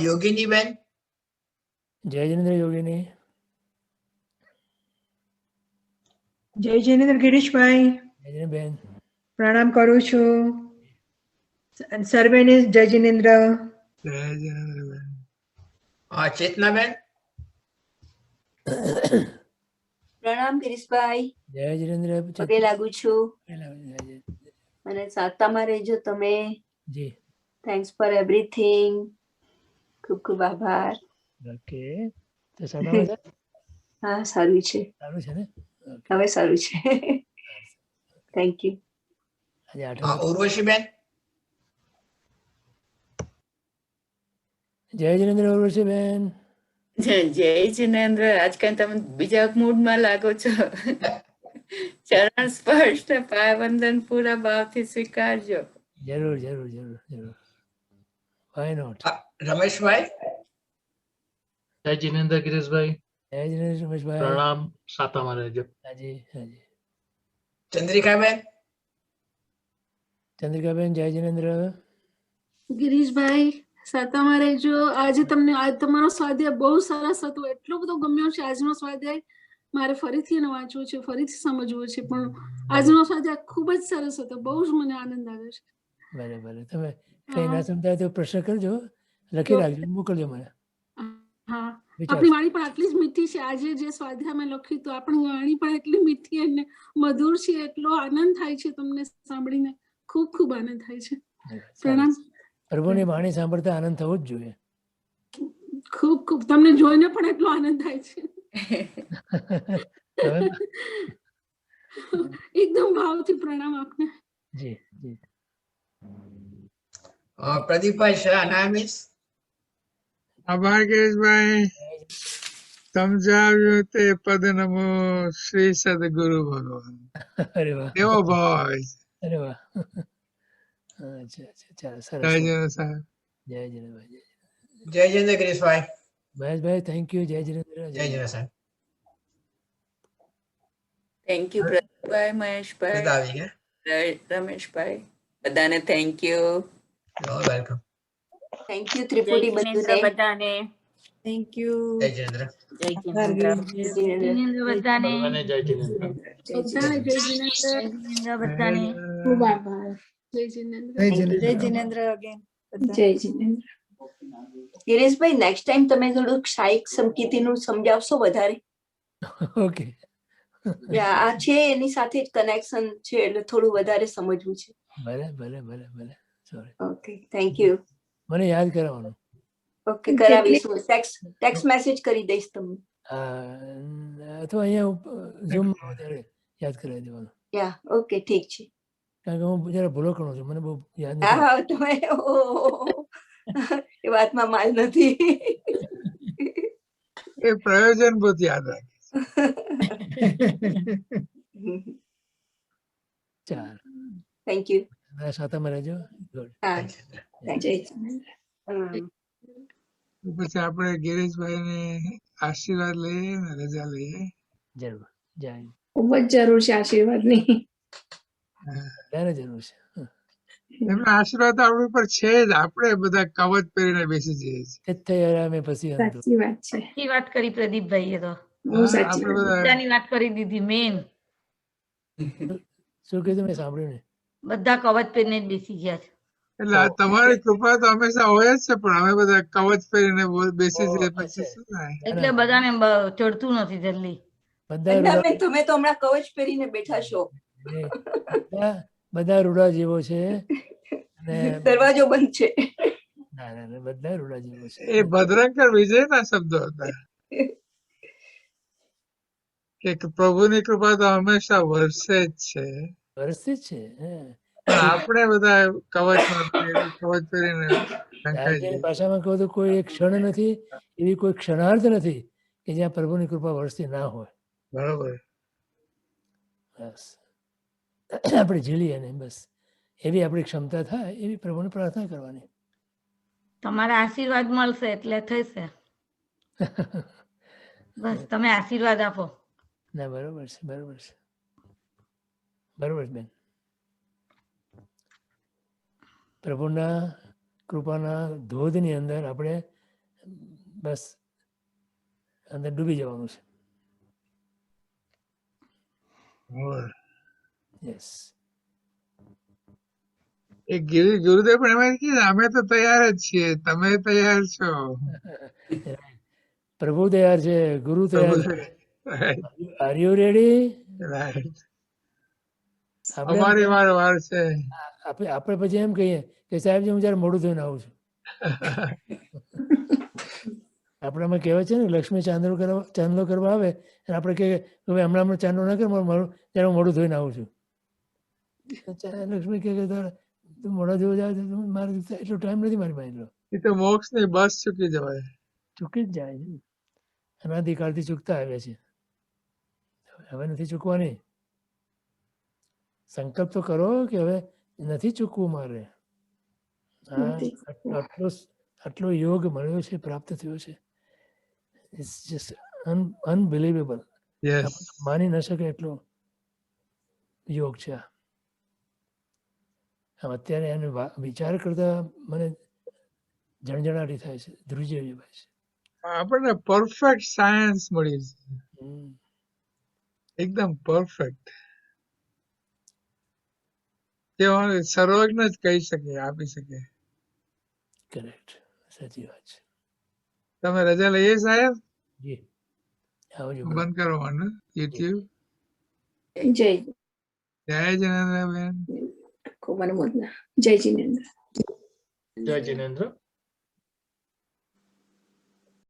યોગીની બેન. જય જીનેન્દ્ર યોગીની. જય જીનેન્દ્ર ગિરીશભાઈ, જય બેન. પ્રણામ કરું છું. સર્વેને જય જીનેન્દ્ર. જય જીનેન્દ્ર બેન. ચેતનાબેન. પ્રણામ ગિરીશભાઈ. જય જીનેન્દ્ર. પગે લાગુ છું. અને સાતામાં રહેજો તમે. જી. Thanks for everything. ખૂબ ખૂબ આભાર. ઓકે. તો સાતામાં છે? હા, સારું છે. સારું છે ને? હવે સારું છે. Thank you. ઉર્વશીબેન. જય જીનેન્દ્ર ઉર્વશીબેન. જય જીનેન્દ્ર. આજકાલ તમે બીજા મૂડમાં લાગો છો. ચરણ સ્પર્શ ને પાયવંદન પૂરા ભાવથી સ્વીકારજો. જરૂર જરૂર જરૂર જરૂર. Why not. રમેશભાઈ. જય જીનેન્દ્ર ગિરીશભાઈ. જય જીનેન્દ્ર રમેશભાઈ. પ્રણામ. સાતામાં રહેજો. હાજી હાજી. ચંદ્રિકાબેન. ચંદ્રિકાબેન જય જીનેન્દ્ર. ગિરીશભાઈ સાતામાં રહેજો. આજે તમારો સ્વાધ્યાય બહુ સરસ હતો, એટલો બધો ગમ્યો છે આજનો સ્વાધ્યાય. મારે ફરીથી એને વાંચવું છે, ફરીથી સમજવું છે, પણ આજનો સ્વાધ્યાય ખૂબ જ સરસ હતો. બહુ જ મને આનંદ આવ્યો છે. ભલે ભલે. તમે કઈ ના સમજાય તો પ્રશ્ન કરજો, લખી રાખજો, મોકલજો મને. હા, આપણી વાણી પણ આટલી જ મીઠી છે. આજે જે સ્વાધ્યાય મેં લખ્યું તો આપણી વાણી પણ એટલી મીઠી અને મધુર છે. એટલો આનંદ થાય છે તમને સાંભળીને. ખૂબ ખૂબ આનંદ થાય છે. પ્રણામ. પ્રભુની વાણી સાંભળતા આનંદ થવો જ જોઈએ. ખૂબ ખૂબ. તમને જોઈને પણ એટલો આનંદ થાય છે. એકદમ ભાવથી પ્રણામ આપને. જી જી. પ્રદીપભાઈ શાહ નામિસ. આભાર ગિરીશભાઈ. સમજાવ્યું તે પદ નમો શ્રી સદગુરુ ભગવાન. અરે વાહ. એવો ભાવ આવે છે. અરે વાહ. અચ્છા અચ્છા. ચાલો સરસ. જય જીનેન્દ્ર સાહેબ. જય જીનેન્દ્રભાઈ. જય જીનેન્દ્ર ગિરીશભાઈ. મહેશભાઈ થેન્ક યુ. જય જીનેન્દ્ર. જય જીનેન્દ્ર સાહેબ. થેન્ક યુ પ્રદીપભાઈ, મહેશભાઈ, રમેશભાઈ, બધાને thank you. Welcome. Thank you ત્રિપુટી બધાને. Thank you. જય જીનેન્દ્ર. જય જીનેન્દ્ર બધાને. જય જીનેન્દ્ર. બધાને ખૂબ આભાર. જય જીનેન્દ્ર. જય જીનેન્દ્ર અગેન. જય જીનેન્દ્ર. ગિરીશભાઈ, નેક્સ્ટ ટાઈમ તમે થોડુંક સાહિક સમકીતીનું સમજાવશો વધારે. ઓકે. આ છે એની સાથે જ કનેક્શન છે એટલે થોડું વધારે સમજવું છે. ભલે ભલે ભલે ભલે. સોરી. Okay, thank you. મને યાદ કરાવવાનું. ઓકે, કરાવીશું. ટેક્સ્ટ મેસેજ કરી દઈશ તમને. અથવા અહીંયા ઝૂમ વધારે યાદ કરાવી દેવાનું. યા ઓકે, ઠીક છે. કારણ કે હું જરા ભૂલો કરું છું, મને બહુ યાદ નથી. હા, તમે એ વાતમાં માલ નથી. એ પ્રયોજન બહુ યાદ રાખે. ચાલ. Thank you. સાતામાં રહેજો. હા, પછી આપણે ગિરીશભાઈ ને આશીર્વાદ લઈએ ને રજા લઈએ. જરૂર. જય. ખૂબ જ જરૂર છે આશીર્વાદની. બધાને જરૂર છે. એમના આશીર્વાદ આપણી પર છે જ. આપણે બધા કવચ પહેરીને બેસી જઈએ છીએ. પછી સાચી વાત છે. સાચી વાત કરી પ્રદીપભાઈ. એ તો આપણે બધાની વાત કરી દીધી. મેન શું કીધું મેં સાંભળ્યું ને. બધા કવચ પહેરીને જ બેસી ગયા છે. એટલે તમારી કૃપા તો હંમેશા હોય જ છે, પણ અમે બધા કવચ પહેરીને બેસી જઈએ પછી શું થાય? એટલે બધાને ચડતું નથી જલ્દી. તમે તો હમણાં કવચ પહેરીને બેઠા છો. બધા રૂડા જેવો છે. દરવાજો બંધ છે. ના ના બધા રૂડા જેવો છે. એ ભદ્રંકર વિજયના શબ્દો હતા કે પ્રભુની કૃપા તો હંમેશા વર્ષે જ છે. વરસથી જ છે હે. પણ આપણે બધા કવચમાં કવચ પહેરીને ઢંકાઈ આજની જઈએ. ભાષામાં કહું તો કોઈ એક ક્ષણ નથી, એવી કોઈ ક્ષણાર્થ નથી કે જ્યાં પ્રભુની કૃપા વરસતી ના હોય. બરોબર. બસ આપણે ઝીલીએ ને બસ એવી આપણી ક્ષમતા થાય એવી પ્રભુને પ્રાર્થના કરવાની. તમારા આશીર્વાદ મળશે એટલે થશે. બસ તમે આશીર્વાદ આપો. ના બરોબર છે, બરોબર છે, બરોબર છે બેન. પ્રભુના કૃપાના ધોધની અંદર આપણે બસ અંદર ડૂબી જવાનું છે. યસ. એ ગુરુદેવ પણ એમાં કે અમે તો તૈયાર જ છીએ, તમે તૈયાર છો. પ્રભુ તૈયાર છે, ગુરુ તૈયાર છે. Are you ready? અમારી વાર છે. આપણે પછી એમ કહીએ કે સાહેબ હું જયારે મોડું થઈને આવું છું. આપણામાં કહેવાય છે ને લક્ષ્મી ચાંદલો કરવા આવે અને આપણે કહીએ કે હમણાં ચાંદલો ના કર ત્યારે હું મોડું થઈને આવું છું. લક્ષ્મી કહે તું મોડા જેવું જાય મારે એટલો ટાઈમ નથી મારી પાસે. એ તો મોક્ષ ની બસ ચૂકી જવાય, ચૂકી જ જાય છે. અનાધિકાળથી ચૂકતા આવ્યા છે, હવે નથી ચૂકવાની. સંકલ્પ તો કરો કે હવે નથી ચૂકવું મારે. આટલો યોગ મળ્યો છે, પ્રાપ્ત થયો છે. It's just unbelievable. માની ન શકે એટલો યોગ છે આ. અત્યારે એને વિચાર કરતા મને જણજણાટી થાય છે, ધ્રુજી ભાઈ છે. આપણને પરફેક્ટ સાયન્સ મળી છે, એકદમ પરફેક્ટ. કેવાનું સર્વજ્ઞ જ કહી શકે, આપી શકે. કરેક્ટ, સાચી વાત છે. તમે રજા લઈએ સાહેબ? જી આવજો. બંધ કરવાનું યુટ્યુબ. જય જિનેન્દ્રબેન. ખૂબ અનુમોદના. જય જિનેન્દ્ર. જય જિનેન્દ્ર.